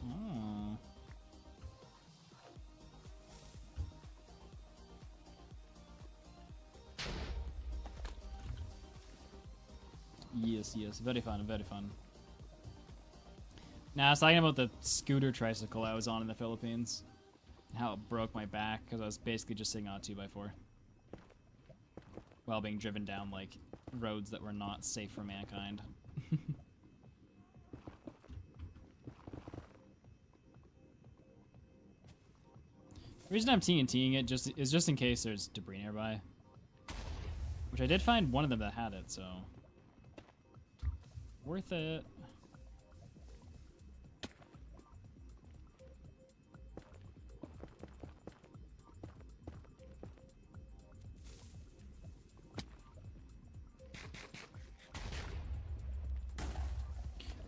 Oh. Yes, yes. Very fun, very fun. Now, I was talking about the scooter tricycle I was on in the Philippines. And how it broke my back because I was basically just sitting on a 2x4. While being driven down, like, roads that were not safe for mankind. The reason I'm TNTing it is just in case there's debris nearby. Which I did find one of them that had it, so... worth it.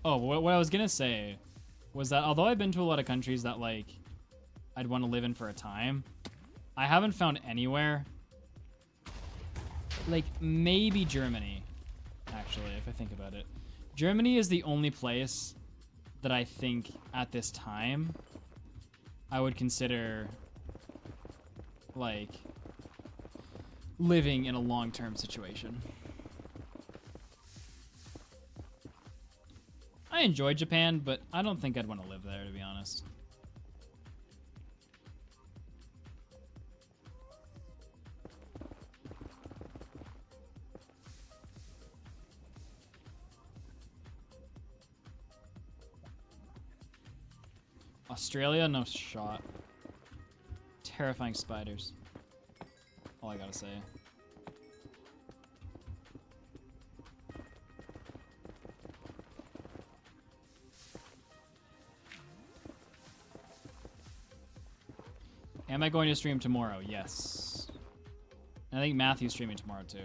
Oh, what I was gonna say was that although I've been to a lot of countries that, like, I'd want to live in for a time, I haven't found anywhere, like, maybe Germany, actually, if I think about it. Germany is the only place that I think, at this time, I would consider, like, living in a long-term situation. I enjoy Japan, but I don't think I'd want to live there, to be honest. Australia, no shot. Terrifying spiders. All I gotta say. Am I going to stream tomorrow? Yes. I think Matthew's streaming tomorrow too.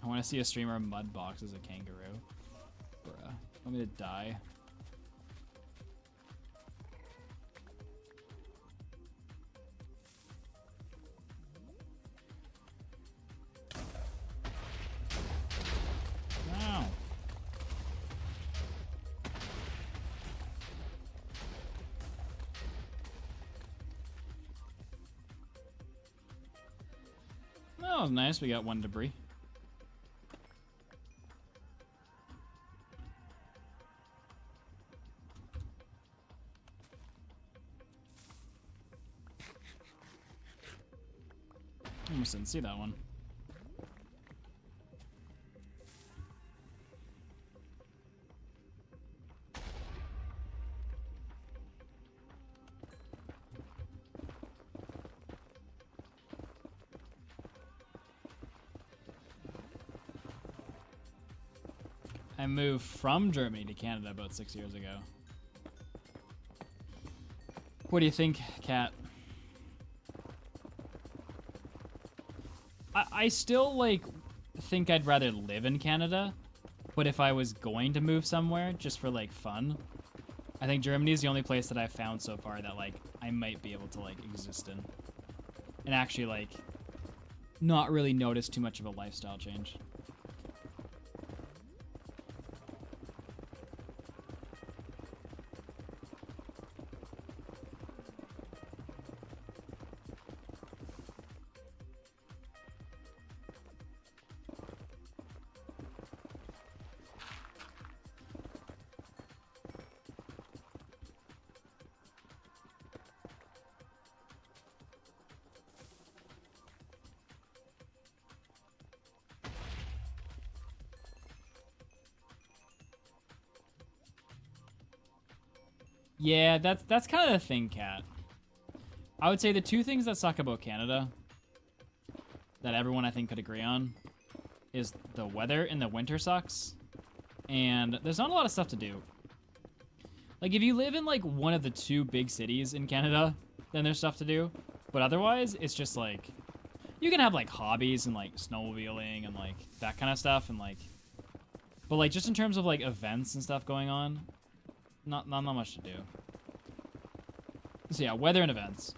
I want to see a streamer mud box as a kangaroo. Bruh. Want me to die? Wow. That was nice. We got one debris. Almost didn't see that one. I moved from Germany to Canada about 6 years ago. What do you think, Kat? I still, like, think I'd rather live in Canada, but if I was going to move somewhere just for, like, fun, I think Germany is the only place that I've found so far that, like, I might be able to, like, exist in. And actually, like, not really notice too much of a lifestyle change. Yeah, that's kind of the thing, Kat. I would say the two things that suck about Canada that everyone I think could agree on is the weather in the winter sucks, and there's not a lot of stuff to do. Like, if you live in, like, one of the two big cities in Canada, then there's stuff to do. But otherwise, it's just, like, you can have, like, hobbies and, like, snowmobiling and, like, that kind of stuff, and, like, but, like, just in terms of, like, events and stuff going on, not much to do. So yeah, weather and events.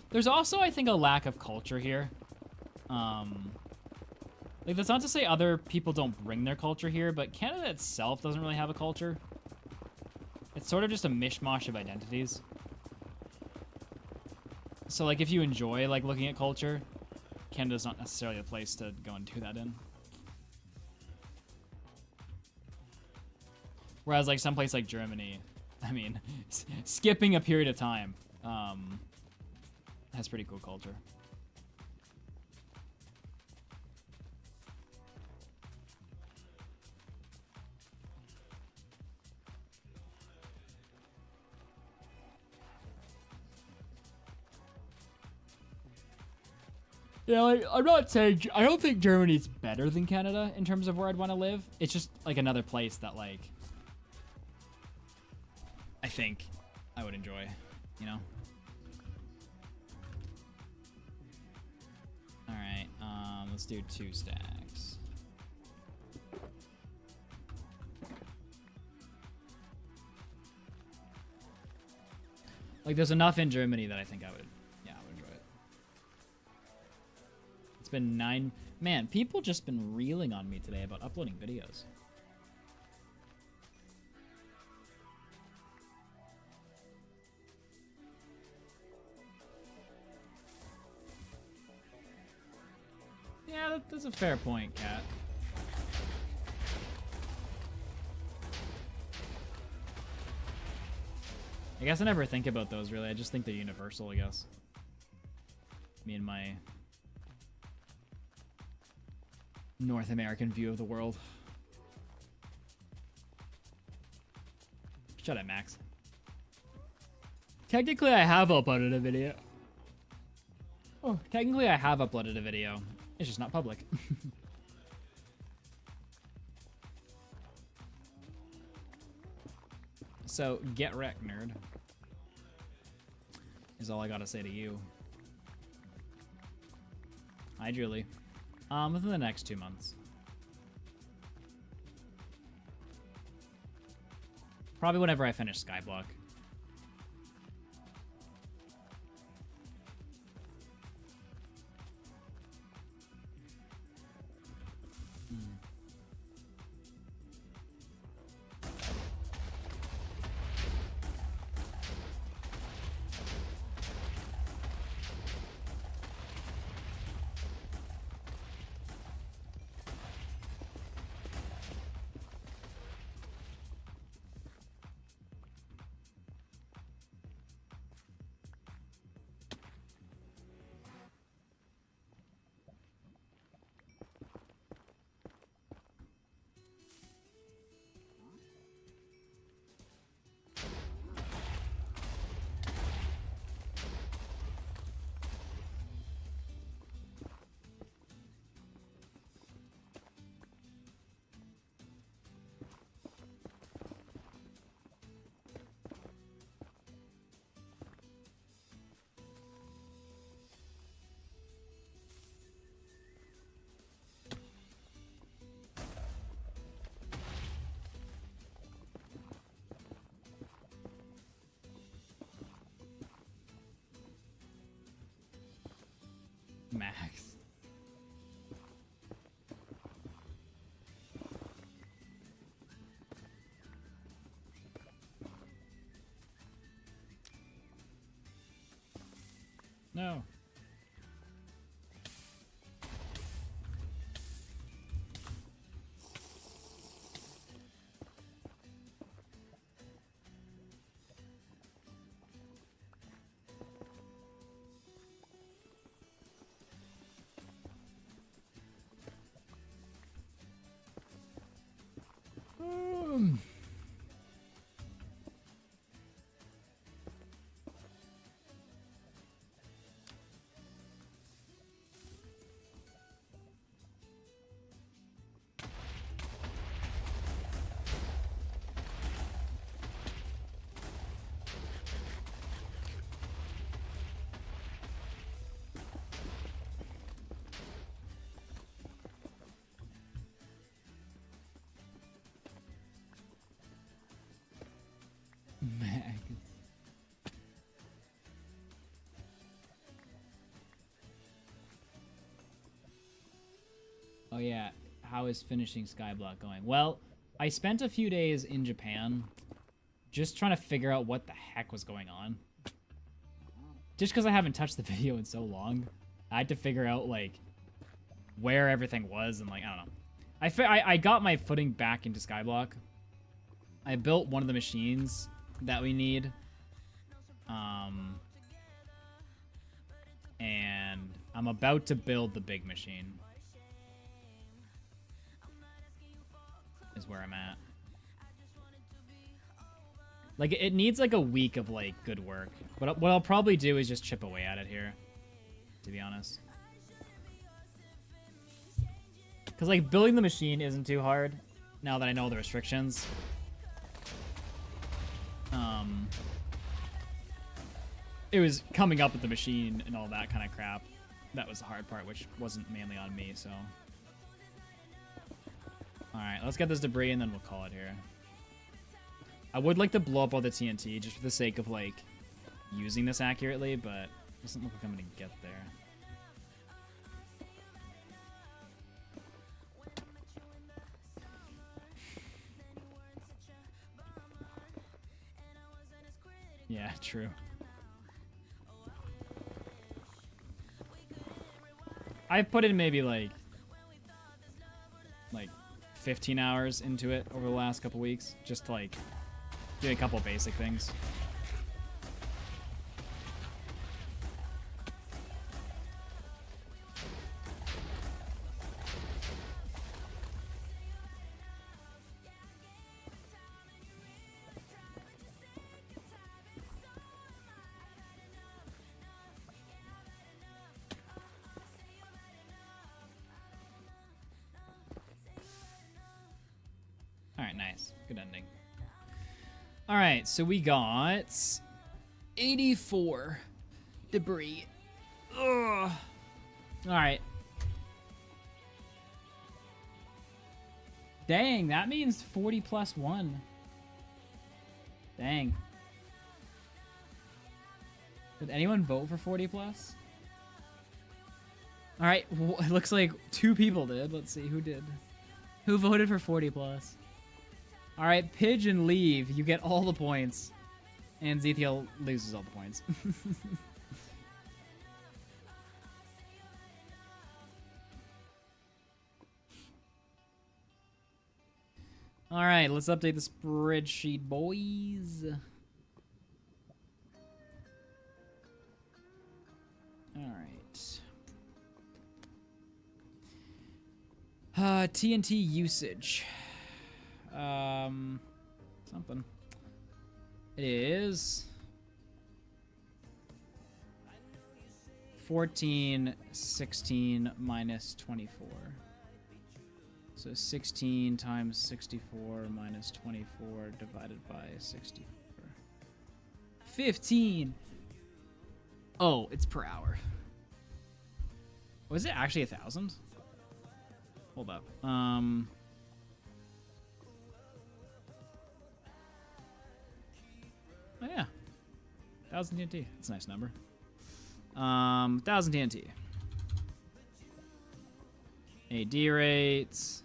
There's also, I think, a lack of culture here. Like, that's not to say other people don't bring their culture here, but Canada itself doesn't really have a culture. It's sort of just a mishmash of identities. So, like, if you enjoy, like, looking at culture, Canada's not necessarily the place to go and do that in. Whereas, like, someplace like Germany, I mean, skipping a period of time, has pretty cool culture. Yeah, like, I'm not saying, I don't think Germany's better than Canada in terms of where I'd want to live. It's just, like, another place that, like, I think I would enjoy, you know? Alright, let's do 2 stacks. Like, there's enough in Germany that I think I would, yeah, I would enjoy it. It's been 9... Man, people just been reeling on me today about uploading videos. Yeah, that's a fair point, Kat. I guess I never think about those, really. I just think they're universal, I guess. Me and my North American view of the world. Shut up, Max. Technically, I have uploaded a video. Oh, technically, I have uploaded a video. It's just not public. So, get wrecked, nerd. Is all I gotta say to you. Hi, Julie. Within the next 2 months. Probably whenever I finish Skyblock. Max. No. Max. Oh yeah, how is finishing Skyblock going? Well, I spent a few days in Japan just trying to figure out what the heck was going on. Just because I haven't touched the video in so long, I had to figure out, like, where everything was and, like, I don't know. I got my footing back into Skyblock. I built one of the machines that we need. And I'm about to build the big machine. Is where I'm at. Like, it needs, like, a week of, like, good work. But what I'll probably do is just chip away at it here, to be honest. Because, like, building the machine isn't too hard, now that I know the restrictions. It was coming up with the machine and all that kind of crap. That was the hard part, which wasn't mainly on me, so... Alright, let's get this debris and then we'll call it here. I would like to blow up all the TNT just for the sake of, like, using this accurately, but it doesn't look like I'm gonna get there. Yeah, true. I put in maybe like 15 hours into it over the last couple weeks, just to, like, do a couple basic things. Alright, nice. Good ending. Alright, so we got 84 debris. Ugh. Alright. Dang, that means 40 plus 1. Dang. Did anyone vote for 40 plus? Alright, it looks like 2 people did. Let's see who did. Who voted for 40 plus? Alright, Pigeon leave. You get all the points. And Zethiel loses all the points. Alright, let's update the spreadsheet, boys. Alright. TNT usage. Something. It is 14, 16 minus 24. So 16 times 64 minus 24 divided by 64. 15! Oh, it's per hour. Was it actually 1,000? Hold up. Oh yeah, 1,000 TNT. That's a nice number. 1,000 TNT. AD rates.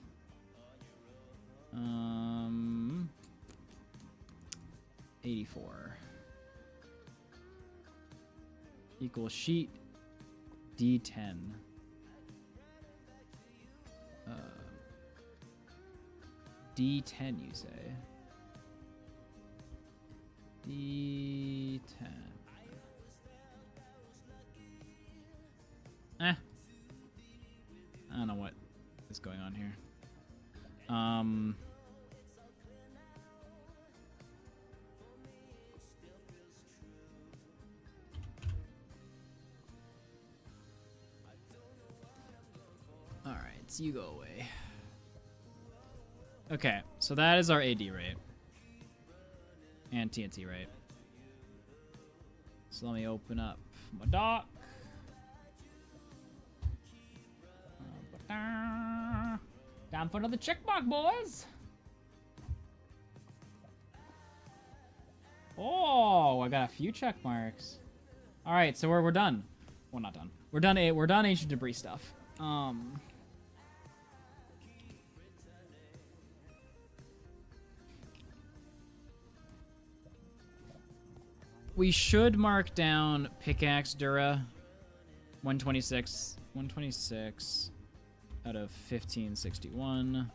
84 equals sheet D10. D10, you say? D10. I don't know what is going on here. All right, so you go away. Okay, so that is our AD rate and TNT rate. So let me open up my dock. Time for another check mark, boys. Oh, I got a few check marks. All right, so we're done. Well, not done. We're done. We're done ancient debris stuff. We should mark down pickaxe Dura. 126 out of 1561.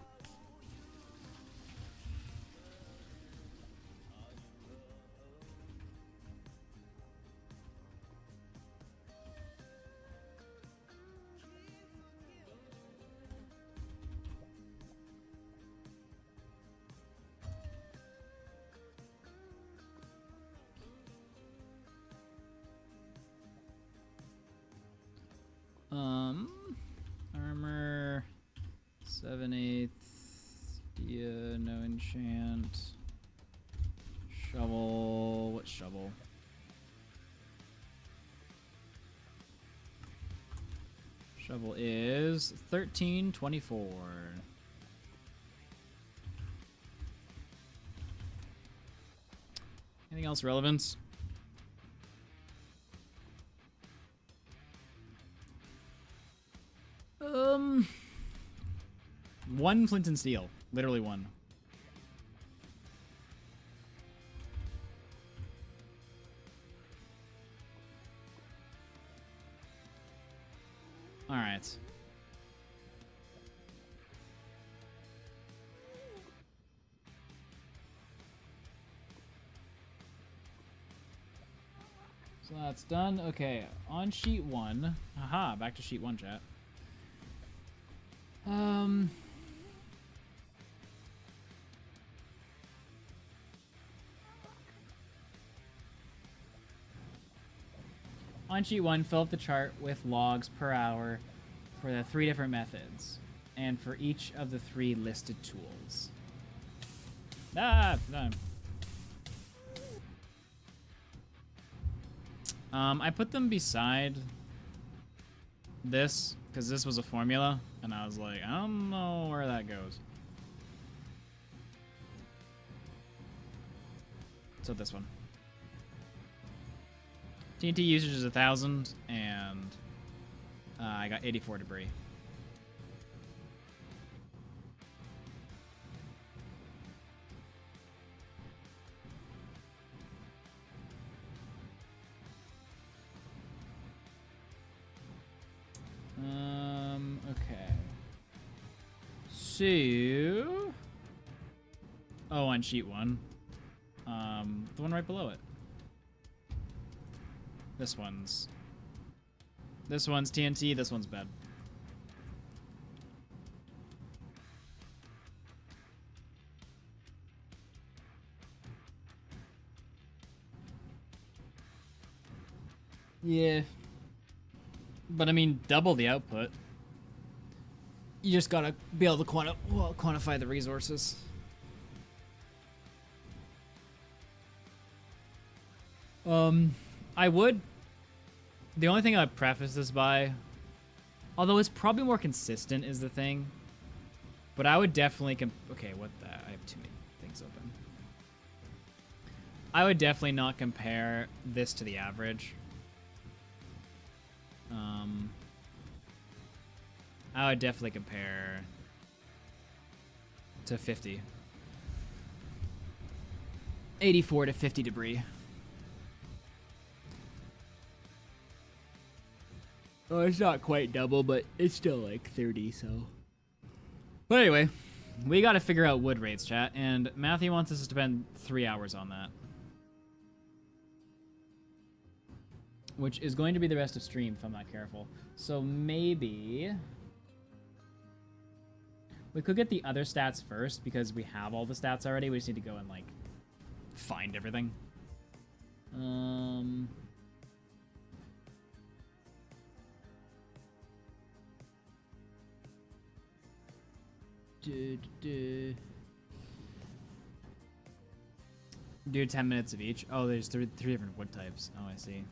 Armor 7/8. Yeah, no enchant. Shovel. What shovel? Shovel is 1324. Anything else relevant? One flint and steel. Literally one. Alright. So that's done. Okay, on sheet 1. Haha, back to sheet 1, chat. On sheet 1, fill up the chart with logs per hour for the 3 different methods, and for each of the 3 listed tools. No. I put them beside this, because this was a formula, and I was like, I don't know where that goes. So this one. TNT usage is 1,000, and I got 84 debris. Okay. So, oh, on sheet 1. The one right below it. This one's TNT, this one's bed. Yeah. But I mean, double the output. You just gotta be able to quantify the resources. I would. The only thing I would preface this by, although it's probably more consistent, is the thing. But I would definitely okay, what the? I have too many things open. I would definitely not compare this to the average. I would definitely compare to 50. 84 to 50 debris. Oh, it's not quite double, but it's still like 30, so. But anyway, we gotta figure out wood rates, chat, and Matthew wants us to spend 3 hours on that. Which is going to be the rest of stream if I'm not careful. So maybe we could get the other stats first because we have all the stats already. We just need to go and like find everything. Do 10 minutes of each. Oh, there's three different wood types. Oh, I see.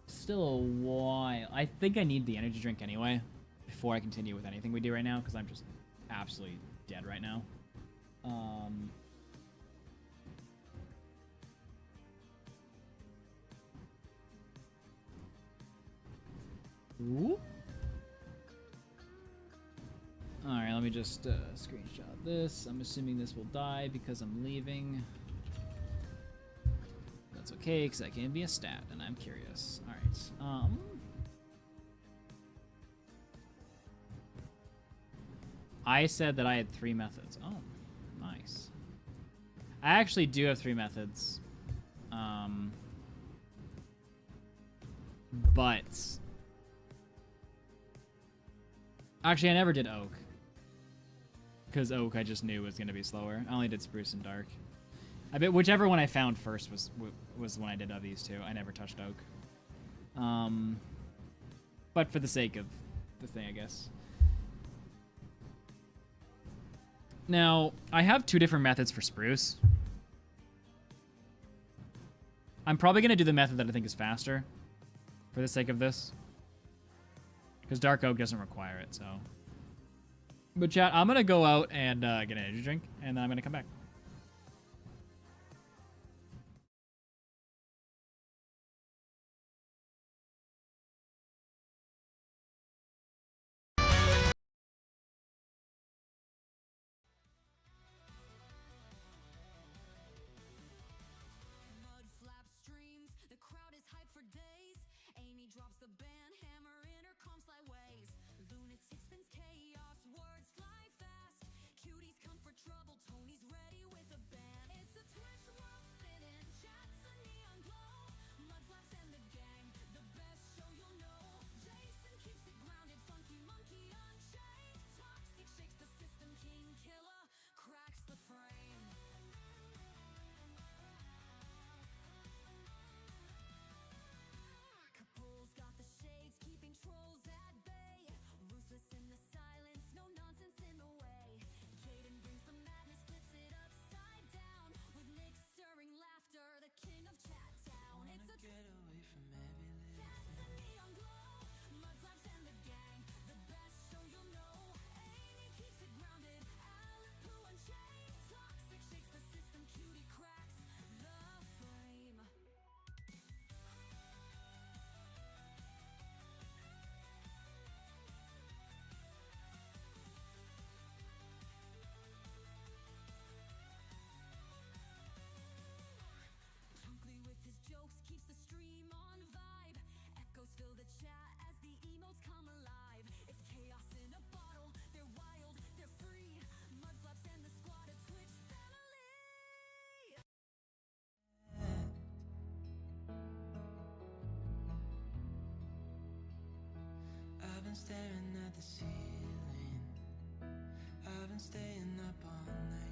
Still a while. I think I need the energy drink anyway before I continue with anything we do right now because I'm just absolutely dead right now. Whoop. Alright, let me just screenshot this. I'm assuming this will die because I'm leaving. That's okay, because that can be a stat, and I'm curious. Alright, I said that I had 3 methods. Oh, nice. I actually do have 3 methods. But... Actually, I never did oak. Because oak I just knew was going to be slower. I only did spruce and dark. I bet whichever one I found first was the one I did of these two. I never touched oak. But for the sake of the thing, I guess. Now, I have 2 different methods for spruce. I'm probably going to do the method that I think is faster for the sake of this. Because dark oak doesn't require it, so. But chat, I'm going to go out and get an energy drink, and then I'm going to come back. been staring at the ceiling. I've been staying up all night.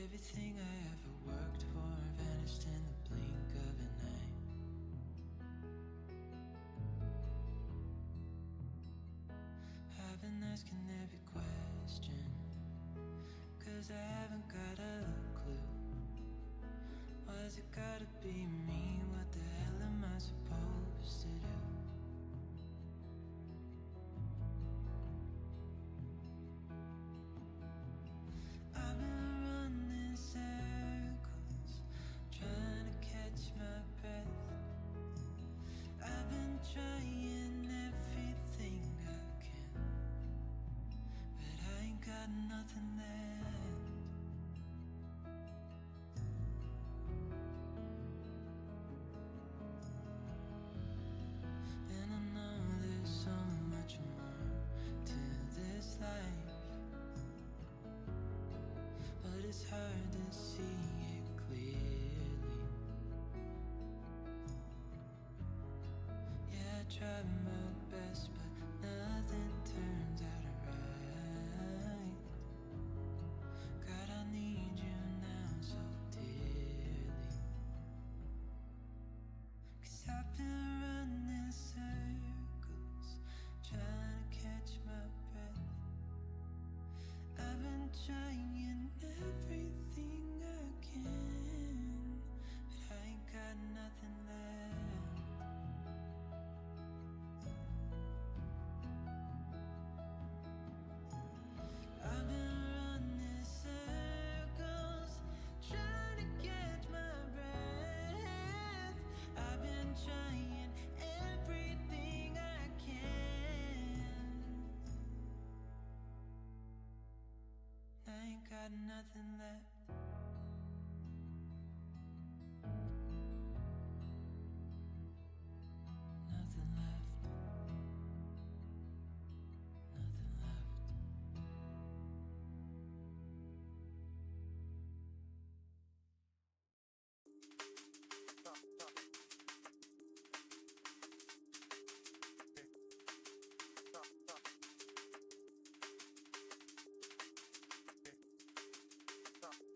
Everything I ever worked for vanished in the blink of an eye. I've been asking every question, 'cause I haven't got a clue. Why's it gotta be me? What the hell am I supposed to do? I've been running circles, trying to catch my breath. I it's hard to see it clearly. Yeah, I tried my best, but nothing turns out right. God, I need you now so dearly. 'Cause I've been running circles, trying to catch my breath. I've been trying everything I can, but I ain't got nothing left. I've been running circles, trying to catch my breath. I've been trying everything I can. I ain't got nothing left. Nothing left. Nothing left. Stop.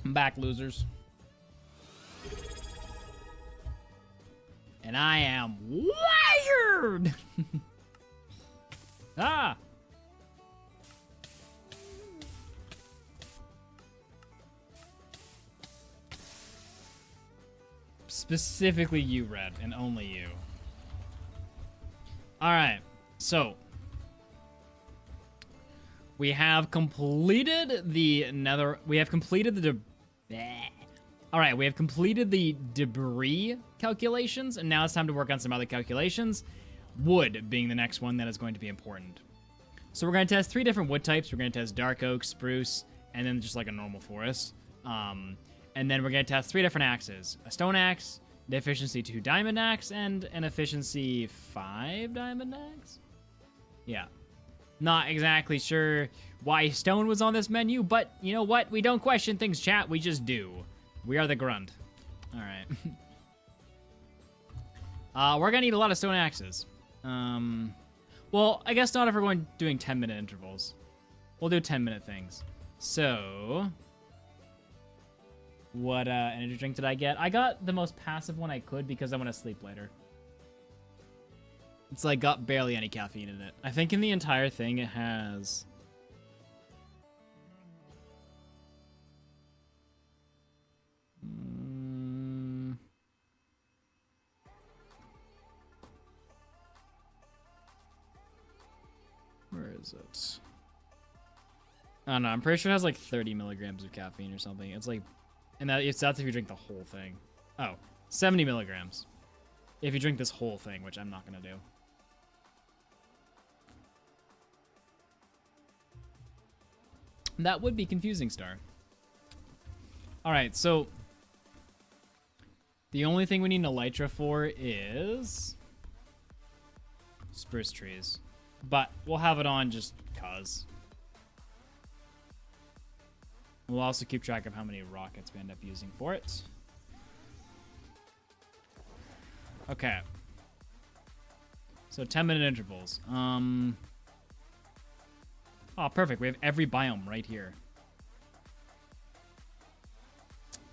I'm back, losers. And I am wired! Ah! Specifically you, Red, and only you. Alright, so we have completed the nether. We have completed the. All right, we have completed the debris calculations, and now it's time to work on some other calculations. Wood being the next one that is going to be important. So we're going to test 3 different wood types. We're going to test dark oak, spruce, and then just like a normal forest. And then we're going to test 3 different axes: a stone axe, an efficiency 2 diamond axe, and an efficiency 5 diamond axe. Yeah. Not exactly sure why stone was on this menu, but you know what? We don't question things, chat. We just do. We are the grunt. All right. We're going to need a lot of stone axes. Well, I guess not if we're doing 10-minute intervals. We'll do 10-minute things. So, What energy drink did I get? I got the most passive one I could because I want to sleep later. It's like got barely any caffeine in it. I think in the entire thing it has... Where is it? I don't know. I'm pretty sure it has like 30 milligrams of caffeine or something. It's like... And that's if you drink the whole thing. Oh, 70 milligrams. If you drink this whole thing, which I'm not going to do. That would be confusing, Star. Alright, so... The only thing we need an elytra for is... spruce trees. But we'll have it on just cause. We'll also keep track of how many rockets we end up using for it. Okay. So 10-minute intervals. Oh, perfect. We have every biome right here.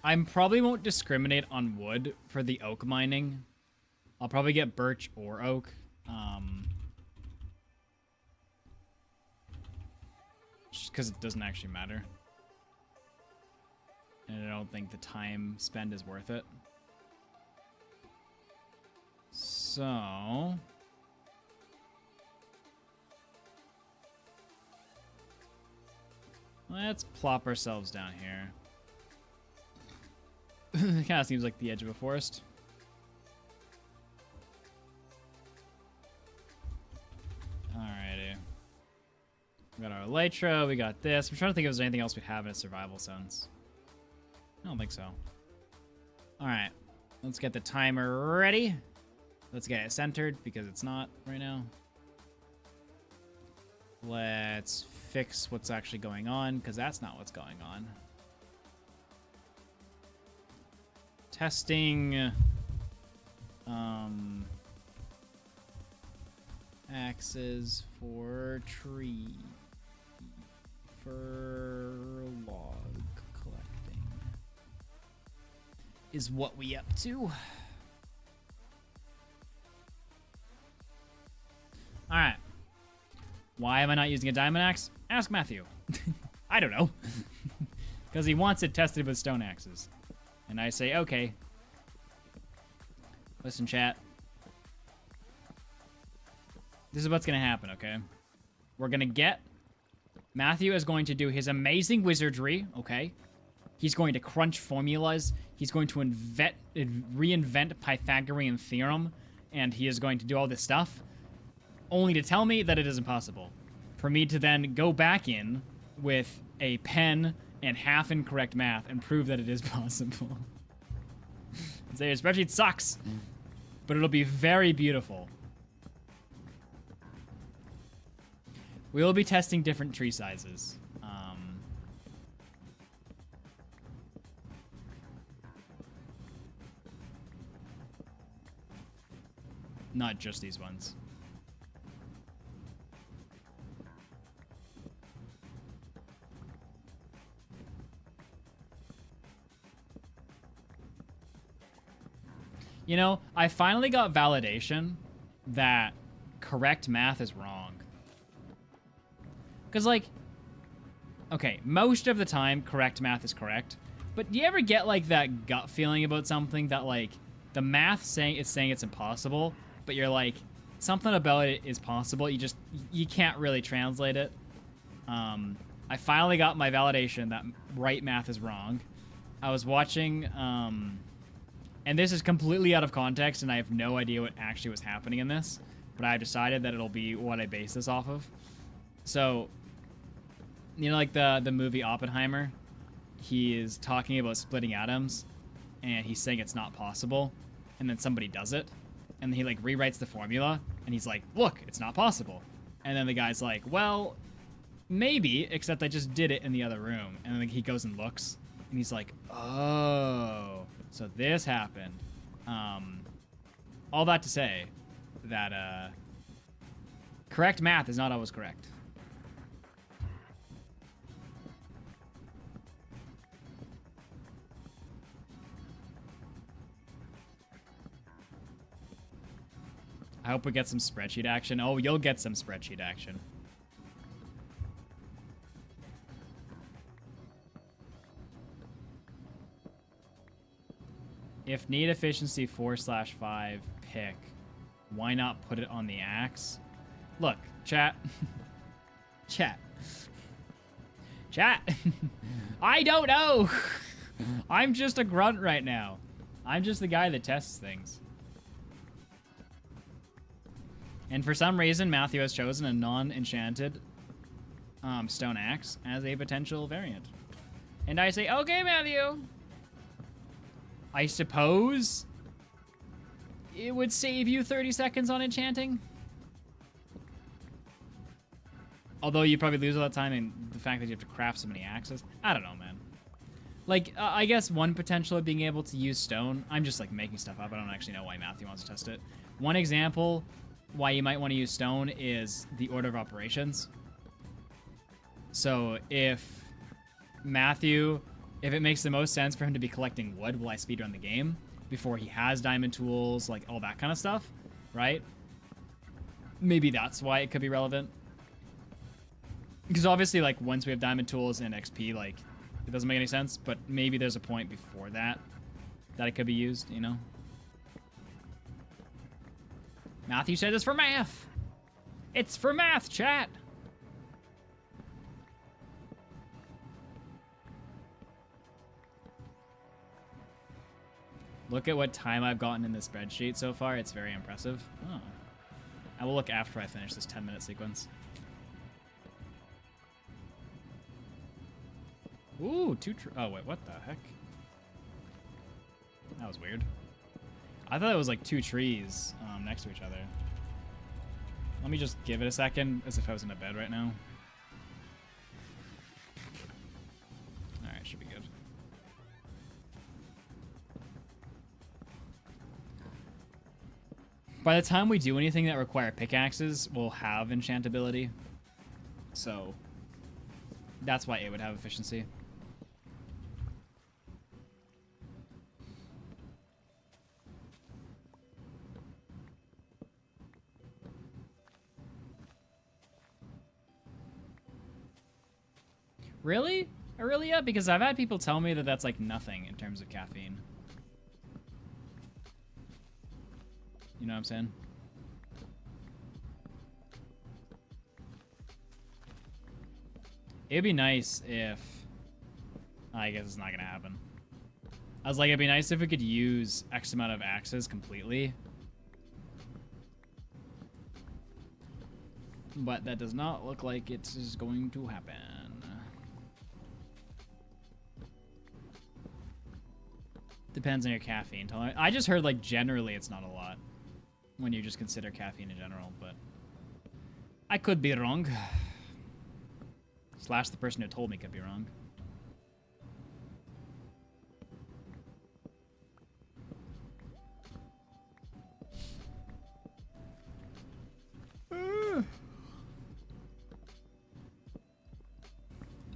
I probably won't discriminate on wood for the oak mining. I'll probably get birch or oak. Just because it doesn't actually matter. And I don't think the time spent is worth it. So... let's plop ourselves down here. It kind of seems like the edge of a forest. Alrighty. We got our elytra, we got this. I'm trying to think if there's anything else we have in a survival sense. I don't think so. Alright. Let's get the timer ready. Let's get it centered because it's not right now. Let's fix what's actually going on because that's not what's going on. Testing. Axes for tree. For log collecting. Is what we up to. Alright. Why am I not using a diamond axe? Ask Matthew. I don't know. Because he wants it tested with stone axes. And I say, okay. Listen, chat. This is what's going to happen, okay? We're going to get... Matthew is going to do his amazing wizardry, okay? He's going to crunch formulas. He's going to reinvent Pythagorean theorem. And he is going to do all this stuff. Only to tell me that it is impossible. For me to then go back in with a pen and half incorrect math and prove that it is possible. Say your spreadsheet sucks, but it'll be very beautiful. We will be testing different tree sizes. Not just these ones. You know, I finally got validation that correct math is wrong. Because, like, okay, most of the time, correct math is correct. But do you ever get, like, that gut feeling about something that, like, the math saying it's impossible, but you're like, something about it is possible, you can't really translate it. I finally got my validation that right math is wrong. I was watching, and this is completely out of context, and I have no idea what actually was happening in this, but I decided that it'll be what I base this off of. So, you know, like the movie Oppenheimer, he is talking about splitting atoms, and he's saying it's not possible, and then somebody does it, and he, like, rewrites the formula, and he's like, look, it's not possible. And then the guy's like, well, maybe, except I just did it in the other room. And then he goes and looks, and he's like, oh, so this happened. All that to say that correct math is not always correct. I hope we get some spreadsheet action. Oh, you'll get some spreadsheet action. If need efficiency 4/5 pick, why not put it on the axe? Look, chat. Chat. Chat. I don't know. I'm just a grunt right now. I'm just the guy that tests things. And for some reason, Matthew has chosen a non-enchanted stone axe as a potential variant. And I say, okay, Matthew. I suppose it would save you 30 seconds on enchanting. Although you probably lose all that time and the fact that you have to craft so many axes. I don't know, man. Like, I guess one potential of being able to use stone. I'm just, like, making stuff up. I don't actually know why Matthew wants to test it. One example why you might want to use stone is the order of operations. So if Matthew... If it makes the most sense for him to be collecting wood while I speedrun the game, before he has diamond tools, like all that kind of stuff, right? Maybe that's why it could be relevant. Because obviously, like, once we have diamond tools and XP, like, it doesn't make any sense, but maybe there's a point before that it could be used, you know? Matthew said it's for math! It's for math, chat! Look at what time I've gotten in the spreadsheet so far. It's very impressive. Oh. I will look after I finish this 10-minute sequence. Ooh, oh, wait, what the heck? That was weird. I thought it was like 2 trees next to each other. Let me just give it a second, as if I was in a bed right now. Alright, should be good. By the time we do anything that require pickaxes, we'll have enchantability. So, that's why it would have efficiency. Really? Aurelia? Because I've had people tell me that that's like nothing in terms of caffeine. You know what I'm saying? It'd be nice if... I guess it's not gonna happen. I was like, it'd be nice if we could use X amount of axes completely. But that does not look like it is going to happen. Depends on your caffeine tolerance. I just heard, like, generally it's not a lot when you just consider caffeine in general, but I could be wrong. Slash the person who told me could be wrong.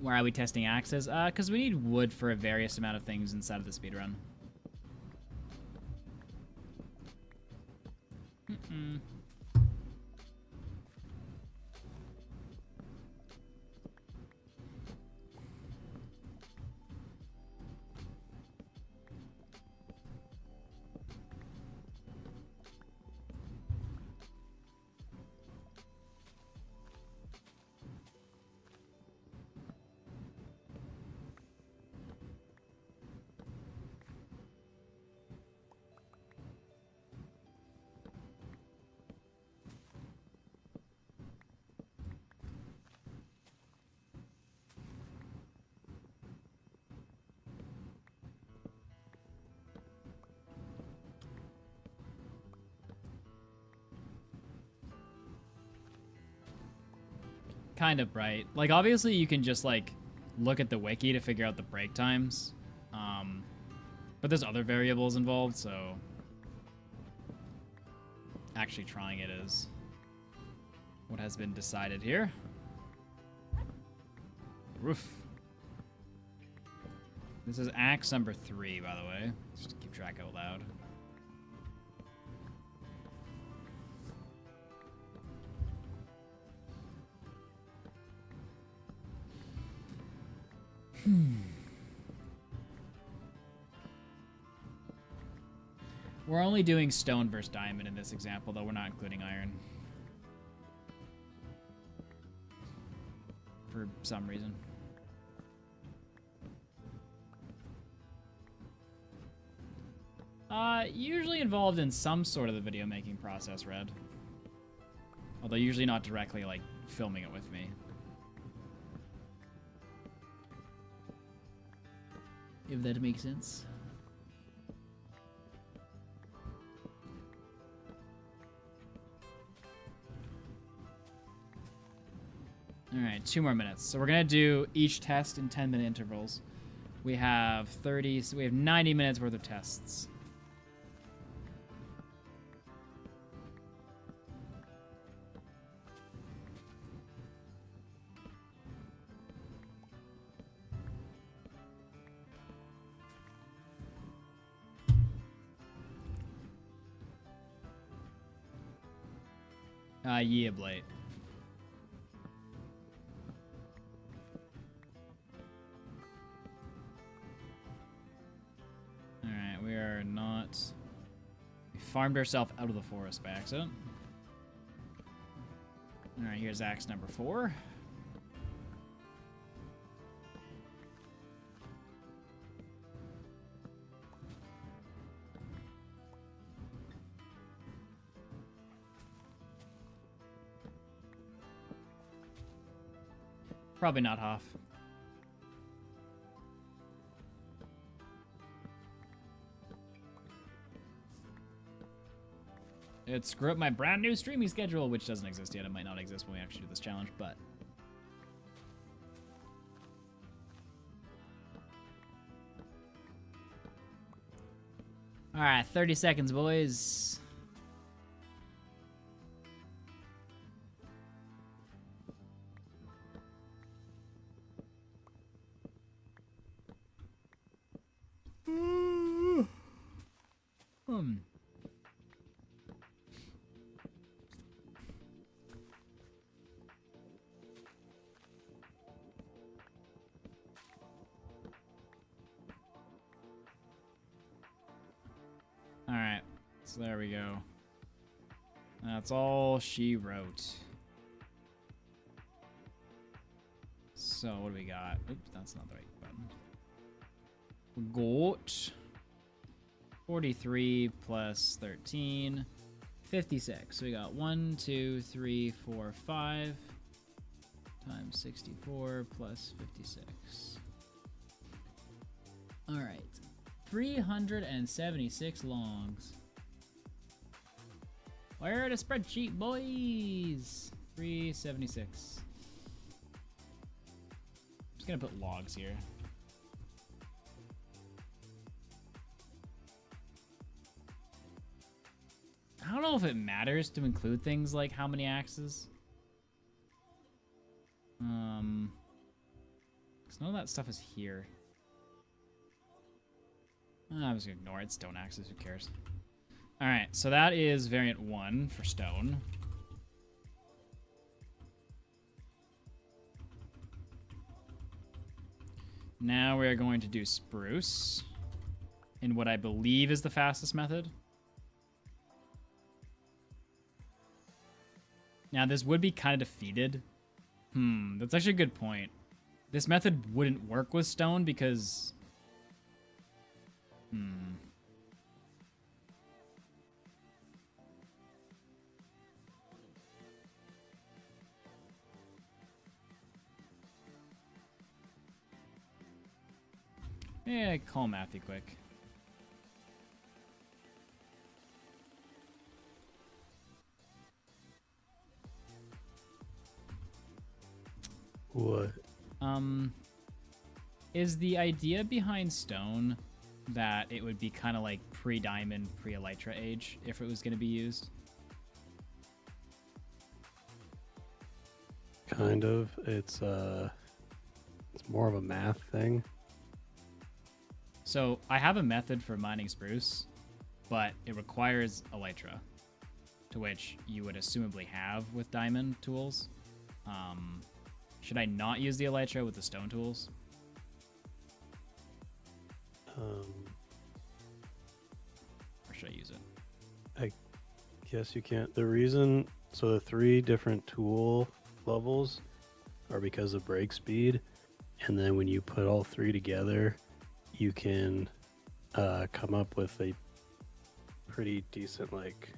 Why are we testing axes? Because we need wood for a various amount of things inside of the speedrun. Kind of bright. Like, obviously you can just, like, look at the wiki to figure out the break times. But there's other variables involved, so actually trying it is what has been decided here. Roof. This is axe number 3, by the way. Just to keep track out loud. We're only doing stone versus diamond in this example, though we're not including iron. For some reason. Usually involved in some sort of the video making process, Red. Although usually not directly, like, filming it with me. If that makes sense. Alright, 2 more minutes. So we're gonna do each test in 10-minute intervals. We have 30, so we have 90 minutes worth of tests. Yeah, Blade. Alright, we are not... We farmed ourselves out of the forest by accident. Alright, here's axe number 4. Probably not Hoff. It screwed up my brand new streaming schedule, which doesn't exist yet. It might not exist when we actually do this challenge, but... Alright, 30 seconds, boys. Alright, so there we go. That's all she wrote. So what do we got? Oops, that's not the right button. We got 43 plus 13, 56. So we got 1, 2, 3, 4, 5 times 64 plus 56. All right. 376 longs. Where are the spreadsheet, boys? 376. I'm just gonna put logs here. I don't know if it matters to include things like how many axes. Because none of that stuff is here. I'm just gonna ignore it. Stone axes, who cares? Alright, so that is variant 1 for stone. Now we are going to do spruce in what I believe is the fastest method. Now this would be kind of defeated. That's actually a good point. This method wouldn't work with stone because... Yeah, call Matthew quick. What? Is the idea behind stone that it would be kind of like pre-diamond, pre-elytra age if it was going to be used? Kind of. It's more of a math thing. So I have a method for mining spruce, but it requires elytra, to which you would assumably have with diamond tools. Should I not use the elytra with the stone tools? Or should I use it? I guess you can't. The reason, so the 3 different tool levels are because of break speed, and then when you put all 3 together, you can come up with a pretty decent, like,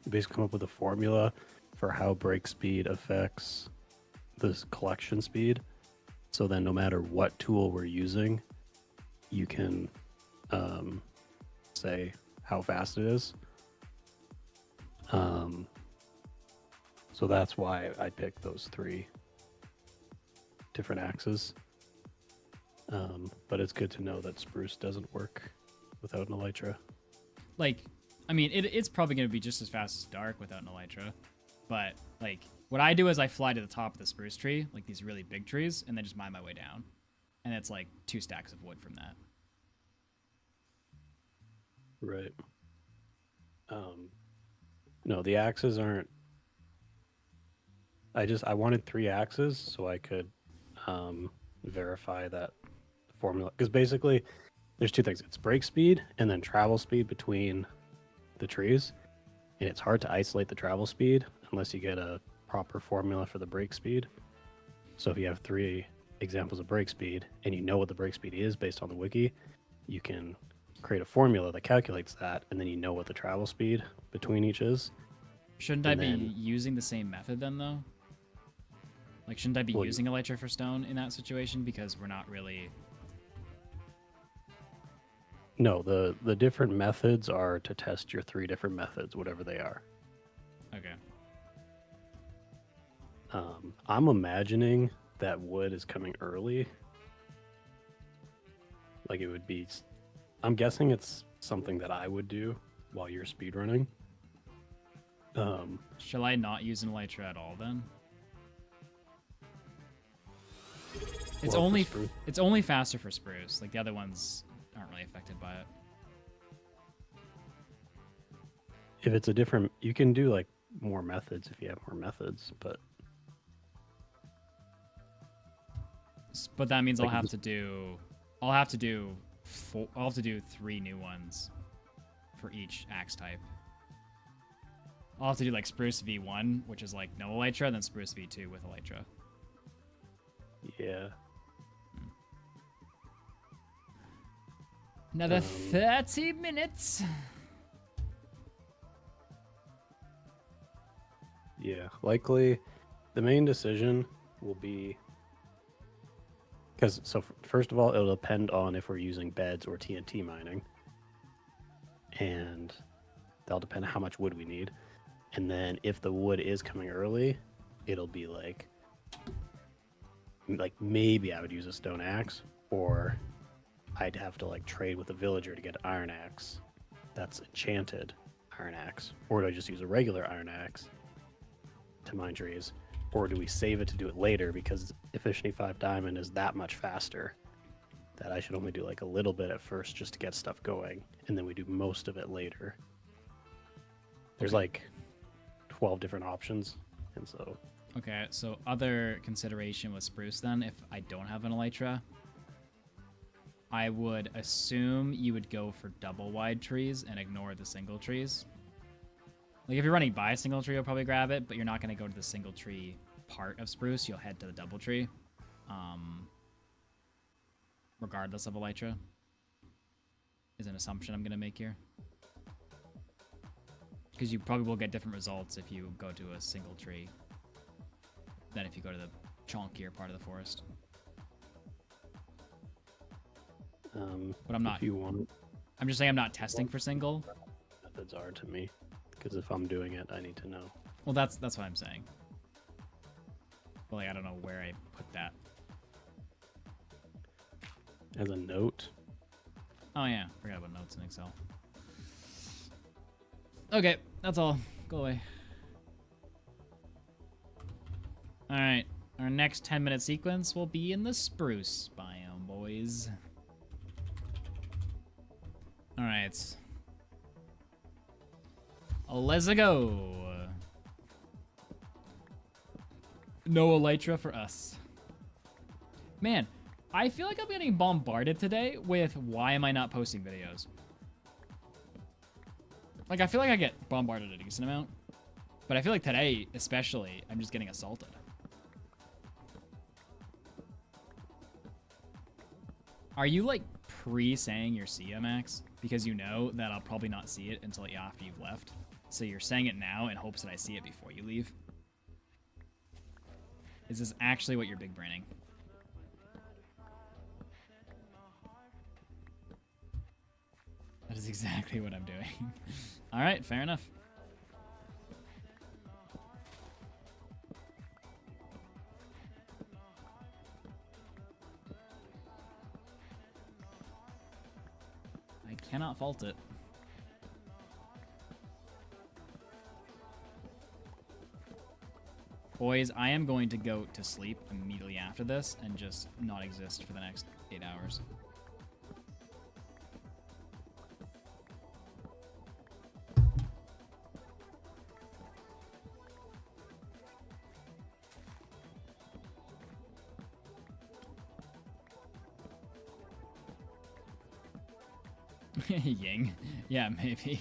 basically come up with a formula for how break speed affects this collection speed. So then no matter what tool we're using, you can say how fast it is. So that's why I picked those 3 different axes. But it's good to know that spruce doesn't work without an elytra. Like, I mean, it's probably going to be just as fast as dark without an elytra. But, like, what I do is I fly to the top of the spruce tree, like these really big trees, and then just mine my way down. And it's like 2 stacks of wood from that. Right. No, the axes aren't. I wanted 3 axes so I could verify that formula. Because basically, there's 2 things. It's break speed and then travel speed between the trees. And it's hard to isolate the travel speed unless you get a proper formula for the break speed. So if you have 3 examples of break speed and you know what the break speed is based on the wiki, you can create a formula that calculates that, and then you know what the travel speed between each is. Shouldn't I be using the same method then, though? Like, shouldn't I be using elytra for stone in that situation? Because we're not really... No, the different methods are to test your 3 different methods, whatever they are. Okay. I'm imagining that wood is coming early. Like, it would be... I'm guessing it's something that I would do while you're speedrunning. Shall I not use an elytra at all, then? It's only faster for spruce. Like, the other ones aren't really affected by it. If it's a different, you can do like more methods if you have more methods, but that means like I'll have to do 3 new ones for each axe type. I'll have to do like spruce V1, which is like no elytra, then spruce V2 with elytra. yeah. Another 30 minutes. Yeah, likely the main decision will be because first of all, it'll depend on if we're using beds or TNT mining, and that'll depend on how much wood we need. And then if the wood is coming early, it'll be like maybe I would use a stone axe, or I'd have to like trade with a villager to get an iron axe that's enchanted iron axe, or do I just use a regular iron axe to mine trees, or do we save it to do it later because efficiency 5 diamond is that much faster that I should only do like a little bit at first just to get stuff going, and then we do most of it later. There's like 12 different options, and so Okay, so other consideration with spruce then, if I don't have an elytra, I would assume you would go for double wide trees and ignore the single trees. Like if you're running by a single tree, you'll probably grab it, but you're not going to go to the single tree part of spruce. You'll head to the double tree, regardless of elytra. Is an assumption I'm going to make here. Because you probably will get different results if you go to a single tree than if you go to the chonkier part of the forest. But I'm not. If you want, I'm just saying I'm not testing for single. methods are to me, because if I'm doing it, I need to know. Well, that's what I'm saying. Well, like, I don't know where I put that. As a note. Oh yeah, forgot about notes in Excel. Okay, that's all. Go away. Alright, our next 10-minute sequence will be in the spruce biome, boys. Alright. Let's go. No elytra for us. Man, I feel like I'm getting bombarded today with why am I not posting videos? Like, I feel like I get bombarded a decent amount. But I feel like today, especially, I'm just getting assaulted. Are you, like, pre-saying your see ya, Max? Because you know that I'll probably not see it until after you've left. So you're saying it now in hopes that I see it before you leave? Is this actually what you're big braining? That is exactly what I'm doing. All right, fair enough. I cannot fault it. Boys, I am going to go to sleep immediately after this and just not exist for the next 8 hours. Ying. Yeah, maybe.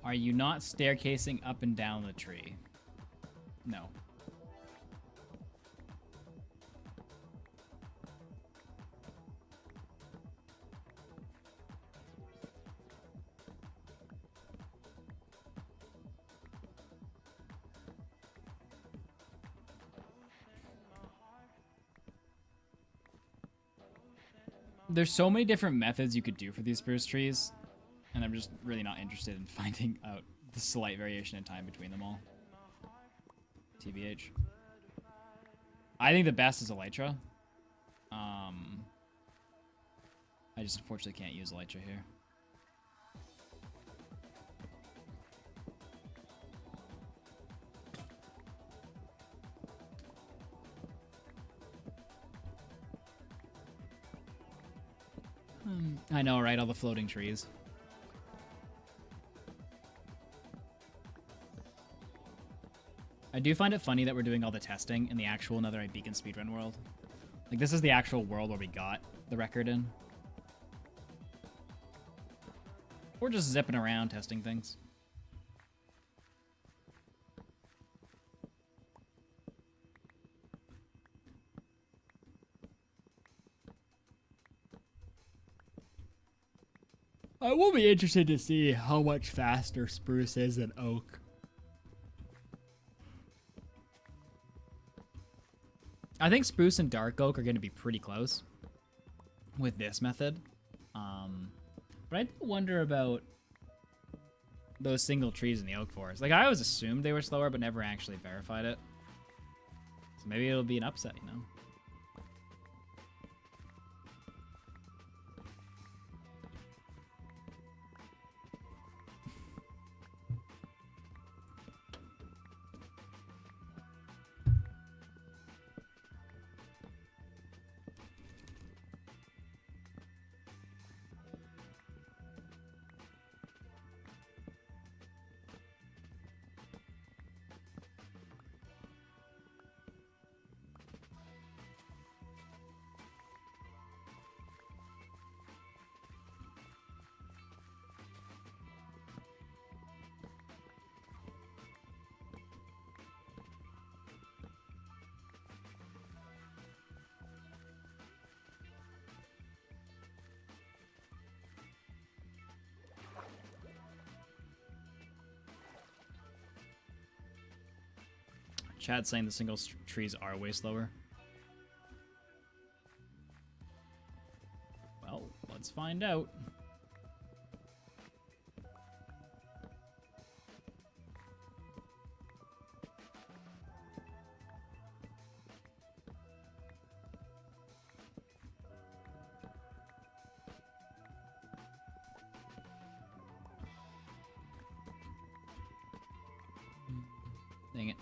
Are you not staircasing up and down the tree? No. There's so many different methods you could do for these spruce trees, and I'm just really not interested in finding out the slight variation in time between them all. TBH. I think the best is Elytra. I just unfortunately can't use Elytra here. I know, right? All the floating trees. I do find it funny that we're doing all the testing in the actual Netherite Beacon Speedrun world. Like, this is the actual world where we got the record in. We're just zipping around testing things. I will be interested to see how much faster spruce is than oak. I think spruce and dark oak are going to be pretty close with this method. But I do wonder about those single trees in the oak forest. Like, I always assumed they were slower, but never actually verified it. So maybe it'll be an upset, you know? Chad's saying the single trees are way slower. Well, let's find out. Dang it.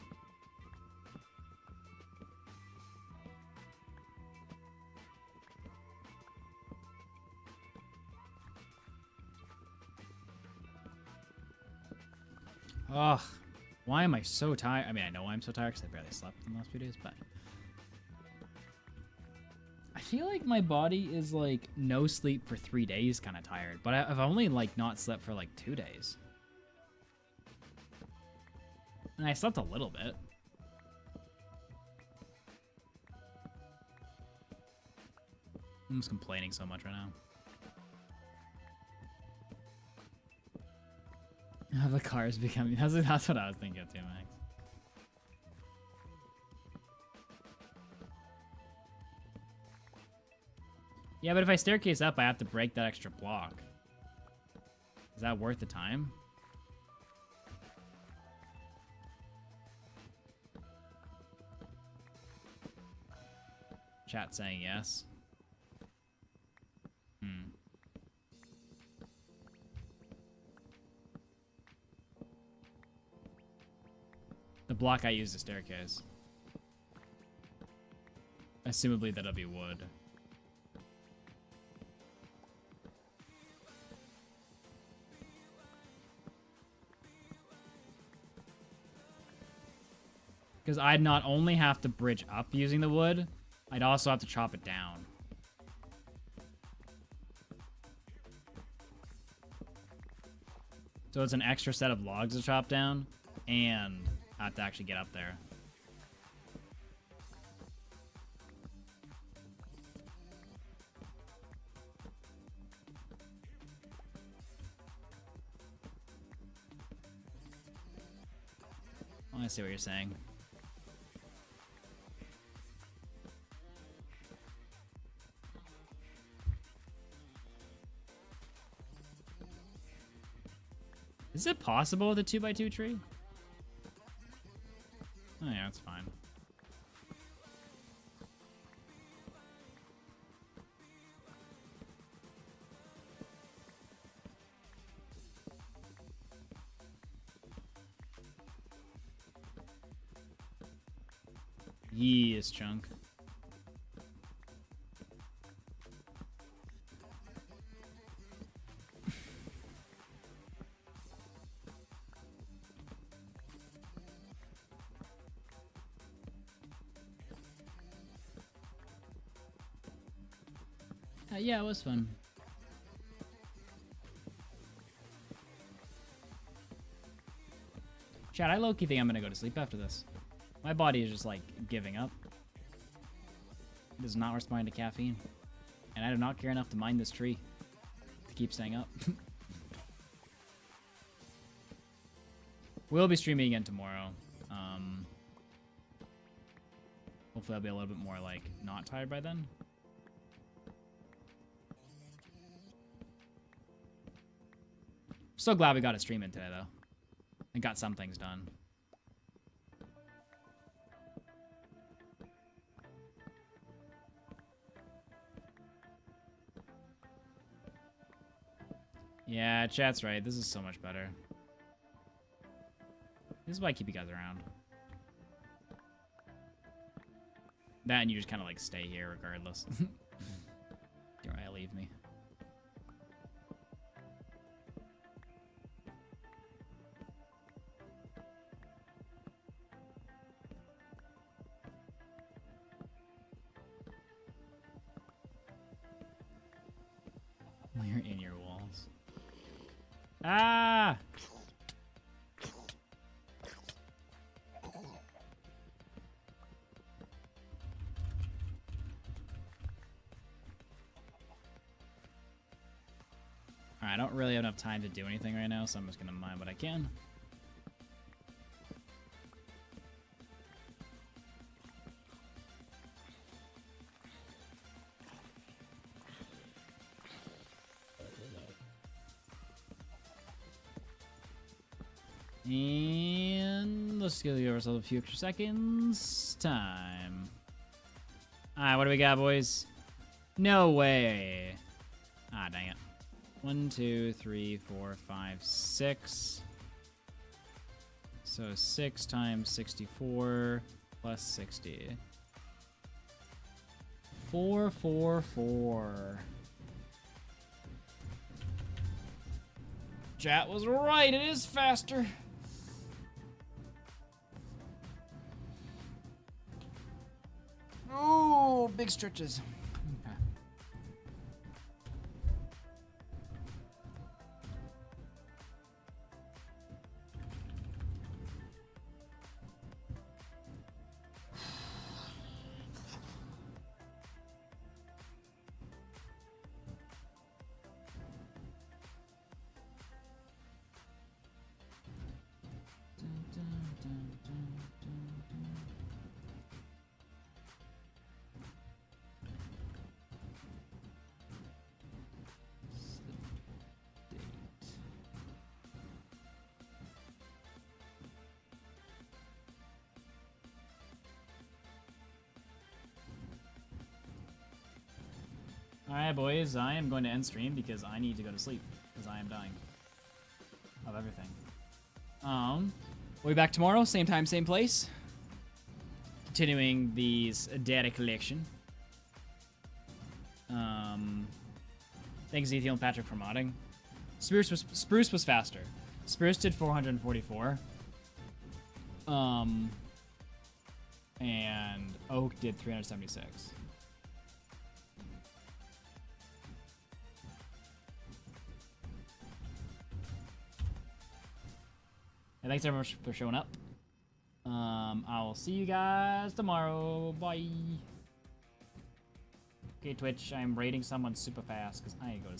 Ugh. Why am I so tired? I mean, I know I'm so tired because I barely slept in the last few days, but... I feel like my body is, like, no sleep for 3 days kind of tired. But I've only, like, not slept for, like, 2 days. And I slept a little bit. I'm just complaining so much right now. The car is becoming... That's what I was thinking of too, Max. Yeah, but if I staircase up, I have to break that extra block. Is that worth the time? Chat saying yes. The block I use is staircase. Assumably that'll be wood. Because I'd not only have to bridge up using the wood, I'd also have to chop it down. So it's an extra set of logs to chop down, and I have to actually get up there. I see what you're saying. Is it possible with a 2x2 tree? Oh yeah, that's fine. Yes, chunk. Yeah, it was fun. Chad, I low-key think I'm gonna go to sleep after this. My body is just, like, giving up. It does not respond to caffeine. And I do not care enough to mine this tree to keep staying up. We'll be streaming again tomorrow. Hopefully I'll be a little bit more, like, not tired by then. So glad we got a stream in today, though. And got some things done. Yeah, chat's right. This is so much better. This is why I keep you guys around. That and you just kind of like stay here regardless. Don't really leave me. You're in your walls. Ah! Alright, I don't really have enough time to do anything right now, so I'm just gonna mine what I can. And let's give ourselves a few extra seconds. Time. Alright, what do we got, boys? No way. Ah, dang it. 1, 2, 3, 4, 5, 6. So 6 times 64 plus 60. 444. Chat was right, it is faster. Oh, big stretches. Okay. Alright, boys, I am going to end stream because I need to go to sleep because I am dying of everything. We'll be back tomorrow, same time, same place. Continuing these data collection. Thanks, Ethiel and Patrick, for modding. Spruce was faster. Spruce did 444. And Oak did 376. And thanks everyone for showing up. I will see you guys tomorrow. Bye. Okay, Twitch, I'm raiding someone super fast because I go to